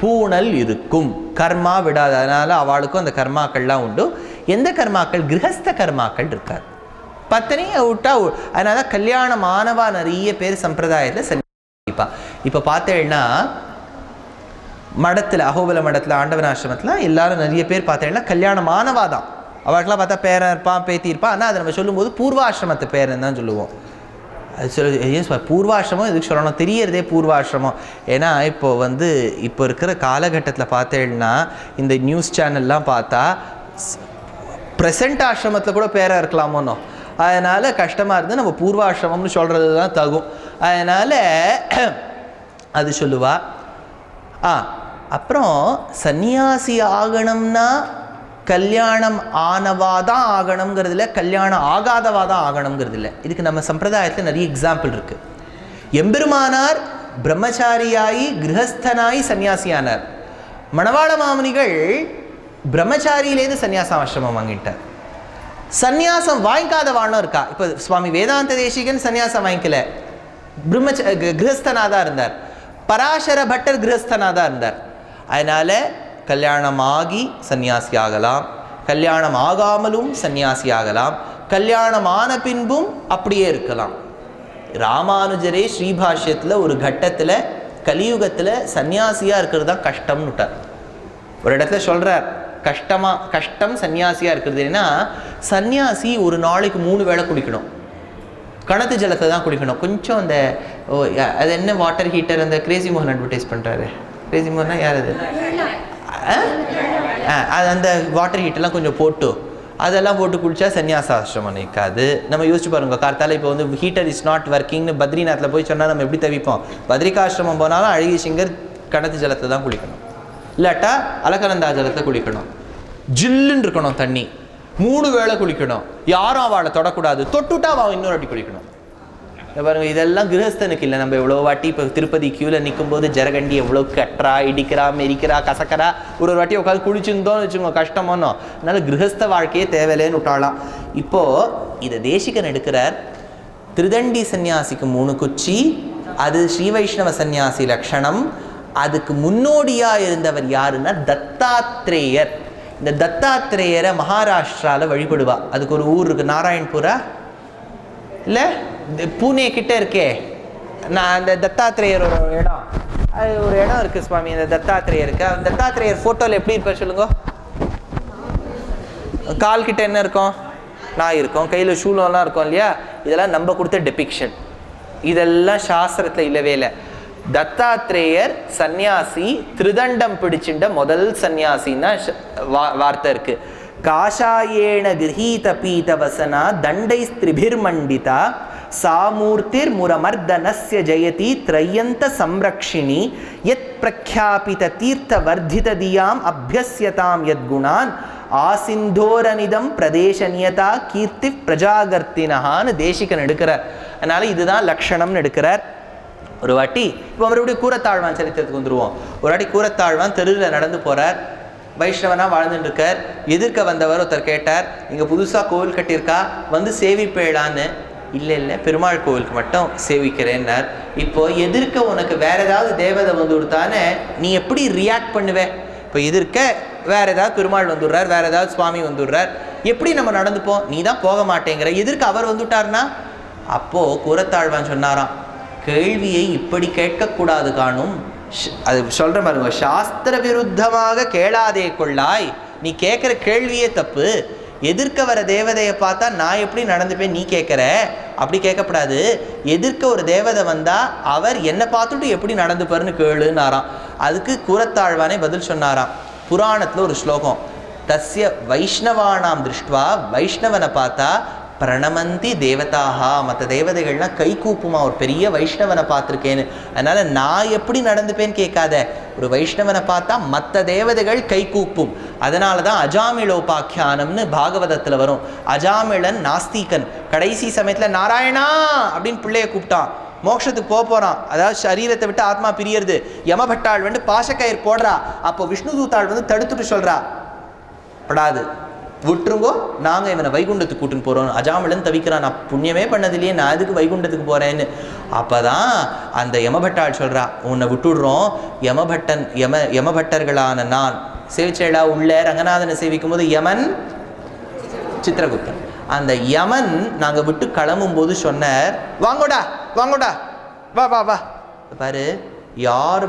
பூணல் இருக்கும், கர்மா விடாது. அதனால அவளுக்கும் அந்த கர்மாக்கள்லாம் உண்டு. எந்த கர்மாக்கள்? கிரகஸ்த கர்மாக்கள் இருக்காது. பத்தினியை விட்டா அதனால கல்யாணம் ஆனவா நிறைய பேர் சம்பிரதாயத்தில் சன்னிப்பா. இப்போ பார்த்தேன்னா மடத்தில், அகோபல மடத்தில், ஆண்டவன் ஆசிரமத்தில் எல்லாரும் நிறைய பேர் பார்த்தேன்னா கல்யாணம் ஆனவா தான். அவளுக்கெல்லாம் பார்த்தா பேரன் இருப்பான், பேத்தி இருப்பான். ஆனால் அதை நம்ம சொல்லும்போது பூர்வாசிரமத்து பேரன் தான் சொல்லுவோம். அது சொல்லி பூர்வாசிரமம் எதுக்கு சொல்லணும்? தெரியறதே பூர்வாசிரமம். ஏன்னா இப்போ இருக்கிற காலகட்டத்தில் பார்த்தேன்னா இந்த நியூஸ் சேனல்லாம் பார்த்தா ப்ரெசண்ட் ஆசிரமத்தில் கூட பேராக இருக்கலாமோனோ, அதனால் கஷ்டமாக இருந்து நம்ம பூர்வாசிரமம்னு சொல்கிறது தான் தகும். அதனால் அது சொல்லுவா. அப்புறம் சன்னியாசி ஆகணும்னா கல்யாணம் ஆனவா தான் ஆகணுங்கிறது இல்லை, கல்யாணம் ஆகாதவா தான் ஆகணுங்கிறது இல்லை. இதுக்கு நம்ம சம்பிரதாயத்தில் நிறைய எக்ஸாம்பிள் இருக்குது. எம்பெருமானார் பிரம்மச்சாரியாயி கிரகஸ்தனாயி சன்னியாசியானார். மணவாள மாமுனிகள் பிரம்மச்சாரியிலேருந்து சன்னியாசம் ஆசிரமம் வாங்கிட்டார். சன்னியாசம் வாங்கிக்காத வாழணும் இருக்கா? இப்போ சுவாமி வேதாந்த தேசிகன் சன்னியாசம் வாங்கிக்கல, கிரகஸ்தனாக தான் இருந்தார். பராசர பட்டர் கிரகஸ்தனாக தான் இருந்தார். அதனால் கல்யாணம் ஆகி சன்னியாசி ஆகலாம், கல்யாணம் ஆகாமலும் சன்னியாசி ஆகலாம், கல்யாணம் ஆன பின்பும் அப்படியே இருக்கலாம். ராமானுஜரே ஸ்ரீபாஷ்யத்தில் ஒரு கட்டத்தில் கலியுகத்தில் சன்னியாசியாக இருக்கிறது தான் கஷ்டம்னு விட்டார். ஒரு இடத்துல சொல்கிறார், கஷ்டம் சன்னியாசியாக இருக்கிறது. ஏன்னா சன்னியாசி ஒரு நாளைக்கு 3 வேளை குளிக்கணும், கணத்து ஜலத்தை தான் குளிக்கணும். கொஞ்சம் அந்த அது என்ன வாட்டர் ஹீட்டர், அந்த கிரேசி மோகன் அட்வர்டைஸ் பண்ணுறாரு. கிரேசி மோகனா யார் அது? அது அந்த வாட்டர் ஹீட்டெல்லாம் கொஞ்சம் போட்டு அதெல்லாம் போட்டு குளிச்சா சன்னியாசாசிரமம் நிற்காது. நம்ம யோசிச்சு பாருங்க, கார்த்தால இப்போ ஹீட்டர் இஸ் நாட் ஒர்க்கிங்னு பத்ரிநாத்தில் போய் சொன்னால் நம்ம எப்படி தவிப்போம்? பத்ரிகாசிரமம் போனாலும் அழகி சிங்கர் கணத்து ஜலத்தை தான் குளிக்கணும், இல்லாட்டா அலகநந்தா ஜலத்தை குளிக்கணும். ஜில்லுன்னு இருக்கணும் தண்ணி, 3 வேளை குளிக்கணும். யாரும் அவளை தொடக்கூடாது, தொட்டுட்டா அவன் இன்னொரு வாட்டி குளிக்கணும். பாருங்க, இதெல்லாம் கிரகஸ்தனுக்கு இல்லை. நம்ம எவ்வளோ வாட்டி இப்போ திருப்பதி கியூவில் நிற்கும் போது ஜரகண்டி எவ்வளோ கட்டுறா, இடிக்கிறா, மெரிக்கிறா, கசக்கிறா. ஒரு வாட்டி உட்காந்து குளிச்சுருந்தோன்னு வச்சுக்கோங்க, கஷ்டமானோ. அதனால கிரகஸ்த வாழ்க்கையே தேவையில்லைன்னு விட்டாலாம். இப்போது இதை தேசிகன் எடுக்கிறார். திருதண்டி சன்னியாசிக்கு 3 குச்சி, அது ஸ்ரீ வைஷ்ணவ சன்னியாசி லட்சணம். அதுக்கு முன்னோடியாக இருந்தவர் யாருன்னா தத்தாத்ரேயர். இந்த தத்தாத்ரேயரை மகாராஷ்டிராவில் வழிபடுவா. அதுக்கு ஒரு ஊர் இருக்குது, நாராயண்புரா இல்லை, பூனே கிட்ட இருக்கே. நான் அந்த தத்தாத்ரேயர் ஒரு இடம், அது ஒரு இடம் இருக்குது சுவாமி, அந்த தத்தாத்ரேயருக்கு. அந்த தத்தாத்ரேயர் ஃபோட்டோவில் எப்படி இருப்பார் சொல்லுங்க? கால் கிட்ட என்ன இருக்கும்? நாய் இருக்கும், கையில் சூலம்லாம் இருக்கும் இல்லையா? இதெல்லாம் நம்ம கொடுத்த டெபிக்ஷன், இதெல்லாம் சாஸ்திரத்தில் இல்லவே இல்லை. தத்தாத்ரேயர் சன்னியாசி, திருதண்டம் பிடிச்சிட்ட முதல் சன்னியாசின்னா வார்த்தை இருக்கு. காஷாயேண கிரஹீத பீத வசனா தண்டை ஸ்திரிபிர்மண்டிதா சாமூர்த்திர் முரமர்தனஸ்ய ஜெயதி த்ரயந்த சம்ரக்ஷிணி யத் பிரக்யாபித தீர்த்த வர்தித தியாம் அபியஸ்யதாம் யத்குணான் ஆசிந்தோரனிதம் பிரதேசநியதா கீர்த்தி பிரஜாகர்த்தினஹான்னு தேசிகன் எடுக்கிறார். அதனால இதுதான் லக்ஷணம்னு எடுக்கிறார். ஒரு வாட்டி இப்போ மறுபடியும் கூரத்தாழ்வான் சரித்திரத்துக்கு வந்துடுவோம். ஒரு வாட்டி கூரத்தாழ்வான் தெருவில் நடந்து போகிறார், வைஷ்ணவனாக வாழ்ந்துட்டு இருக்கார். எதிர்க்க வந்தவர் ஒருத்தர் கேட்டார், இங்கே புதுசாக கோவில் கட்டியிருக்கா, வந்து சேவிப்பேளான்னு. இல்லை பெருமாள் கோவிலுக்கு மட்டும் சேவிக்கிறேன்னார். இப்போது எதிர்க்க உனக்கு வேற ஏதாவது தேவதை வந்து கொடுத்தானே நீ எப்படி ரியாக்ட் பண்ணுவே? இப்போ எதிர்க்க வேற ஏதாவது பெருமாள் வந்துடுறார், வேற ஏதாவது சுவாமி வந்துடுறார், எப்படி நம்ம நடந்துப்போம்? நீ தான் போக மாட்டேங்கிற. எதிர்க்க அவர் வந்துட்டார்னா? அப்போது கூரத்தாழ்வான் சொன்னாராம், கேள்வியை இப்படி கேட்கக்கூடாது காணும். அது சொல்கிற பாருங்க, சாஸ்திர விருத்தமாக கேளாதே கொள்ளாய். நீ கேட்குற கேள்வியே தப்பு. எதிர்க்க வர தேவதையை பார்த்தா நான் எப்படி நடந்துப்பேன் நீ கேட்குற? அப்படி கேட்கக்கூடாது. எதிர்க்க ஒரு தேவதை வந்தால் அவர் என்னை பார்த்துட்டு எப்படி நடந்துப்பாருன்னு கேளுன்னாராம். அதுக்கு கூரத்தாழ்வானே பதில் சொன்னாராம். புராணத்தில் ஒரு ஸ்லோகம், தஸ்ய வைஷ்ணவானாம் திருஷ்டுவா, வைஷ்ணவனை பார்த்தா பிரணமந்தி தேவதாக, மற்ற தேவதைகள்லாம் கை கூப்புமா, ஒரு பெரிய வைஷ்ணவனை பார்த்துருக்கேன்னு. அதனால் நான் எப்படி நடந்துப்பேன்னு கேட்காத, ஒரு வைஷ்ணவனை பார்த்தா மற்ற தேவதைகள் கை கூப்பும். அதனால தான் அஜாமிளோபாக்கியானம்னு பாகவதத்தில் வரும். அஜாமிளன் நாஸ்திகன் கடைசி சமயத்தில் நாராயணா அப்படின்னு பிள்ளைய கூப்பிட்டான். மோட்சத்துக்கு போகிறான், அதாவது சரீரத்தை விட்டு ஆத்மா பிரியறது. யமபட்டாள் வந்து பாசக்கயிறு போடுறா. அப்போ விஷ்ணு தூத்தாள் வந்து தடுத்துட்டு சொல்கிறா, படாது விட்டுருங்கோ, நாங்கள் இவனை வைகுண்டத்துக்கு கூட்டுன்னு போகிறோம். அஜாமிளன் தவிக்கிறான், நான் புண்ணியமே பண்ணதில்லையே, நான் அதுக்கு வைகுண்டத்துக்கு போகிறேன்னு. அப்போதான் அந்த யமபட்டாள் சொல்கிறா, உன்னை விட்டுடுறோம், யமபட்டர்களான நான் சேவிச்சேடா உள்ள ரங்கநாதனை சேவிக்கும் போது யமன் சித்திரகுப்தன். அந்த யமன் நாங்கள் விட்டு கிளம்பும்போது சொன்னார், வாங்கோடா வாங்கோடா வா வா வா பாரு, யார்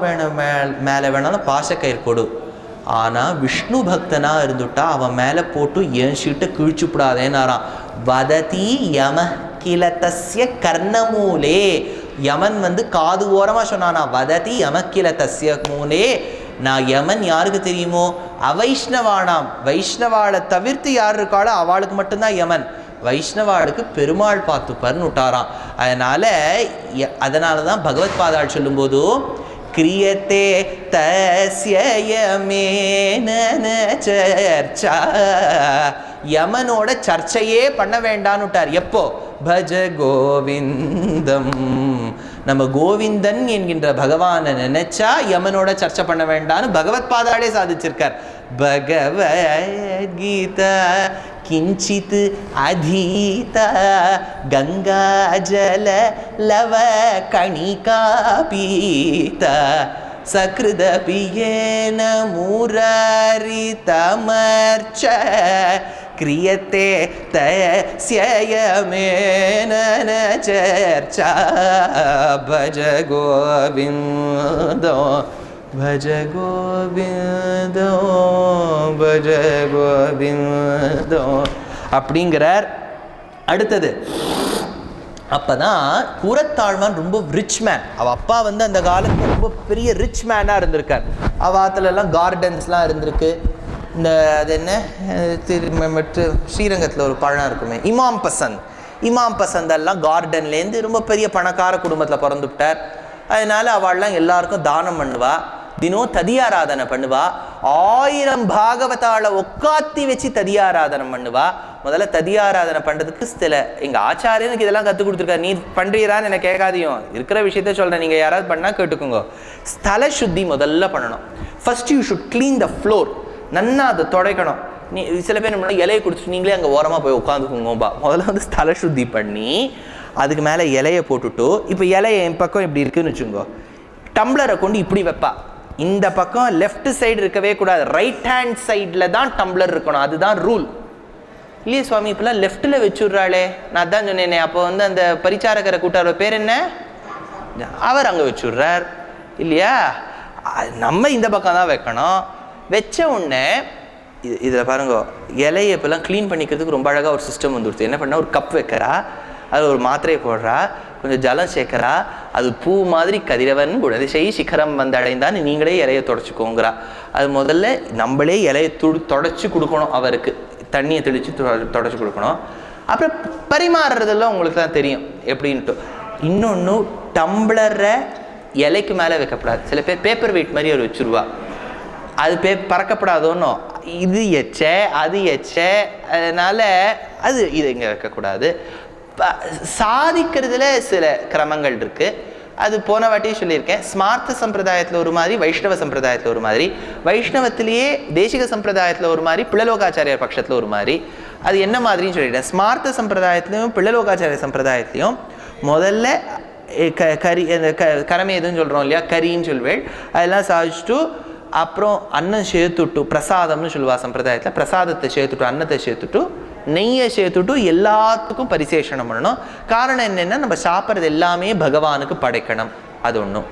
மேலே வேணாலும் பாசக்கயிறு கொடு, ஆனால் விஷ்ணு பக்தனாக இருந்துட்டா அவன் மேலே போட்டு என் ஷீட்டை கிழிச்சுப்படாதேன்னாராம். வததி யம கிலதஸ்ய கர்ணமூலே, யமன் காது ஓரமாக சொன்னானா, வததி யம கிலதஸ்ய மூலே. நான் யமன் யாருக்கு தெரியுமோ, அவைஷ்ணவானாம், வைஷ்ணவாளை தவிர்த்து யார் இருக்காளோ அவளுக்கு மட்டும்தான் யமன், வைஷ்ணவாளுக்கு பெருமாள் பார்த்துப்பார்னு விட்டாராம். அதனால தான் பகவத் பாதாள் சொல்லும்போது கிரியத்தே தஸ்யயமேன சர்ச்சா, யமனோட சர்ச்சையே பண்ண வேண்டான்னு விட்டார். எப்போ? பஜ கோவிந்தம், நம்ம கோவிந்தன் என்கின்ற பகவானை நினைச்சா யமனோட சர்ச்சை பண்ண வேண்டான்னு பகவத் பாதாளே சாதிச்சிருக்கார். பகவத்கீதா கிஞ்சித் அதீதா கங்கா ஜல லவ கணிகா பீதா சக்ருதபியேன முராரிதமர்ச்ச கிரியத்தே தஸ்யயமேன சர்ச்சா பஜ கோவிந்தோ பஜ கோவிந்தோ பஜ கோவிந்தோ அப்படிங்கிறார். அடுத்தது, அப்போதான் கூரத்தாழ்வான் ரொம்ப ரிச் மேன். அவள் அப்பா அந்த காலத்தில் ரொம்ப பெரிய ரிச் மேனாக இருந்திருக்கார். அவாத்துலலாம் கார்டன்ஸ்லாம் இருந்திருக்கு. இந்த அது என்ன ஸ்ரீரங்கத்தில் ஒரு பழம் இருக்குமே, இமாம் பசந்த் எல்லாம் கார்டன்லேருந்து ரொம்ப பெரிய பணக்கார குடும்பத்தில் பிறந்துவிட்டார். அதனால் அவள்லாம் எல்லாருக்கும் தானம் பண்ணுவா, தினம் ததியாராதனை பண்ணுவா, 1000 பாகவதாளை உட்காத்தி வச்சு ததியாராதனை பண்ணுவா. முதல்ல ததியாராதனை பண்ணுறதுக்கு சில எங்கள் ஆச்சாரியனுக்கு இதெல்லாம் கற்றுக் கொடுத்துருக்காரு. நீ பண்ணுறீரான்னு எனக்கு கேட்காதையும், இருக்கிற விஷயத்த சொல்கிறேன், நீங்கள் யாராவது பண்ணால் கேட்டுக்கோங்க. ஸ்தல சுத்தி முதல்ல பண்ணணும். First you should clean the floor, நன்னா அதை துடைக்கணும். நீ சில பேர் என்ன இலையை கொடுத்துட்டு நீங்களே அங்கே ஓரமாக போய் உட்காந்துக்குங்கோம்பா. முதல்ல ஸ்தல சுத்தி பண்ணி அதுக்கு மேலே இலையை போட்டுட்டு, இப்போ இலையை என் பக்கம் இப்படி இருக்குன்னு வச்சுக்கோங்க, டம்ளரை கொண்டு இப்படி வைப்பா. இந்த பக்கம் லெஃப்ட் சைடு இருக்கவே கூடாது, ரைட் ஹேண்ட் சைடில் தான் டம்ளர் இருக்கணும், அதுதான் ரூல். இல்லையே சுவாமி இப்பெல்லாம் லெஃப்ட்டில் வச்சுடுறாளே, நான் தான் சொன்னேனே. அப்போ அந்த பரிச்சாரகரை கூட்டார பேர் என்ன, அவர் அங்கே வச்சுடுறார் இல்லையா. நம்ம இந்த பக்கம் தான் வைக்கணும். வச்ச உடனே இதில் பாருங்க, இலையை இப்போல்லாம் க்ளீன் பண்ணிக்கிறதுக்கு ரொம்ப அழகாக ஒரு சிஸ்டம் வந்துடுது. என்ன பண்ணால் ஒரு கப் வைக்கிறா, அது ஒரு மாத்திரையை போடுறா, கொஞ்சம் ஜலம் சேர்க்குறா, அது பூ மாதிரி கதிரவன் குணதிசை சிகரம் அடைந்தான்னு நீங்களே இலையை தொடச்சிக்கோங்கிறா. அது முதல்ல நம்மளே இலையை தொடச்சி கொடுக்கணும், அவருக்கு தண்ணியை தெளித்து தொடச்சி கொடுக்கணும். அப்புறம் பரிமாறுறதெல்லாம் உங்களுக்கு தான் தெரியும் எப்படின்ட்டு. இன்னொன்று, டம்ளரை இலைக்கு மேலே வைக்கப்படாது. சில பேர் பேப்பர் வெயிட் மாதிரி அவர் வச்சுருவா, அது பறக்கப்படாதோன்னு. இது எச்ச அது எச்ச, அதனால் அது இது இங்கே வைக்கக்கூடாது. சாதிக்கிறதுல சில கிரமங்கள் இருக்குது. அது போன வாட்டியே சொல்லியிருக்கேன். ஸ்மார்த்த சம்பிரதாயத்தில் ஒரு மாதிரி, வைஷ்ணவ சம்பிரதாயத்தில் ஒரு மாதிரி, வைஷ்ணவத்திலேயே தேசிக சம்பிரதாயத்தில் ஒரு மாதிரி, பிள்ளலோகாச்சாரியார் பட்சத்தில் ஒரு மாதிரி. அது என்ன மாதிரின்னு சொல்லிட்டேன். ஸ்மார்த்த சம்பிரதாயத்துலையும் பிள்ளலோகாச்சாரிய சம்பிரதாயத்துலையும் முதல்ல கறி, அந்த கரமே எதுன்னு சொல்கிறோம் இல்லையா, கறின்னு சொல்வேள், அதெல்லாம் சாதிச்சுட்டு அப்புறம் அன்னம் சேர்த்துட்டு, பிரசாதம்னு சொல்லுவா சம்பிரதாயத்தில், பிரசாதத்தை சேர்த்துட்டு, அன்னத்தை சேர்த்துட்டு, நெய்யை சேர்த்துட்டு எல்லாத்துக்கும் பரிசேஷனம் பண்ணணும். காரணம் என்னென்னா, நம்ம சாப்பிட்றது எல்லாமே பகவானுக்கு படைக்கணும். அது ஒன்றும்.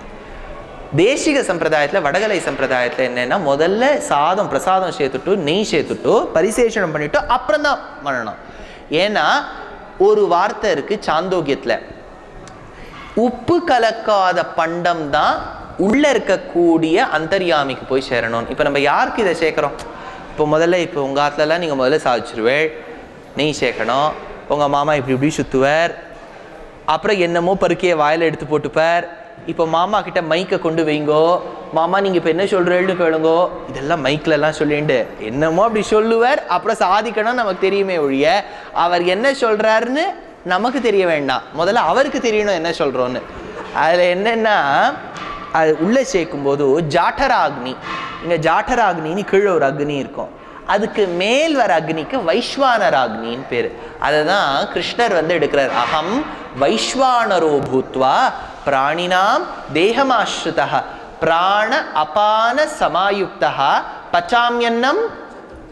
தேசிக சம்பிரதாயத்தில், வடகலை சம்பிரதாயத்தில் என்னென்னா, முதல்ல சாதம் பிரசாதம் சேர்த்துட்டு, நெய் சேர்த்துட்டு, பரிசேஷனம் பண்ணிவிட்டு அப்புறம் தான் பண்ணணும். ஏன்னா ஒரு வார்த்தை இருக்குது சாந்தோக்கியத்தில், உப்பு கலக்காத பண்டம் தான் உள்ளே இருக்கக்கூடிய அந்தர்யாமிக்கு போய் சேரணும். இப்போ நம்ம யாருக்கு இதை சேர்க்குறோம்? இப்போ முதல்ல இப்போ உங்கள் ஆற்றுலலாம் நீங்கள் முதல்ல சாதிச்சிருவேள், நெய் சேர்க்கணும். உங்கள் மாமா இப்படி சுற்றுவார், அப்புறம் என்னமோ பருக்கையை வாயில் எடுத்து போட்டுப்பார். இப்போ மாமா கிட்ட மைக்கை கொண்டு வைங்கோ, மாமா நீங்கள் இப்போ என்ன சொல்கிறேன்னு கேளுங்கோ, இதெல்லாம் மைக்கிலலாம் சொல்லிண்டு என்னமோ அப்படி சொல்லுவார். அப்புறம் சாதிக்கணும் நமக்கு தெரியுமே ஒழிய, அவர் என்ன சொல்கிறாருன்னு நமக்கு தெரிய வேண்டாம், முதல்ல அவருக்கு தெரியணும் என்ன சொல்கிறோன்னு. அதில் என்னென்னா, அது உள்ளே சேர்க்கும்போது ஜாட்டராக்னி, இங்கே ஜாட்டராக்னின்னு கீழே ஒரு அக்னி இருக்கும், அதுக்கு மேல் வர அக்னிக்கு வைஸ்வானராக்னின்னு பேர். அதை தான் கிருஷ்ணர் எடுக்கிறார். அகம் வைஸ்வானரோ பூத்வா பிராணினாம் தேகமாஸ்ருதः பிராண அபான சமாயுக்தா பச்சாமியன்னம்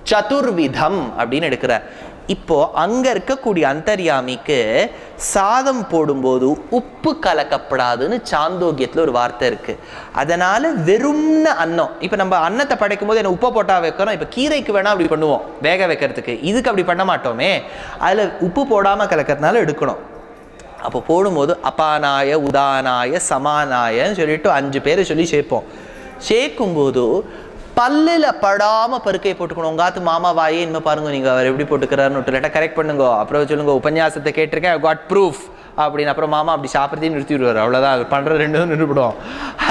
சதுர்விதம் அப்படின்னு எடுக்கிறார். இப்போ அங்க இருக்கக்கூடிய அந்தர்யாமிக்கு சாதம் போடும்போது உப்பு கலக்கப்படாதுன்னு சாந்தோக்கியத்துல ஒரு வார்த்தை இருக்கு. அதனால வெறும்ன அன்னம், இப்ப நம்ம அன்னத்தை படைக்கும் போது என்ன உப்பை போட்டா வைக்கணும், இப்ப கீரைக்கு வேணா அப்படி பண்ணுவோம் வேக வைக்கிறதுக்கு, இதுக்கு அப்படி பண்ண மாட்டோமே, அதுல உப்பு போடாம கலக்கிறதுனால எடுக்கணும். அப்போ போடும்போது அபானாய உதானாய சமானாயன்னு சொல்லிட்டு 5 பேரை சொல்லி சேர்ப்போம். சேர்க்கும்போது பல்லில் படாமல் பருக்கையை போட்டுக்கணும். உங்காத்து மாமா வாயே இனிமேல் பாருங்க நீங்கள் அவர் எப்படி போட்டுக்கிறாருன்னு விட்டு கரெக்ட் பண்ணுங்க, அப்புறம் சொல்லுங்க உபன்யாசத்தை கேட்டிருக்கேன் காட் ப்ரூஃப் அப்படின்னு, அப்புறம் மாமா அப்படி சாப்பிட்றதையும் நிறுத்தி விடுவார். அவ்வளோதான், அது பண்ணுற 2 நின்றுவிடும்.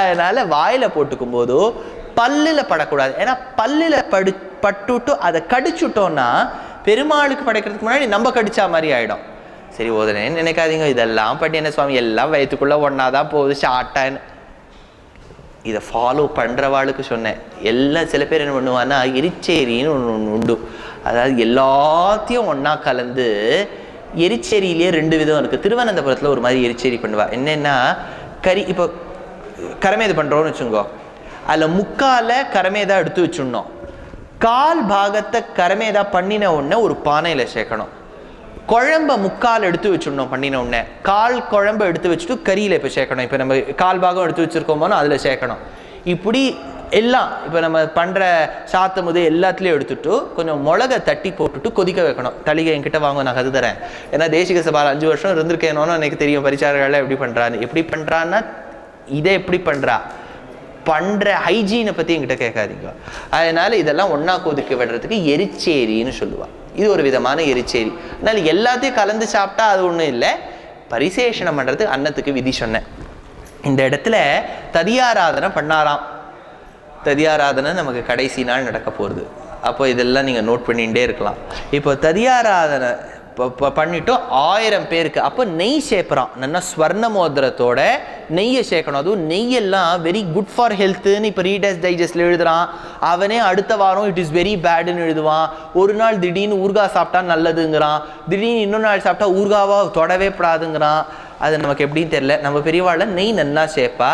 அதனால் வாயில் போட்டுக்கும் போது பல்லில் படக்கூடாது. ஏன்னா பல்லில் பட்டுட்டு அதை கடிச்சுட்டோன்னா பெருமாளுக்கு படைக்கிறதுக்கு முன்னாடி நம்ம கடிச்சா மாதிரி ஆகிடும். சரி ஓதுனேன்னு நினைக்காதீங்க, இதெல்லாம் பட்டி என்ன சுவாமி எல்லாம் வயிற்றுக்குள்ளே ஒன்றா தான் போகுது ஷார்ட்டான்னு. இதை ஃபாலோ பண்ணுறவாளுக்கு சொன்னேன். எல்லாம் சில பேர் என்ன பண்ணுவான்னா எரிச்சேரின்னு ஒன்று உண்டு, அதாவது எல்லாத்தையும் ஒன்றா கலந்து எரிச்சேரியிலே 2 விதம் இருக்குது. திருவனந்தபுரத்தில் ஒரு மாதிரி எரிச்சேரி பண்ணுவா. என்னென்னா இப்போ கரமேது பண்ணுறோன்னு வச்சுங்கோ, அதில் முக்கால கரமேதா எடுத்து வச்சுடணும், கால் பாகத்தை கரமேதா பண்ணின உடனே ஒரு பானையில் சேர்க்கணும், குழம்ப முக்கால் எடுத்து வச்சுடணும் பண்ணின உடனே, கால் குழம்பு எடுத்து வச்சுட்டு கறியில் இப்போ சேர்க்கணும். இப்போ நம்ம கால் பாகம் எடுத்து வச்சுருக்கோமோனா அதில் சேர்க்கணும். இப்படி எல்லாம் இப்போ நம்ம பண்ணுற சாத்தமுது எல்லாத்துலேயும் எடுத்துட்டு கொஞ்சம் மிளகை தட்டி போட்டுட்டு கொதிக்க வைக்கணும். தளிகை என்கிட்ட வாங்க, நான் கற்று தரேன். ஏன்னா தேசிக சபால் 5 வருஷம் இருந்திருக்கேனோன்னு எனக்கு தெரியும் பரிச்சாரர்கள்லாம் எப்படி பண்ணுறான்னு. எப்படி பண்ணுறான்னா இதை எப்படி பண்ணுற ஹைஜீனை பற்றி என்கிட்ட கேட்காதீங்க. அதனால் இதெல்லாம் ஒன்றா கொதிக்க விடுறதுக்கு எரிச்சேரின்னு சொல்லுவாள். இது ஒரு விதமான எரிச்சேரி. அதனால் எல்லாத்தையும் கலந்து சாப்பிட்டா அது ஒன்றும் இல்லை, பரிசேஷனம் பண்ணுறது அன்னத்துக்கு விதி சொன்னேன். இந்த இடத்துல ததியாராதனை பண்ணாராம். ததியாராதனை நமக்கு கடைசி நாள் நடக்க போகிறது. அப்போ இதெல்லாம் நீங்கள் நோட் பண்ணிகிட்டே இருக்கலாம். இப்போ ததியாராதனை பண்ணிட்டோம் 1000 பேருக்கு. அப்போ நெய் சேர்ப்புறான். நல்லா ஸ்வர்ண மோதிரத்தோட நெய்யை சேர்க்கணும். அதுவும் நெய்யெல்லாம் வெரி குட் ஃபார் ஹெல்த்துன்னு இப்போ ரீடர்ஸ் டைஜஸ்டில் எழுதுறான். அவனே அடுத்த வாரம் இட் இஸ் வெரி பேடுன்னு எழுதுவான். ஒரு நாள் திடீர்னு ஊர்காய் சாப்பிட்டா நல்லதுங்கிறான், திடீர்னு இன்னொரு நாள் சாப்பிட்டா ஊர்காவா தொடவே படாதுங்கிறான். அது நமக்கு எப்படின்னு தெரியல. நம்ம பெரியவாள் நெய் நன்னா சேர்ப்பா.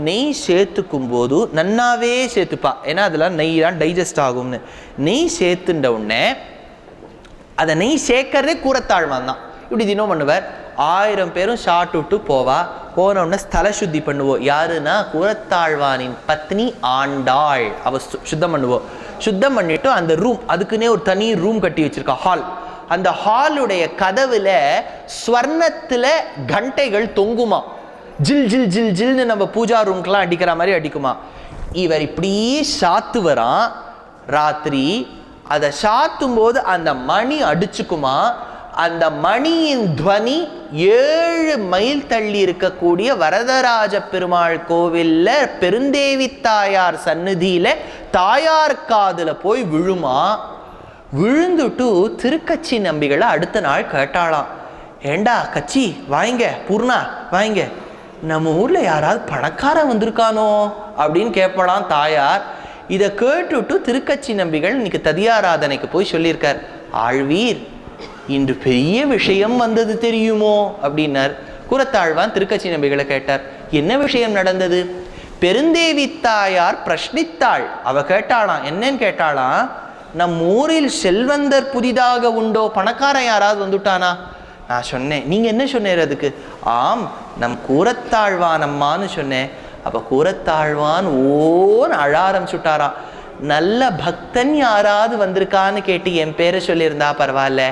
நெய் சேர்த்துக்கும் போது நன்னாவே சேர்த்துப்பா, ஏன்னா அதெல்லாம் நெய்லாம் டைஜஸ்ட் ஆகும்னு. நெய் சேர்த்துட்ட உடனே அதை நெய் சேர்க்கறதே கூரத்தாழ்வான் தான். இப்படி தினம் பண்ணுவார். 1000 பேரும் ஷார்ட் விட்டு போவா. போன உடனே ஸ்தல சுத்தி பண்ணுவோம். யாருன்னா கூரத்தாழ்வானின் பத்னி ஆண்டாள், அவ சுத்தம் பண்ணுவோம். சுத்தம் பண்ணிட்டு அந்த ரூம், அதுக்குன்னே ஒரு தனி ரூம் கட்டி வச்சிருக்கா, ஹால். அந்த ஹாலுடைய கதவுல ஸ்வர்ணத்துல கண்டைகள் தொங்குமா. ஜில் ஜில் ஜில் ஜில்னு நம்ம பூஜா ரூம்க்கெல்லாம் அடிக்கிற மாதிரி அடிக்குமா. இவர் இப்படி சாத்து வரான் ராத்திரி. அதை சாத்தும் போது அந்த மணி அடிச்சுக்குமா. அந்த மணியின் துவனி 7 மைல் தள்ளி இருக்கக்கூடிய வரதராஜ பெருமாள் கோவில்ல பெருந்தேவி தாயார் சந்நிதியில தாயார் காதுல போய் விழுமா. விழுந்துட்டு திருக்கச்சி நம்பிகளை அடுத்த நாள் கேட்டாளாம், ஏண்டா கச்சி வாங்க, பூர்ணா வாங்க, நம்ம ஊர்ல யாராவது பணக்காரன் வந்திருக்கானோ அப்படின்னு கேட்பலாம் தாயார். இதை கேட்டுட்டு திருக்கச்சி நம்பிகள் இன்னைக்கு ததியாராதனைக்கு போய் சொல்லியிருக்கார், ஆழ்வீர் இன்று பெரிய விஷயம் வந்தது தெரியுமோ அப்படின்னார். கூரத்தாழ்வான் திருக்கச்சி நம்பிகளை கேட்டார், என்ன விஷயம் நடந்தது? பெருந்தேவி தாயார் பிரஷ்னித்தாள். அவ கேட்டாளாம், என்னன்னு கேட்டாளாம், நம் ஊரில் செல்வந்தர் புதிதாக உண்டோ, பணக்காரன் யாராவது வந்துட்டானா? நான் சொன்னேன். நீங்க என்ன சொன்னீர் அதுக்கு? ஆம், நம் கூரத்தாழ்வான் அம்மான்னு சொன்னேன். அப்போ கூரத்தாழ்வான் ஓன்னு அழ ஆரம்பிச்சுட்டாராம். நல்ல பக்தன் யாராவது வந்திருக்கான்னு கேட்டு என் பேரை சொல்லியிருந்தா பரவாயில்ல,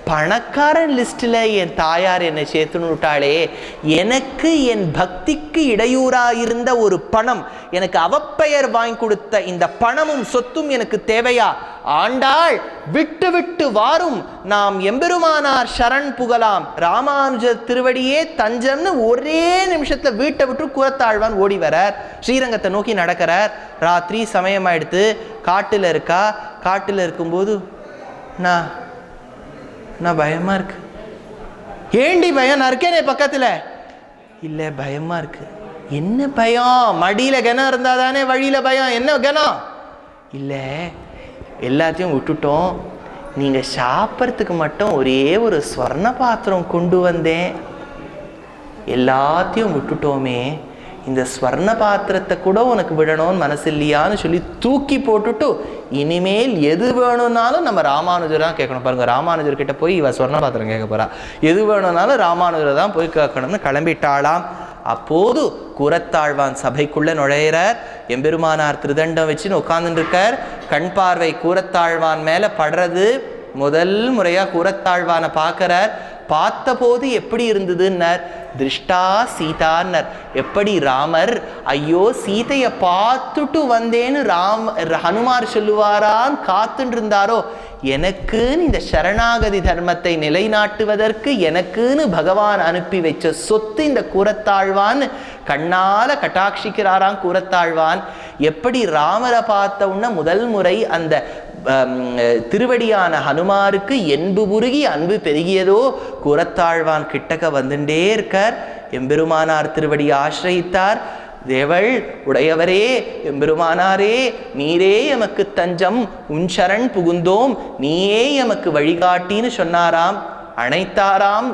பணக்காரன் லிஸ்ட்டில் என் தாயார் என்னை சேர்த்துன்னு விட்டாளே, எனக்கு என் பக்திக்கு இடையூறாக இருந்த ஒரு பணம், எனக்கு அவப்பெயர் வாங்கி கொடுத்த இந்த பணமும் சொத்தும் எனக்கு தேவையா? ஆண்டாள் விட்டு விட்டு வாரும், நாம் எம்பெருமானார் சரண் புகலாம், ராமானுஜர் திருவடியே தஞ்சம்னு ஒரே நிமிஷத்துல வீட்டை விட்டு கூரத்தாழ்வான் ஓடி வரார். ஸ்ரீரங்கத்தை நோக்கி நடக்கிறார். ராத்திரி சமயமாயிடுத்து. காட்டுல இருக்கா. காட்டுல இருக்கும்போது நான் பயமா இருக்கு. ஏண்டி பயம்? நான் இருக்கேனே பக்கத்துல. இல்ல பயமா இருக்கு. என்ன பயம்? மடியில கனம் இருந்தா தானே வழியில பயம். என்ன கனம்? இல்ல எல்லாத்தையும் விட்டுட்டோம், நீங்க சாப்பிட்றதுக்கு மட்டும் ஒரே ஒரு ஸ்வர்ண பாத்திரம் கொண்டு வந்தேன், எல்லாத்தையும் விட்டுட்டோமே, இந்த ஸ்வர்ண பாத்திரத்தை கூட உனக்கு விடணும்னு மனசு இல்லையான்னு சொல்லி தூக்கி போட்டுட்டு இனிமேல் எது வேணும்னாலும் நம்ம ராமானுஜர் தான் கேட்கணும். பாருங்க, ராமானுஜர் கிட்ட போய் இவ ஸ்வர்ண பாத்திரம் கேட்க போறா, எது வேணும்னாலும் ராமானுஜரை தான் போய் கேட்கணும்னு கிளம்பிட்டாளாம். அப்போது கூரத்தாழ்வான் சபைக்குள்ள நுழையிறார். எம்பெருமானார் திருதண்டம் வச்சுன்னு உட்கார்ந்துட்டு இருக்கார். கண் பார்வை கூரத்தாழ்வான் மேல படுறது. முதல் முறையா கூரத்தாழ்வானை பார்க்கிறார். பார்த்த போது எப்படி இருந்ததுன்னார், திருஷ்டா சீதான்னர். எப்படி ராமர் ஐயோ சீதையை பார்த்துட்டு வந்தேன்னு ஹனுமார் சொல்லுவாரான்னு காத்துட்டு இருந்தாரோ, எனக்குன்னு இந்த சரணாகதி தர்மத்தை நிலைநாட்டுவதற்கு எனக்குன்னு பகவான் அனுப்பி வச்ச சொத்து இந்த கூரத்தாழ்வான் கண்ணால கட்டாட்சிக்கிறாராம். கூரத்தாழ்வான் எப்படி ராமரை பார்த்த உடனே முதல் முறை அந்த திருவடியான ஹனுமாருக்கு என்பு உருகி அன்பு பெருகியதோ, கூரத்தாழ்வான் கிட்டக்க வந்துட்டே இருக்கார். எம்பெருமானார் திருவடி ஆசிரயித்தார். தேவள் உடையவரே எம்பெருமானாரே, நீரே எமக்கு தஞ்சம், உன் சரண் புகுந்தோம், நீயே எமக்கு வழிகாட்டின்னு சொன்னாராம். அனைத்தாராம்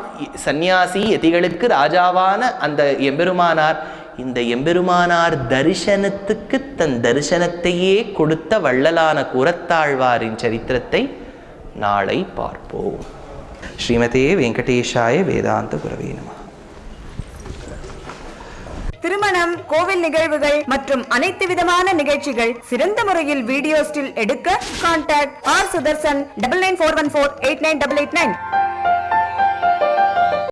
சந்நியாசி யதிகளுக்கு ராஜாவான அந்த எம்பெருமானார். இந்த எம்பெருமானார் தரிசனத்துக்கு தன் தரிசனத்தையே கொடுத்த வள்ளலான கூரத்தாழ்வாரின் சரித்திரத்தை நாளை பார்ப்போம். ஸ்ரீமதே வெங்கடேஷாய வேதாந்த குரவே நமः. திருமணம், கோவில் நிகழ்வுகள் மற்றும் அனைத்து விதமான நிகழ்ச்சிகள் சிறந்த முறையில் வீடியோ ஸ்டில் எடுக்க கான்டாக்ட் R. Sudarshan 9941489889.